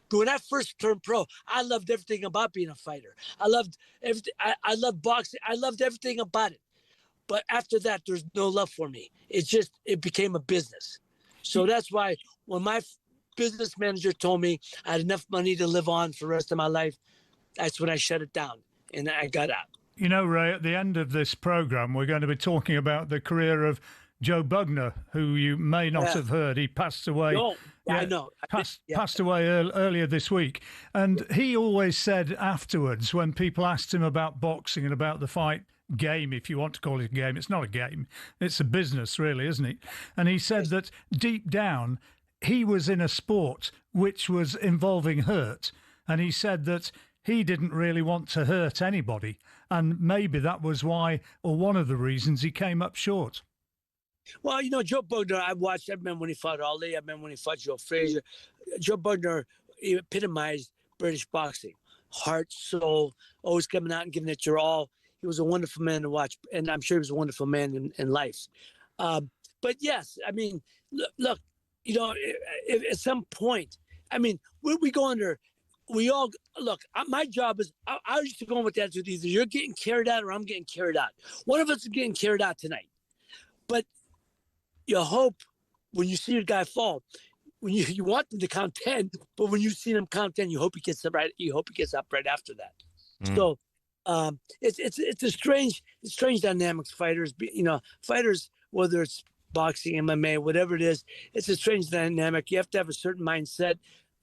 But when I first turned pro, I loved everything about being a fighter. I loved everything. I loved boxing. I loved everything about it. But after that, there's no love for me. It became a business. So that's why when my business manager told me I had enough money to live on for the rest of my life, that's when I shut it down and I got out. You know, Ray, at the end of this program, we're going to be talking about the career of Joe Bugner, who you may not have heard. He passed away. No, I know. Passed away earlier this week. And he always said afterwards, when people asked him about boxing and about the fight game, if you want to call it a game, it's not a game. It's a business, really, isn't it? And he said that deep down, he was in a sport which was involving hurt. And he said that he didn't really want to hurt anybody. And maybe that was why, or one of the reasons, he came up short. Well, you know, Joe Bugner, I remember when he fought Ali. I remember when he fought Joe Frazier. Joe Bugner epitomized British boxing. Heart, soul, always coming out and giving it your all. He was a wonderful man to watch, and I'm sure he was a wonderful man in life. But yes, I mean, look, you know, at some point, I mean, we go under. We all look. My job is. I used to go in with that. Either you're getting carried out or I'm getting carried out. One of us is getting carried out tonight. But you hope when you see your guy fall, when you want them to count 10, but when you see them count 10, you hope he gets up right. You hope he gets up right after that. So it's a strange dynamics. Fighters, you know, whether it's boxing, MMA, whatever it is, it's a strange dynamic. You have to have a certain mindset.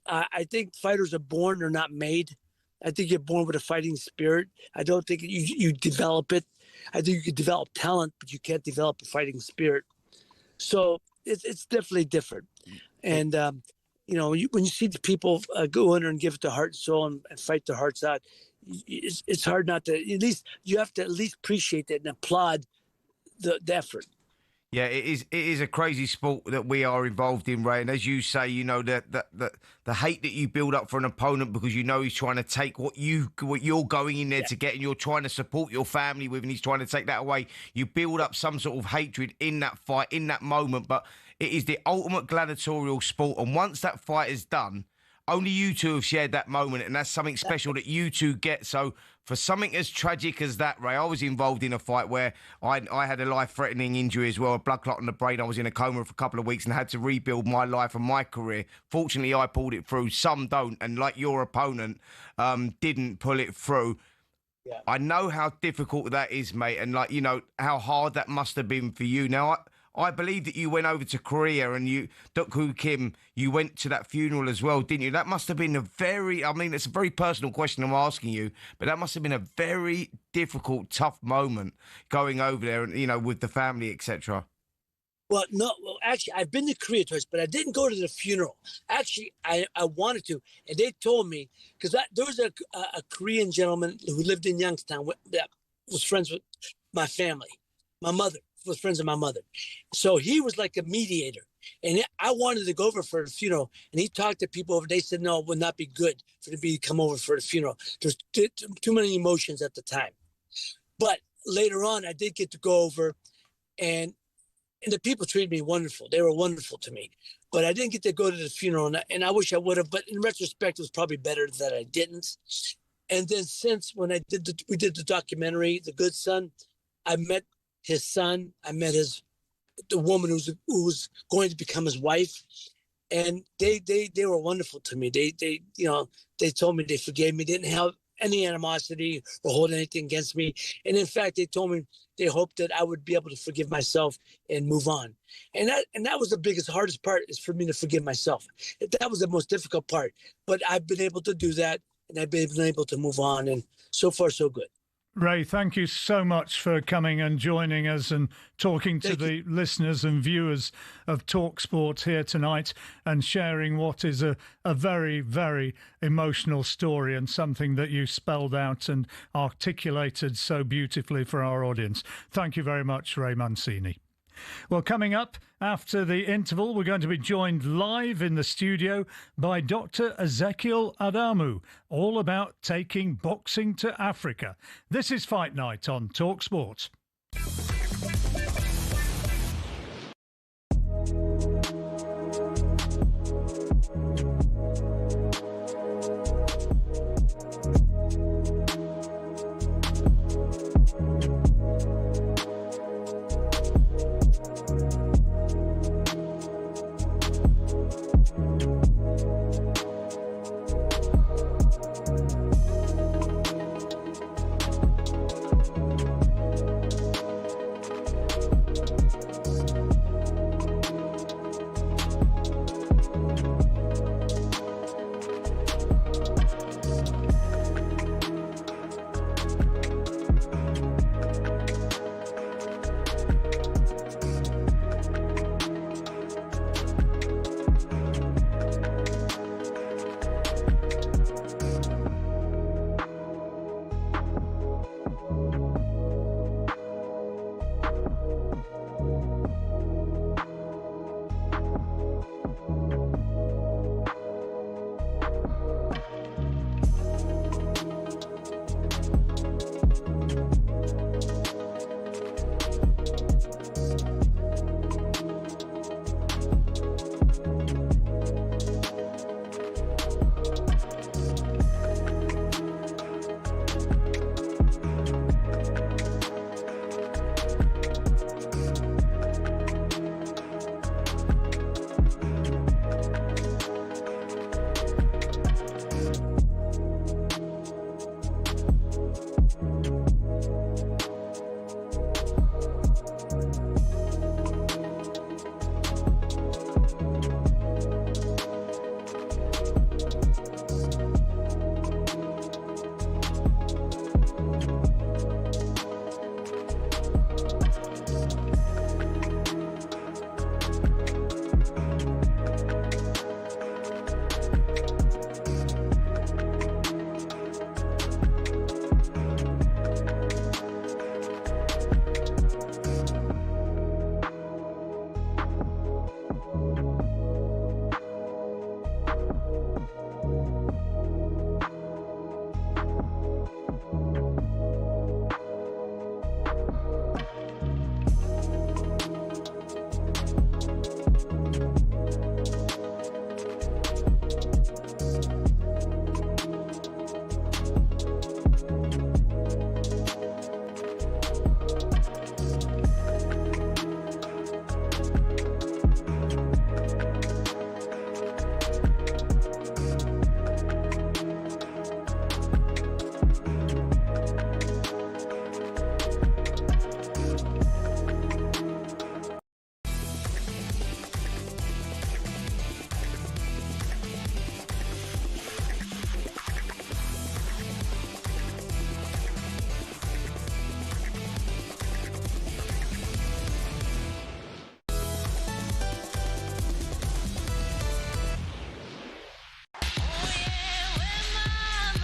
I think fighters are born, they're not made. I think you're born with a fighting spirit. I don't think you develop it. I think you can develop talent, but you can't develop a fighting spirit. So it's definitely different. And, you know, when you see the people go in there and give it their heart and soul and fight their hearts out, it's hard not to, at least you have to at least appreciate that and applaud the effort. Yeah, it is a crazy sport that we are involved in, Ray. And as you say, you know, the hate that you build up for an opponent because you know he's trying to take what you're going in there to get, and you're trying to support your family with, and he's trying to take that away. You build up some sort of hatred in that fight, in that moment. But it is the ultimate gladiatorial sport. And once that fight is done, only you two have shared that moment, and that's something special that you two get. So for something as tragic as that, Ray, I was involved in a fight where I had a life-threatening injury as well, a blood clot in the brain. I was in a coma for a couple of weeks and had to rebuild my life and my career. Fortunately, I pulled it through. Some don't, and like your opponent, didn't pull it through. Yeah. I know how difficult that is, mate, and like, you know, how hard that must have been for you. Now, I believe that you went over to Korea and Duk-Hoo Kim, you went to that funeral as well, didn't you? That must have been it's a very personal question I'm asking you, but that must have been a very difficult, tough moment going over there and, you know, with the family, etc. Well, actually, I've been to Korea twice, but I didn't go to the funeral. Actually, I wanted to, and they told me, because there was a Korean gentleman who lived in Youngstown that was friends with my family, my mother. Was friends of my mother. So he was like a mediator. And I wanted to go over for the funeral. And he talked to people over. They said, no, it would not be good for me to come over for the funeral. There's too many emotions at the time. But later on, I did get to go over. And the people treated me wonderful. They were wonderful to me. But I didn't get to go to the funeral. And I wish I would have. But in retrospect, it was probably better that I didn't. And then since when we did the documentary, The Good Son, I met his son. I met the woman who was going to become his wife, and they were wonderful to me. They you know, they told me they forgave me, didn't have any animosity or hold anything against me, and in fact, they told me they hoped that I would be able to forgive myself and move on. And that was the hardest part, is for me to forgive myself. That was the most difficult part, but I've been able to do that, and I've been able to move on, and so far so good. Ray, thank you so much for coming and joining us and talking to the listeners and viewers of talkSPORT here tonight and sharing what is a very, very emotional story and something that you spelled out and articulated so beautifully for our audience. Thank you very much, Ray Mancini. Well, coming up after the interval, we're going to be joined live in the studio by Dr. Ezekiel Adamu, all about taking boxing to Africa. This is Fight Night on talkSPORT.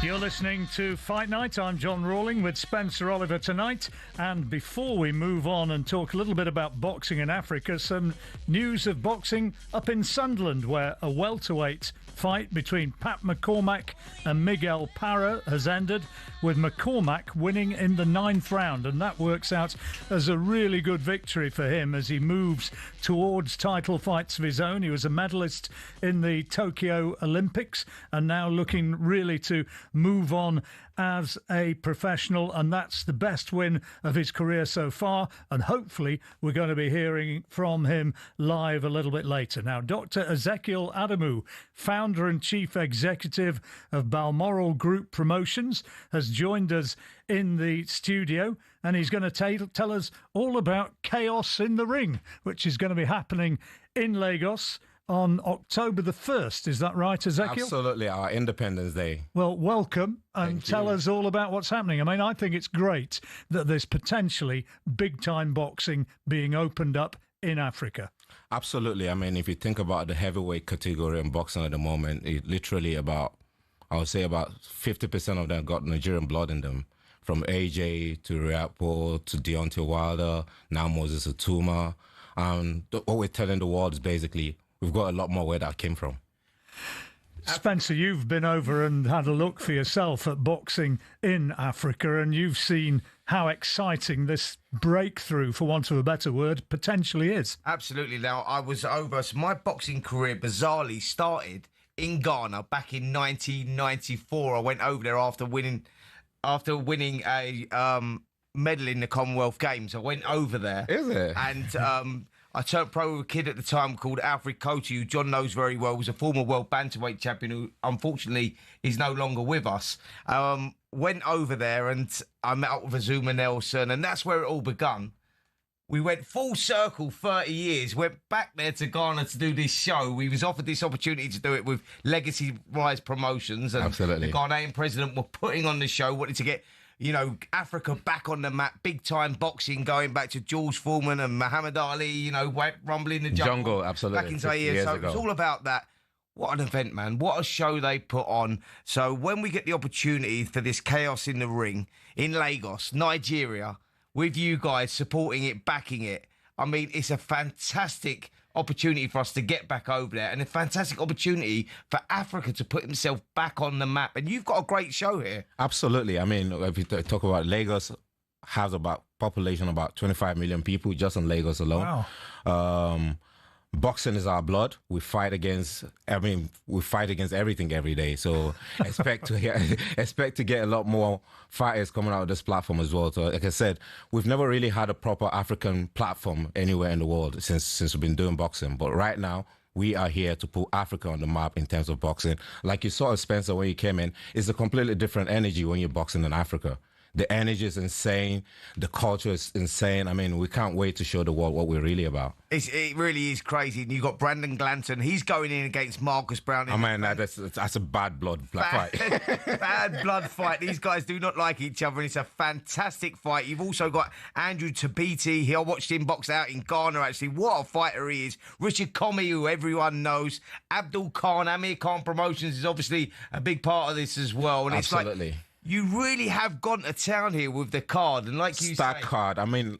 You're listening to Fight Night. I'm John Rawling with Spencer Oliver tonight. And before we move on and talk a little bit about boxing in Africa, some news of boxing up in Sunderland, where a welterweight fight between Pat McCormack and Miguel Parra has ended, with McCormack winning in the 9th round, and that works out as a really good victory for him as he moves towards title fights of his own. He was a medalist in the Tokyo Olympics and now looking really to move on as a professional, and that's the best win of his career so far, and hopefully we're going to be hearing from him live a little bit later. Now, Dr. Ezekiel Adamu, founder and chief executive of Balmoral Group Promotions, has joined us in the studio, and he's going to tell us all about Chaos in the Ring, which is going to be happening in Lagos on October the 1st. Is that right, Ezekiel? Absolutely, our Independence Day. Well, welcome, and tell us all about what's happening. I mean, I think it's great that there's potentially big-time boxing being opened up in Africa. Absolutely. I mean, if you think about the heavyweight category in boxing at the moment, it literally I would say about 50% of them got Nigerian blood in them. From AJ to Riapo to Deontay Wilder, now Moses Atuma. What we're telling the world is basically, we've got a lot more where that came from. Spencer, you've been over and had a look for yourself at boxing in Africa, and you've seen how exciting this breakthrough, for want of a better word, potentially is. Absolutely. Now, I was over, so my boxing career bizarrely started in Ghana back in 1994. I went over there after winning a medal in the Commonwealth Games. I went over there. Is it? And I turned pro with a kid at the time called Alfred Cote, who John knows very well, was a former world bantamweight champion who unfortunately is no longer with us. Went over there and I met up with Azuma Nelson, and that's where it all begun. We went full circle 30 years, went back there to Ghana to do this show. We was offered this opportunity to do it with Legacy Rise Promotions. And Absolutely. The Ghanaian president were putting on the show, wanted to get, you know, Africa back on the map, big-time boxing, going back to George Foreman and Muhammad Ali, you know, rumbling the jungle. Absolutely. Back in Zaire. So it was all about that. What an event, man. What a show they put on. So when we get the opportunity for this Chaos in the Ring in Lagos, Nigeria, with you guys supporting it, backing it, I mean, it's a fantastic opportunity for us to get back over there, and a fantastic opportunity for Africa to put himself back on the map. And you've got a great show here. Absolutely. I mean, if you talk about Lagos, has about population about 25 million people just in Lagos alone. Wow. Boxing is our blood. We fight against everything every day. So expect to get a lot more fighters coming out of this platform as well. So like I said, we've never really had a proper African platform anywhere in the world since we've been doing boxing. But right now, we are here to put Africa on the map in terms of boxing. Like you saw, Spencer, when you came in, it's a completely different energy when you're boxing in Africa. The energy is insane. The culture is insane. I mean, we can't wait to show the world what we're really about. It really is crazy. And you've got Brandon Glanton. He's going in against Marcus Brown. Oh, man, that's a bad blood fight. Bad blood fight. These guys do not like each other, and it's a fantastic fight. You've also got Andrew Tapiti. I watched him box out in Ghana, actually. What a fighter he is. Richard Comey, who everyone knows. Abdul Khan, Amir Khan Promotions is obviously a big part of this as well. And Absolutely. It's like, you really have gone to town here with the card, and like you Stack say, card. I mean,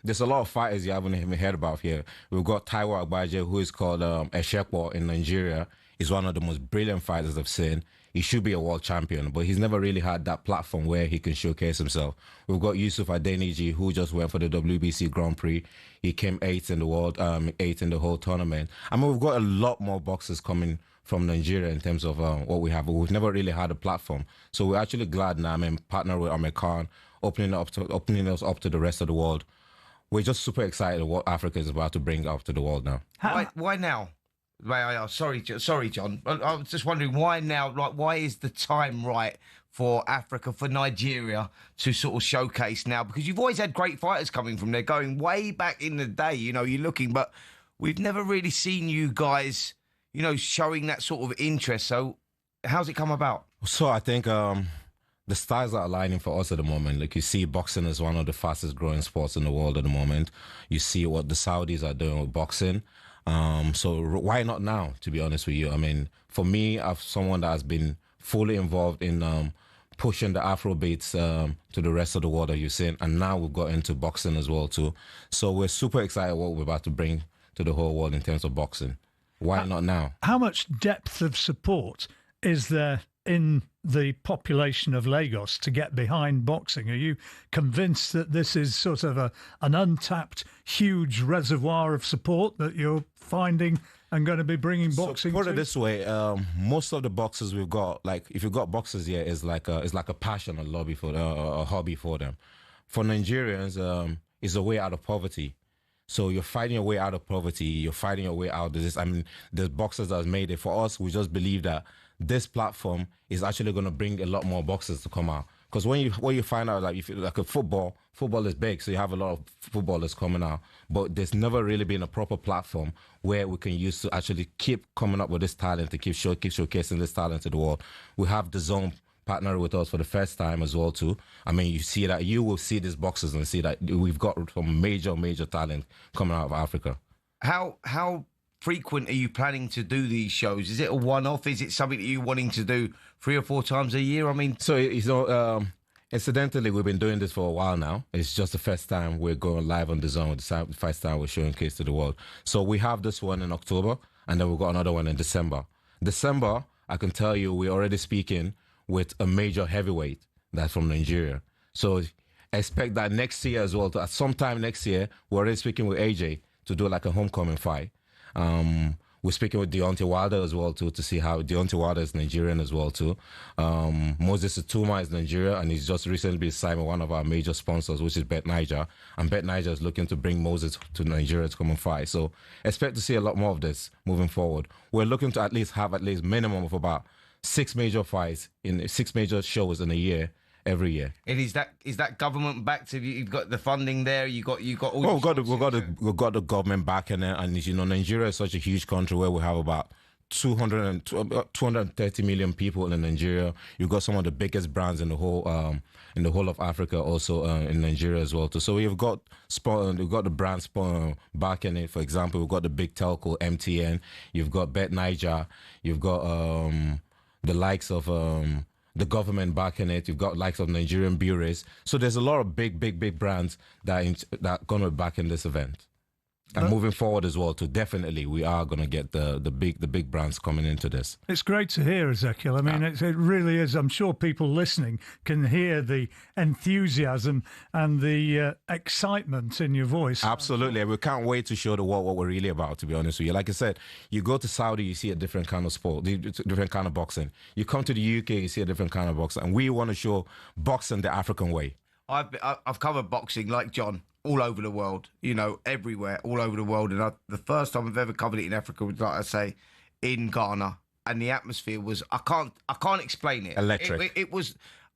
there's a lot of fighters you haven't even heard about here. We've got Taiwo Agbaje, who is called Eshekwo in Nigeria. He's one of the most brilliant fighters I've seen. He should be a world champion, but he's never really had that platform where he can showcase himself. We've got Yusuf Adeniji, who just went for the WBC Grand Prix. He came 8th in the world, 8th in the whole tournament. I mean, we've got a lot more boxers coming from Nigeria in terms of what we have, but we've never really had a platform. So we're actually glad now. I'm partner with Amir Khan, opening us up to the rest of the world. We're just super excited what Africa is about to bring up to the world now. Why now? Sorry, John. I was just wondering why now. Like, why is the time right for Africa, for Nigeria to sort of showcase now? Because you've always had great fighters coming from there, going way back in the day. You know, you're looking, but we've never really seen you guys, you know, showing that sort of interest. So how's it come about? So I think the stars are aligning for us at the moment. Like, you see boxing is one of the fastest growing sports in the world at the moment. You see what the Saudis are doing with boxing. So why not now, to be honest with you? I mean, for me, as someone that has been fully involved in pushing the Afro beats to the rest of the world that you've seen, and now we've got into boxing as well too. So we're super excited what we're about to bring to the whole world in terms of boxing. Why not now? How much depth of support is there in the population of Lagos to get behind boxing? Are you convinced that this is sort of an untapped, huge reservoir of support that you're finding and going to be bringing boxing? So put it this way: most of the boxers we've got, like if you've got boxers here, is like a passion, a lobby for a hobby for them. For Nigerians, it's a way out of poverty. So you're fighting your way out of poverty. You're fighting your way out of this. I mean, there's boxers that have made it. For us, we just believe that this platform is actually going to bring a lot more boxers to come out. Because when you find out, like, if you like a football is big, so you have a lot of footballers coming out. But there's never really been a proper platform where we can use to actually keep coming up with this talent, to keep showcasing this talent to the world. We have the Zone partner with us for the first time as well too. I mean, you will see these boxers and see that we've got some major talent coming out of Africa. How frequent are you planning to do these shows? Is it a one-off? Is it something that you're wanting to do 3 or 4 times a year? I mean, so incidentally, we've been doing this for a while now. It's just the first time we're going live on the Zone. The first time we're showing case to the world. So we have this one in October, and then we've got another one in December. December, I can tell you, we're already speaking with a major heavyweight that's from Nigeria. So expect that next year as well. At sometime next year, we're already speaking with AJ to do like a homecoming fight. We're speaking with Deontay Wilder as well too, to see how Deontay Wilder is Nigerian as well too. Moses Atuma is Nigeria, and he's just recently been signed with one of our major sponsors, which is Bet Niger. And Bet Niger is looking to bring Moses to Nigeria to come and fight. So expect to see a lot more of this moving forward. We're looking to at least have minimum of about 6 major fights in 6 major shows in a year, every year. And is that government backed? You've got the funding there. You got all. Oh, we've got the government backing it, and you know, Nigeria is such a huge country where we have about 230 million people in Nigeria. You've got some of the biggest brands in the whole of Africa, also in Nigeria as well too. So we've got the brands backing it. For example, we've got the big telco MTN. You've got Bet Niger. You've got the likes of the government backing it. You've got likes of Nigerian bureaus. So there's a lot of big brands that are going to be backing this event. And moving forward as well, too, definitely we are going to get the big brands coming into this. It's great to hear, Ezekiel. I mean, it really is. I'm sure people listening can hear the enthusiasm and the excitement in your voice. Absolutely. We can't wait to show the world what we're really about, to be honest with you. Like I said, you go to Saudi, you see a different kind of sport, different kind of boxing. You come to the UK, you see a different kind of boxing. And we want to show boxing the African way. I've covered boxing like John all over the world, you know, everywhere, all over the world. And the first time I've ever covered it in Africa was, like I say, in Ghana. And the atmosphere was, I can't explain it. Electric. It was,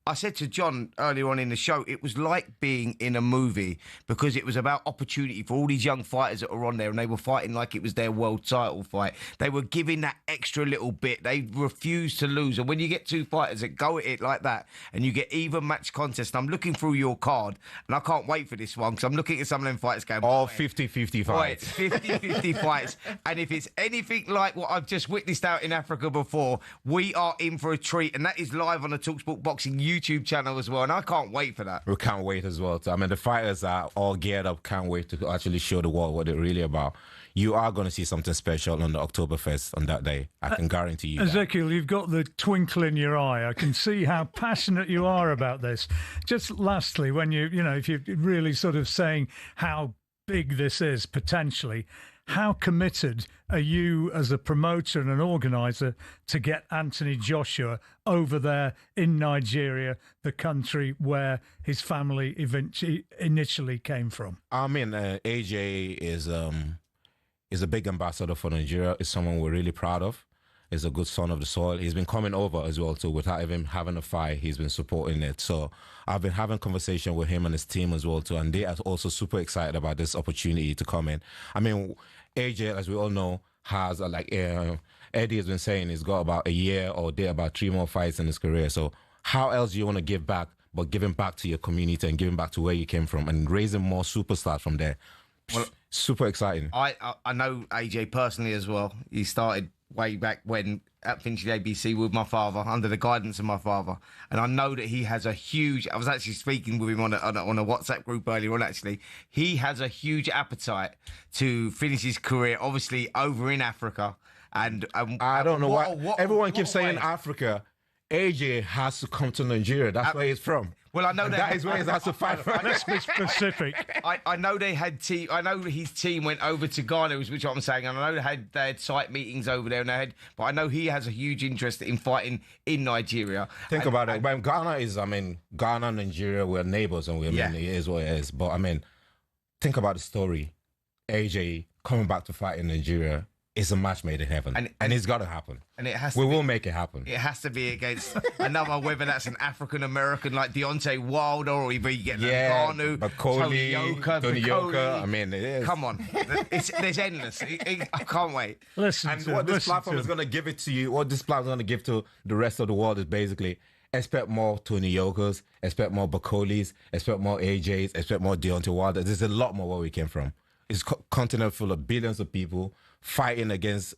I said to John earlier on in the show, it was like being in a movie, because it was about opportunity for all these young fighters that were on there, and they were fighting like it was their world title fight. They were giving that extra little bit. They refused to lose. And when you get 2 fighters that go at it like that, and you get even match contest, I'm looking through your card, and I can't wait for this one, because I'm looking at some of them fighters going, all 50-50 fights. 50-50 fights. And if it's anything like what I've just witnessed out in Africa before, we are in for a treat. And that is live on the talkSPORT Boxing YouTube channel as well, and I can't wait for that. We can't wait as well. I mean, the fighters are all geared up, can't wait to actually show the world what they're really about. You are going to see something special on the Oktoberfest on that day. I can guarantee you Ezekiel, you've got the twinkle in your eye. I can see how passionate you are about this. Just lastly, when if you're really sort of saying how big this is potentially, how committed are you as a promoter and an organizer to get Anthony Joshua over there in Nigeria, the country where his family initially came from? I mean, AJ is a big ambassador for Nigeria. Is someone we're really proud of. Is a good son of the soil. He's been coming over as well too, without even having a fight. He's been supporting it. So I've been having conversation with him and his team as well too, and they are also super excited about this opportunity to come in. I mean, AJ, as we all know, has Eddie has been saying, he's got about a year or about 3 more fights in his career. So how else do you want to give back, but giving back to your community and giving back to where you came from and raising more superstars from there? Well, super exciting. I know AJ personally as well. He started way back when at Finchley ABC with my father, under the guidance of my father. And I know that he has a huge... I was actually speaking with him on a WhatsApp group earlier on, actually. He has a huge appetite to finish his career, obviously, over in Africa. And I don't know why. Everyone keeps saying Africa. AJ has to come to Nigeria. That's where he's from. Well, I know that is where he has to fight. Let's be specific. I know they had team. I know his team went over to Ghana, which is what I'm saying, and I know they had site meetings over there, but I know he has a huge interest in fighting in Nigeria. Think about it. When Ghana is, Ghana and Nigeria, we're neighbors, and it is what it is. But think about the story. AJ coming back to fight in Nigeria. It's a match made in heaven, and it's got to happen. And it has. We will make it happen. It has to be against another, whether that's an African American like Deontay Wilder, or either you get Ngannou, Tony Yoka. It is. Come on, there's endless. I can't wait. What this platform is going to give it to you, what this platform is going to give to the rest of the world is basically expect more Tony Yokas, expect more Bakolis, expect more AJs, expect more Deontay Wilder. There's a lot more where we came from. It's a continent full of billions of people fighting against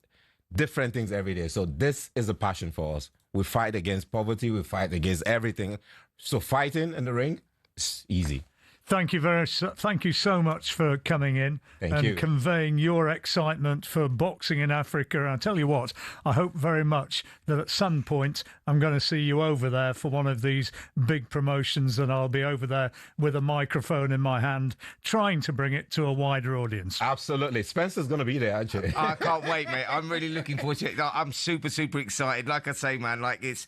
different things every day. So this is a passion for us. We fight against poverty. We fight against everything. So fighting in the ring, it's easy. Thank you so much for coming in and conveying your excitement for boxing in Africa. And I tell you what, I hope very much that at some point I'm going to see you over there for one of these big promotions, and I'll be over there with a microphone in my hand trying to bring it to a wider audience. Absolutely. Spencer's going to be there, actually. I can't wait, mate. I'm really looking forward to it. I'm super, super excited. Like I say, man,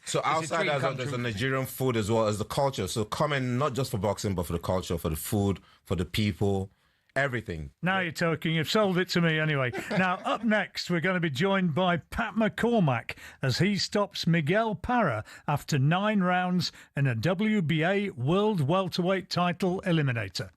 So outside there's a Nigerian food as well as the culture. So coming not just for boxing, but for the culture, for the food, for the people, everything. Now you're talking. You've sold it to me anyway. Now, up next, we're going to be joined by Pat McCormack as he stops Miguel Parra after 9 rounds in a WBA World Welterweight title eliminator.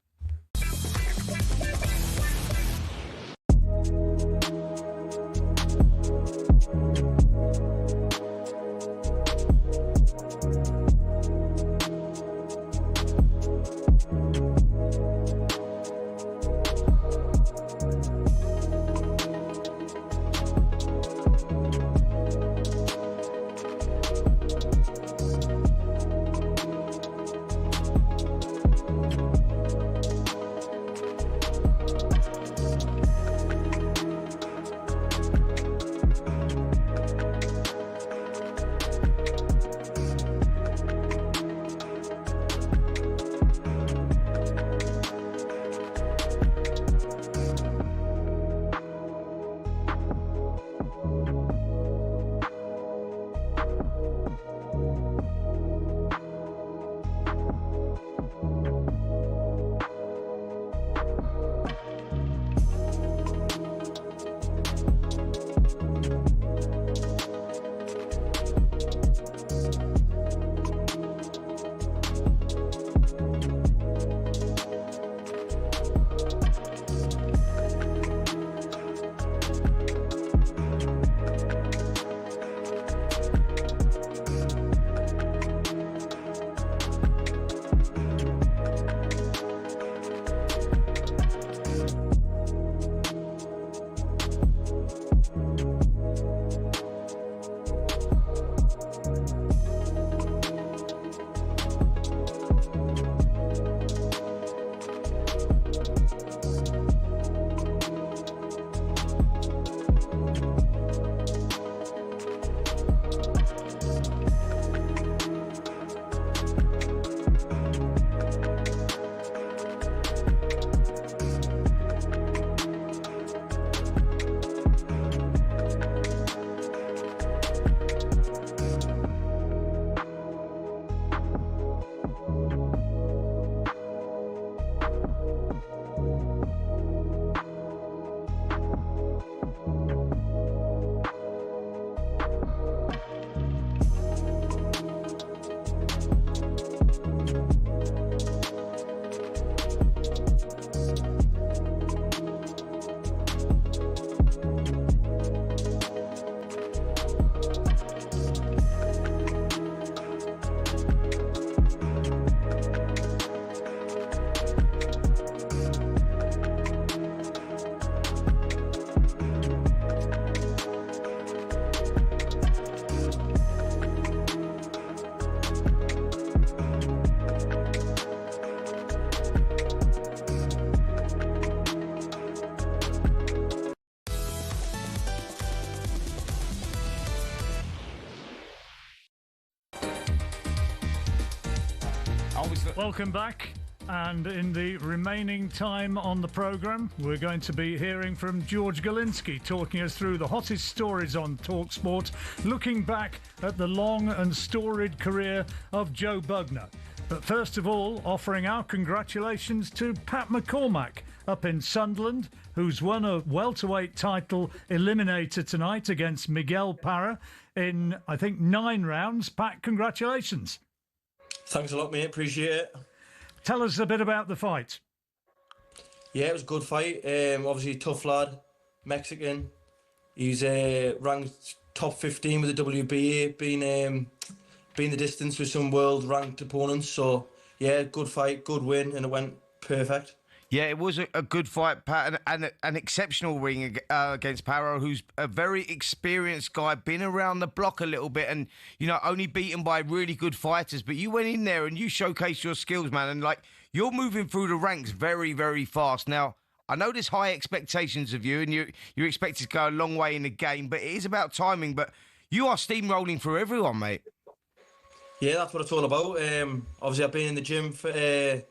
Welcome back. And in the remaining time on the programme, we're going to be hearing from George Galinsky, talking us through the hottest stories on talkSPORT, looking back at the long and storied career of Joe Bugner. But first of all, offering our congratulations to Pat McCormack up in Sunderland, who's won a welterweight title eliminator tonight against Miguel Parra in, I think, 9 rounds. Pat, congratulations. Thanks a lot, mate. Appreciate it. Tell us a bit about the fight. Yeah, it was a good fight. Obviously, tough lad, Mexican. He's ranked top 15 with the WBA, been the distance with some world-ranked opponents. So, yeah, good fight, good win, and it went perfect. Yeah, it was a good fight, Pat, and an exceptional ring against Parra, who's a very experienced guy, been around the block a little bit, and, you know, only beaten by really good fighters. But you went in there and you showcased your skills, man, and, like, you're moving through the ranks very, very fast. Now, I know there's high expectations of you, and you're expected to go a long way in the game, but it is about timing. But you are steamrolling through everyone, mate. Yeah, that's what it's all about. Obviously, I've been in the gym for a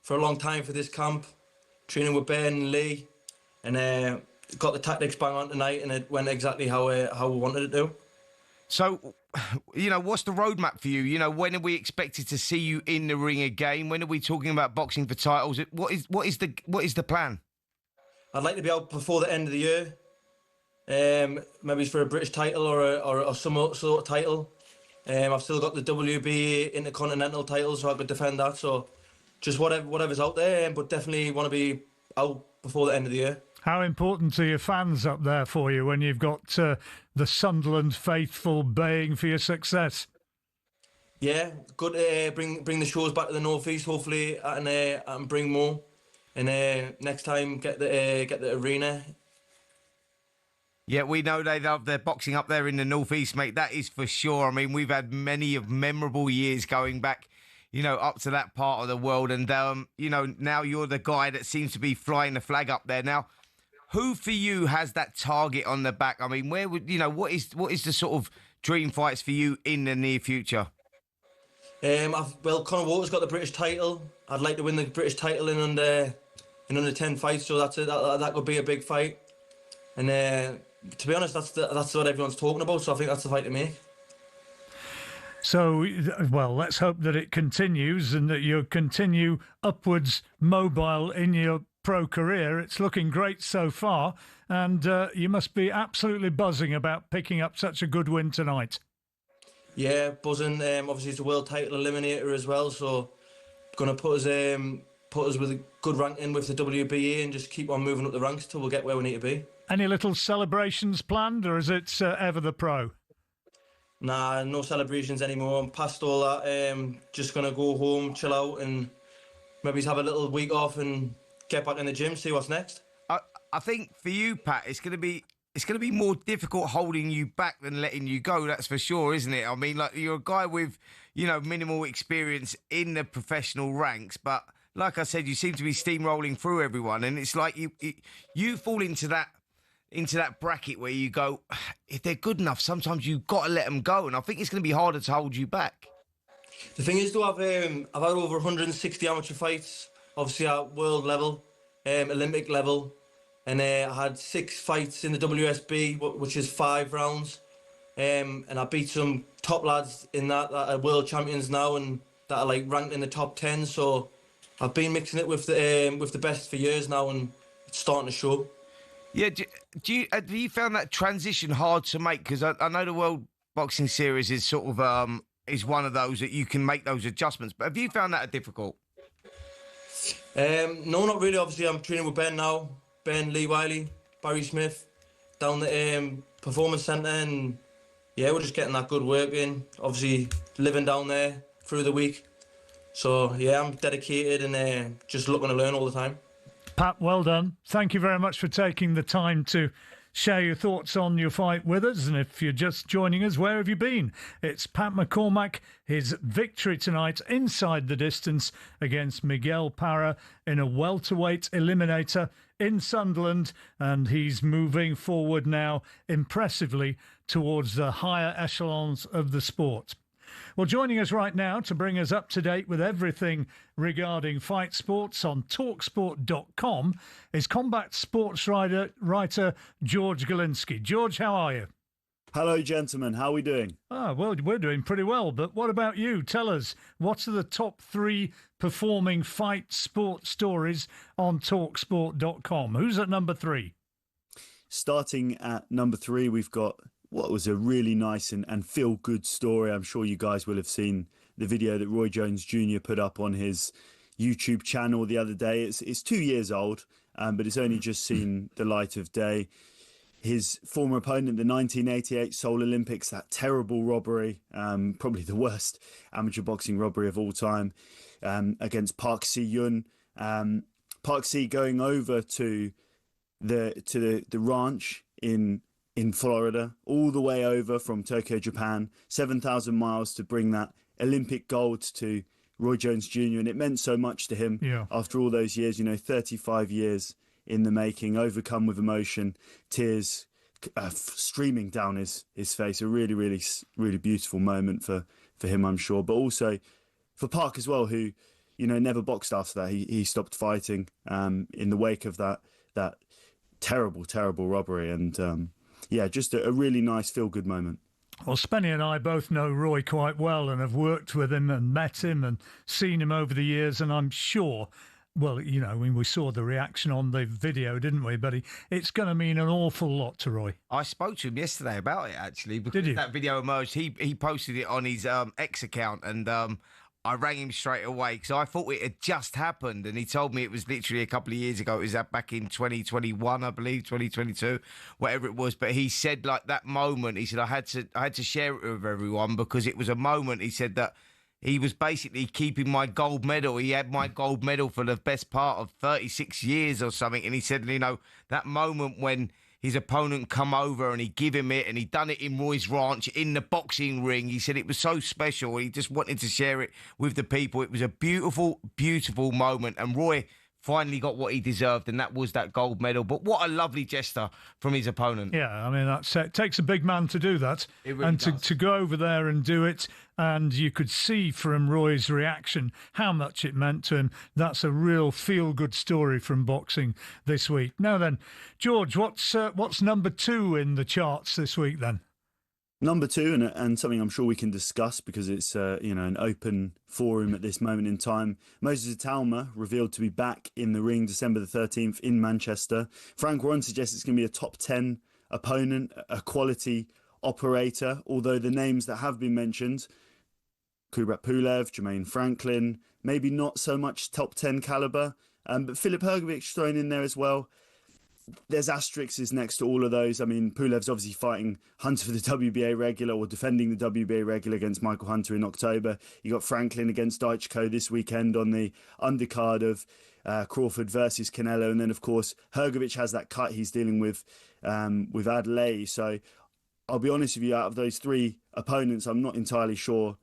long time for this camp, training with Ben and Lee, and got the tactics bang on tonight, and it went exactly how we wanted it to. So, you know, what's the roadmap for you? You know, when are we expected to see you in the ring again? When are we talking about boxing for titles? What is the plan? I'd like to be out before the end of the year. Maybe it's for a British title or some sort of title. I've still got the WBA Intercontinental title, so I could defend that. So, just whatever's out there, but definitely want to be out before the end of the year. How important are your fans up there for you when you've got the Sunderland faithful baying for your success? Yeah, good. Bring the shows back to the North East, hopefully, and bring more. And next time, get the arena. Yeah, we know they love their boxing up there in the North East, mate. That is for sure. I mean, we've had many of memorable years going back, you know, up to that part of the world. And, you know, now you're the guy that seems to be flying the flag up there. Now, who for you has that target on the back? I mean, where would, you know, what is the sort of dream fights for you in the near future? Well, Conor Walker's got the British title. I'd like to win the British title in under 10 fights, so that could be a big fight. And to be honest, that's what everyone's talking about, so I think that's the fight to make. So, well, let's hope that it continues and that you continue upwards mobile in your pro career. It's looking great so far, and you must be absolutely buzzing about picking up such a good win tonight. Yeah, buzzing. Obviously, it's a world title eliminator as well, so going to put us with a good ranking with the WBA and just keep on moving up the ranks till we'll get where we need to be. Any little celebrations planned, or is it ever the pro? Nah, no celebrations anymore. I'm past all that. Just going to go home, chill out, and maybe have a little week off and get back in the gym, see what's next. I think for you, Pat, it's going to be more difficult holding you back than letting you go. That's for sure, isn't it? I mean, like, you're a guy with, you know, minimal experience in the professional ranks, but like I said, you seem to be steamrolling through everyone, and it's like you fall into that bracket where you go, if they're good enough, sometimes you've got to let them go, and I think it's going to be harder to hold you back. The thing is, though, I've had over 160 amateur fights, obviously at world level, Olympic level, and I had 6 fights in the WSB, which is 5 rounds, and I beat some top lads in that are world champions now and that are like ranked in the top 10. So I've been mixing it with the best for years now, and it's starting to show. Yeah, have you found that transition hard to make? Because I know the World Boxing Series is sort of is one of those that you can make those adjustments. But have you found that difficult? No, not really. Obviously, I'm training with Ben now. Ben, Lee Wiley, Barry Smith, down the Performance Centre, and yeah, we're just getting that good work in. Obviously, living down there through the week. So yeah, I'm dedicated and just looking to learn all the time. Pat, well done. Thank you very much for taking the time to share your thoughts on your fight with us. And if you're just joining us, where have you been? It's Pat McCormack, his victory tonight inside the distance against Miguel Parra in a welterweight eliminator in Sunderland. And he's moving forward now impressively towards the higher echelons of the sport. Well, joining us right now to bring us up to date with everything regarding fight sports on talkSPORT.com is combat sports writer George Galinsky. George, how are you? Hello, gentlemen. How are we doing? Well, we're doing pretty well. But what about you? Tell us, what are the top 3 performing fight sport stories on talkSPORT.com? Who's at number 3? Starting at number 3, we've got what was a really nice and feel-good story. I'm sure you guys will have seen the video that Roy Jones Jr. put up on his YouTube channel the other day. It's 2 years old, but it's only just seen the light of day. His former opponent, the 1988 Seoul Olympics, that terrible robbery, probably the worst amateur boxing robbery of all time, against Park Si-yoon. Park Si going over to the ranch in Florida, all the way over from Tokyo, Japan, 7,000 miles to bring that Olympic gold to Roy Jones Jr. And it meant so much to him after all those years, 35 years in the making, overcome with emotion, tears streaming down his face. A really, really, really beautiful moment for him, I'm sure. But also for Park as well, who, never boxed after that. He stopped fighting in the wake of that terrible, terrible robbery. And just a really nice feel-good moment. Well, Spenny and I both know Roy quite well and have worked with him and met him and seen him over the years. And I'm sure, well, when we saw the reaction on the video, didn't we? But it's going to mean an awful lot to Roy. I spoke to him yesterday about it, actually, because Did you? That video emerged. He posted it on his X account, and I rang him straight away because I thought it had just happened, and he told me it was literally a couple of years ago. It was back in 2021, I believe, 2022, whatever it was. But he said, like, that moment, he said, I had to share it with everyone because it was a moment. He said that he was basically keeping my gold medal. He had my gold medal for the best part of 36 years or something. And he said, that moment when his opponent come over and he give him it, and he done it in Roy's ranch in the boxing ring. He said it was so special. He just wanted to share it with the people. It was a beautiful, beautiful moment. And Roy finally got what he deserved, and that was that gold medal. But what a lovely gesture from his opponent. Yeah, I mean, it takes a big man to do that. It really and does. to go over there and do it, and you could see from Roy's reaction how much it meant to him. That's a real feel-good story from boxing this week. Now then, George, what's number 2 in the charts this week then? Number 2, and something I'm sure we can discuss because it's an open forum at this moment in time. Moses Atalma revealed to be back in the ring December the 13th in Manchester. Frank Warren suggests it's going to be a top 10 opponent, a quality operator, although the names that have been mentioned, Kubrat Pulev, Jermaine Franklin, maybe not so much top 10 caliber, but Filip Hrgović thrown in there as well. There's asterisks next to all of those. I mean, Pulev's obviously fighting Hunter for the WBA regular, or defending the WBA regular against Michael Hunter in October. You got Franklin against Daichko this weekend on the undercard of Crawford versus Canelo. And then, of course, Hrgović has that cut he's dealing with Adelaide. So I'll be honest with you, out of those 3 opponents, I'm not entirely sure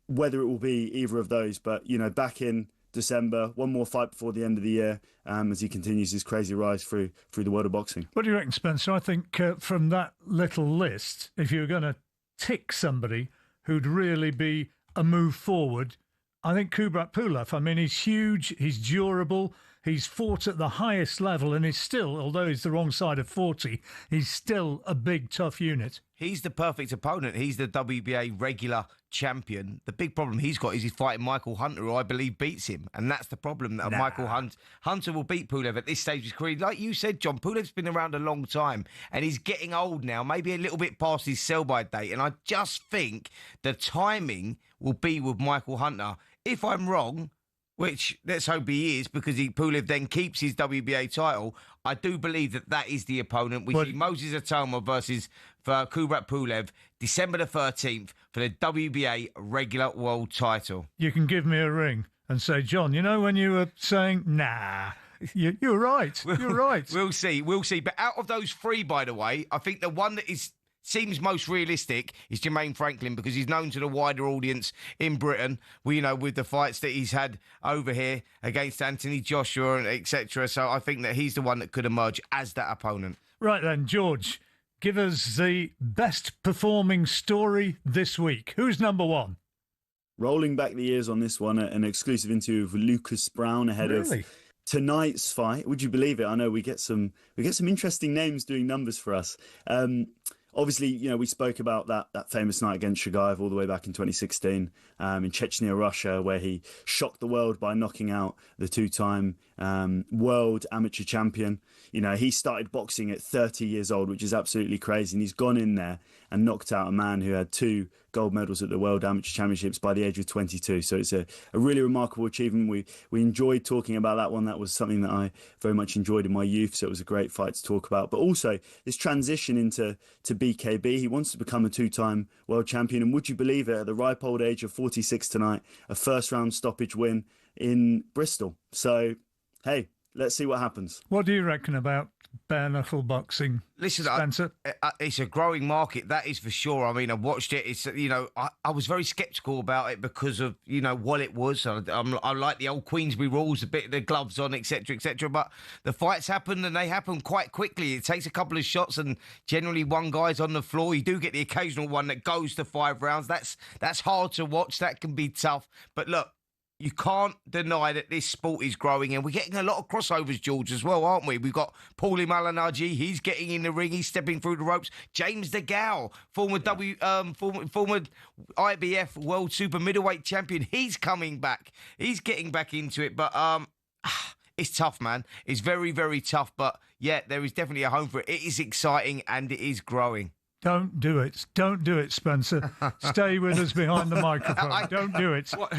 whether it will be either of those. But, back in December, one more fight before the end of the year, as he continues his crazy rise through the world of boxing. What do you reckon, Spencer? I think from that little list, if you were going to tick somebody who'd really be a move forward, I think Kubrat Pulev. I mean, he's huge, he's durable, he's fought at the highest level, and he's still, although he's the wrong side of 40, he's still a big, tough unit. He's the perfect opponent. He's the WBA regular champion. The big problem he's got is he's fighting Michael Hunter, who I believe beats him. And that's the problem, that Michael Hunter will beat Pulev at this stage of his career. Like you said, John, Pulev's been around a long time and he's getting old now, maybe a little bit past his sell-by date. And I just think the timing will be with Michael Hunter. If I'm wrong, which let's hope he is, because Pulev then keeps his WBA title, I do believe that is the opponent. We see Moses Atalma versus Kubrat Pulev, December the 13th, for the WBA regular world title. You can give me a ring and say, John, when you were saying, nah, you're right. You're right. We'll see. But out of those 3, by the way, I think the one that seems most realistic is Jermaine Franklin, because he's known to the wider audience in Britain, with the fights that he's had over here against Anthony Joshua and etc. So I think that he's the one that could emerge as that opponent. Right then, George, give us the best performing story this week. Who's number 1? rolling back the years on this one, an exclusive interview with Lucas Brown ahead of tonight's fight. Would you believe it? I know we get some interesting names doing numbers for us. Obviously, you know, we spoke about that famous night against Shagayev all the way back in 2016 in Chechnya, Russia, where he shocked the world by knocking out the two-time world amateur champion. You know, he started boxing at 30 years old, which is absolutely crazy. And he's gone in there and knocked out a man who had 2 gold medals at the World Amateur Championships by the age of 22. So it's a really remarkable achievement. We enjoyed talking about that one. That was something that I very much enjoyed in my youth. So it was a great fight to talk about. But also this transition into BKB. He wants to become a 2-time world champion. And would you believe it, at the ripe old age of 46 tonight, a first-round stoppage win in Bristol. So, hey, let's see what happens. What do you reckon about bare knuckle boxing? Listen, Spencer? It's a growing market, that is for sure. I mean, I watched it. It's, you know, I was very sceptical about it because of, you know, what it was. I like the old Queensbury rules, a bit of the gloves on, etc., etc. But the fights happen and they happen quite quickly. It takes a couple of shots and generally one guy's on the floor. You do get the occasional one that goes to 5 rounds. That's hard to watch. That can be tough. But look, you can't deny that this sport is growing, and we're getting a lot of crossovers, George, as well, aren't we? We've got Paulie Malignaggi, he's getting in the ring, he's stepping through the ropes. James DeGale, former IBF World Super Middleweight Champion, he's coming back. He's getting back into it, but it's tough, man. It's very, very tough, but yeah, there is definitely a home for it. It is exciting and it is growing. Don't do it. Don't do it, Spencer. Stay with us behind the microphone. Don't do it. What,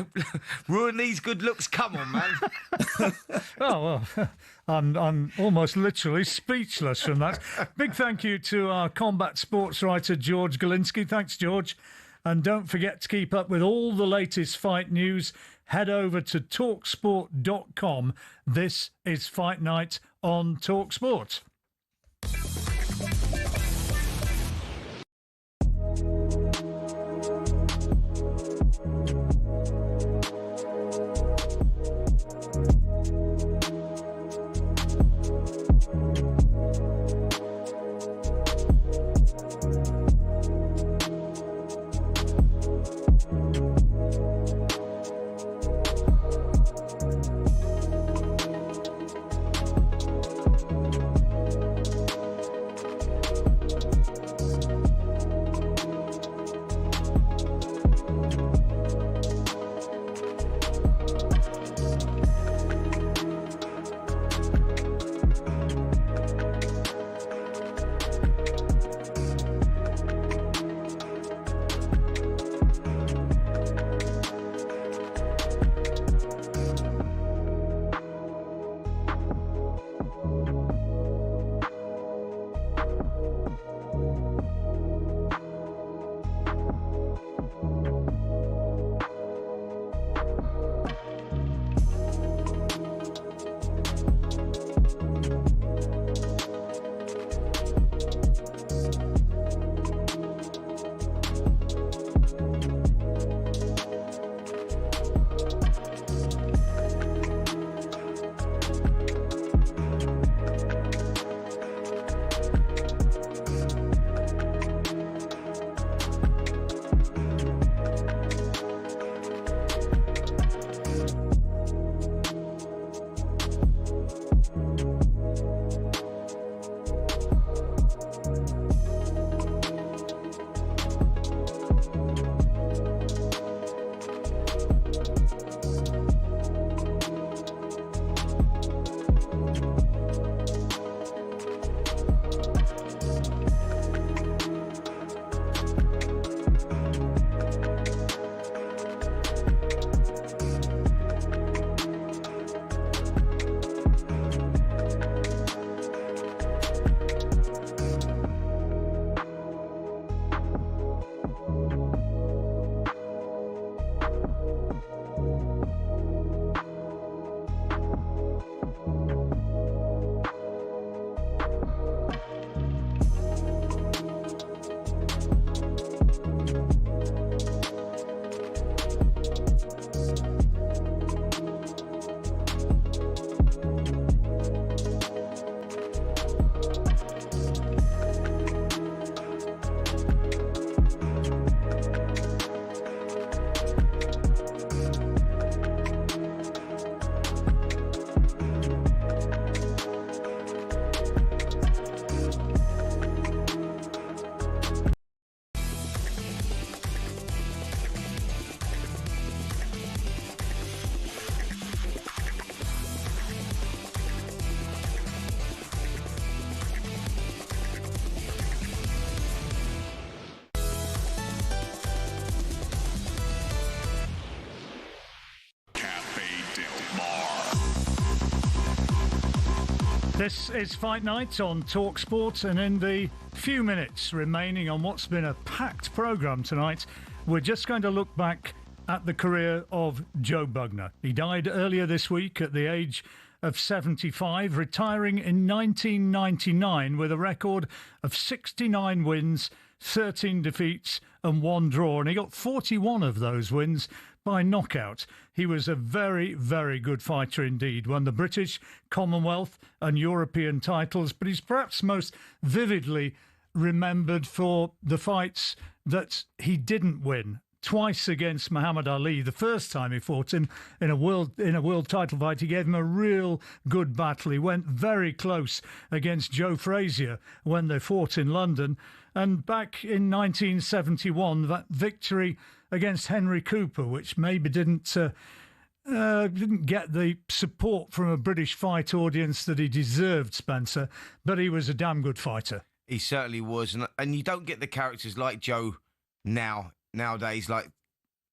ruin these good looks? Come on, man. Oh, well, I'm almost literally speechless from that. Big thank you to our combat sports writer, George Galinsky. Thanks, George. And don't forget to keep up with all the latest fight news. Head over to talksport.com. This is Fight Night on talkSPORT. This is Fight Night on talkSPORT, and in the few minutes remaining on what's been a packed programme tonight, we're just going to look back at the career of Joe Bugner. He died earlier this week at the age of 75, retiring in 1999 with a record of 69 wins, 13 defeats and 1 draw, and he got 41 of those wins by knockout. He was a very, very good fighter indeed. Won the British, Commonwealth and European titles, but he's perhaps most vividly remembered for the fights that he didn't win. Twice against Muhammad Ali. The first time he fought him in a world title fight, he gave him a real good battle. He went very close against Joe Frazier when they fought in London. And back in 1971, that victory against Henry Cooper, which maybe didn't get the support from a British fight audience that he deserved, Spencer, but he was a damn good fighter. He certainly was. And you don't get the characters like Joe nowadays, like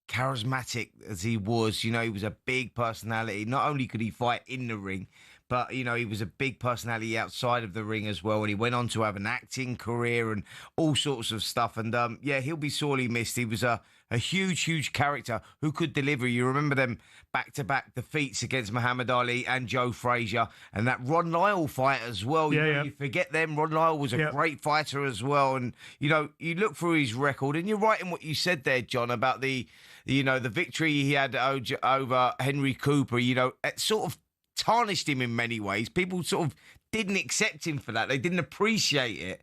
charismatic as he was. You know, he was a big personality. Not only could he fight in the ring, but, you know, he was a big personality outside of the ring as well. And he went on to have an acting career and all sorts of stuff. And, yeah, he'll be sorely missed. He was a huge, huge character who could deliver. You remember them back-to-back defeats against Muhammad Ali and Joe Frazier, and that Ron Lyle fight as well. You forget them. Ron Lyle was a great fighter as well. And, you know, you look through his record, and you're right in what you said there, John, about the victory he had over Henry Cooper. You know, it sort of tarnished him in many ways. People sort of didn't accept him for that. They didn't appreciate it.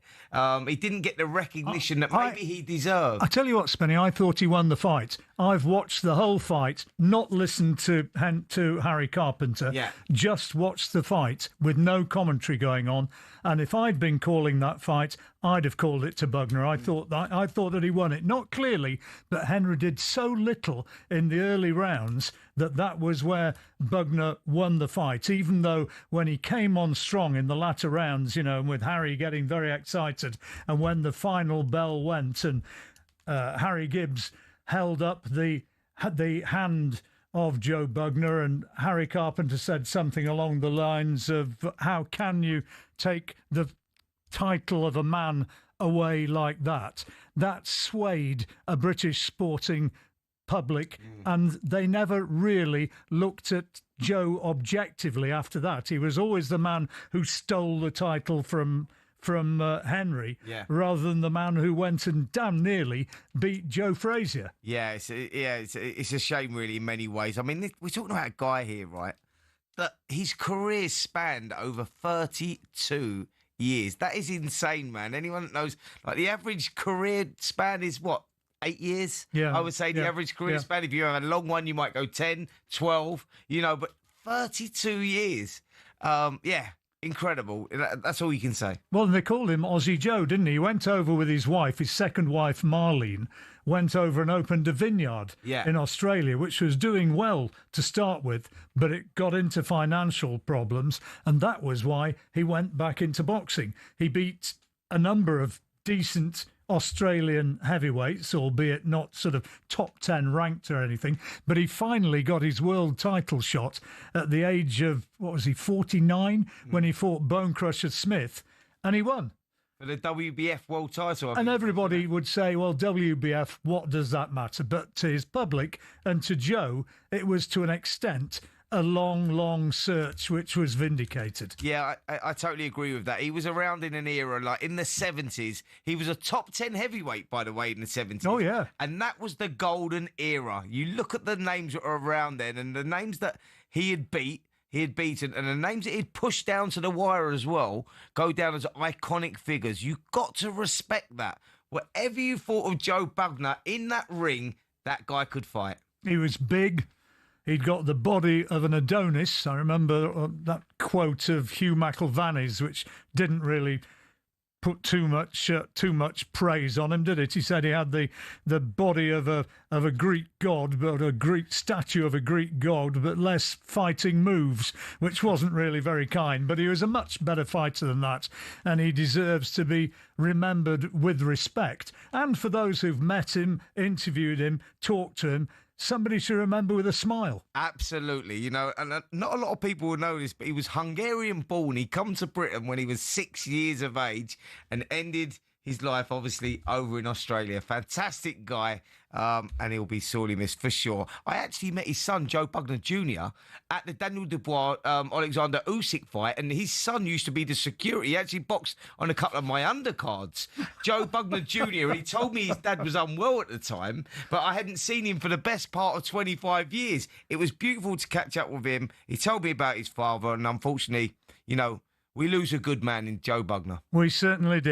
He didn't get the recognition that maybe he deserved. I tell you what, Spenny, I thought he won the fight. I've watched the whole fight, not listened to Harry Carpenter, just watched the fight with no commentary going on. And if I'd been calling that fight, I'd have called it to Bugner. I thought that he won it. Not clearly, but Henry did so little in the early rounds that was where Bugner won the fight, even though when he came on strong in the latter rounds, you know, and with Harry getting very excited, and when the final bell went and Harry Gibbs held up the hand of Joe Bugner, and Harry Carpenter said something along the lines of, how can you take the title of a man away like that? That swayed a British sporting public, and they never really looked at Joe objectively after that. He was always the man who stole the title from Henry, rather than the man who went and damn nearly beat Joe Frazier. It's a shame, really, in many ways. I mean, we're talking about a guy here, right, that his career spanned over 32 years. That is insane, man. Anyone that knows, like, the average career span is what? 8 years? I would say the average career span. If you have a long one, you might go 10, 12, you know, but 32 years. Incredible. That's all you can say. Well, they called him Aussie Joe, didn't he? He went over with his wife, his second wife, Marlene, went over and opened a vineyard in Australia, which was doing well to start with, but it got into financial problems, and that was why he went back into boxing. He beat a number of decent Australian heavyweights, albeit not sort of top 10 ranked or anything, but he finally got his world title shot at the age of, 49, when he fought Bone Crusher Smith, and he won. For the WBF world title. And everybody would say, well, WBF, what does that matter? But to his public and to Joe, it was to an extent a long, long search, which was vindicated. Yeah, I totally agree with that. He was around in an era, like in the 70s. He was a top 10 heavyweight, by the way, in the 70s. Oh, yeah. And that was the golden era. You look at the names that are around then, and the names that he had beaten, and the names that he'd pushed down to the wire as well, go down as iconic figures. You got to respect that. Whatever you thought of Joe Bugner, in that ring, that guy could fight. He was big. He'd got the body of an Adonis. I remember that quote of Hugh McIlvanney's, which didn't really put too much praise on him, did it? He said he had the body of a Greek god, but a Greek statue of a Greek god, but less fighting moves, which wasn't really very kind. But he was a much better fighter than that, and he deserves to be remembered with respect. And for those who've met him, interviewed him, talked to him, somebody to remember with a smile. Absolutely, you know, and not a lot of people will know this, but he was Hungarian born. He come to Britain when he was 6 years of age and ended his life, obviously, over in Australia. Fantastic guy, and he'll be sorely missed for sure. I actually met his son, Joe Bugner Jr., at the Daniel Dubois Alexander Usyk fight, and his son used to be the security. He actually boxed on a couple of my undercards, Joe Bugner Jr., and he told me his dad was unwell at the time, but I hadn't seen him for the best part of 25 years. It was beautiful to catch up with him. He told me about his father, and unfortunately, you know, we lose a good man in Joe Bugner. We certainly did.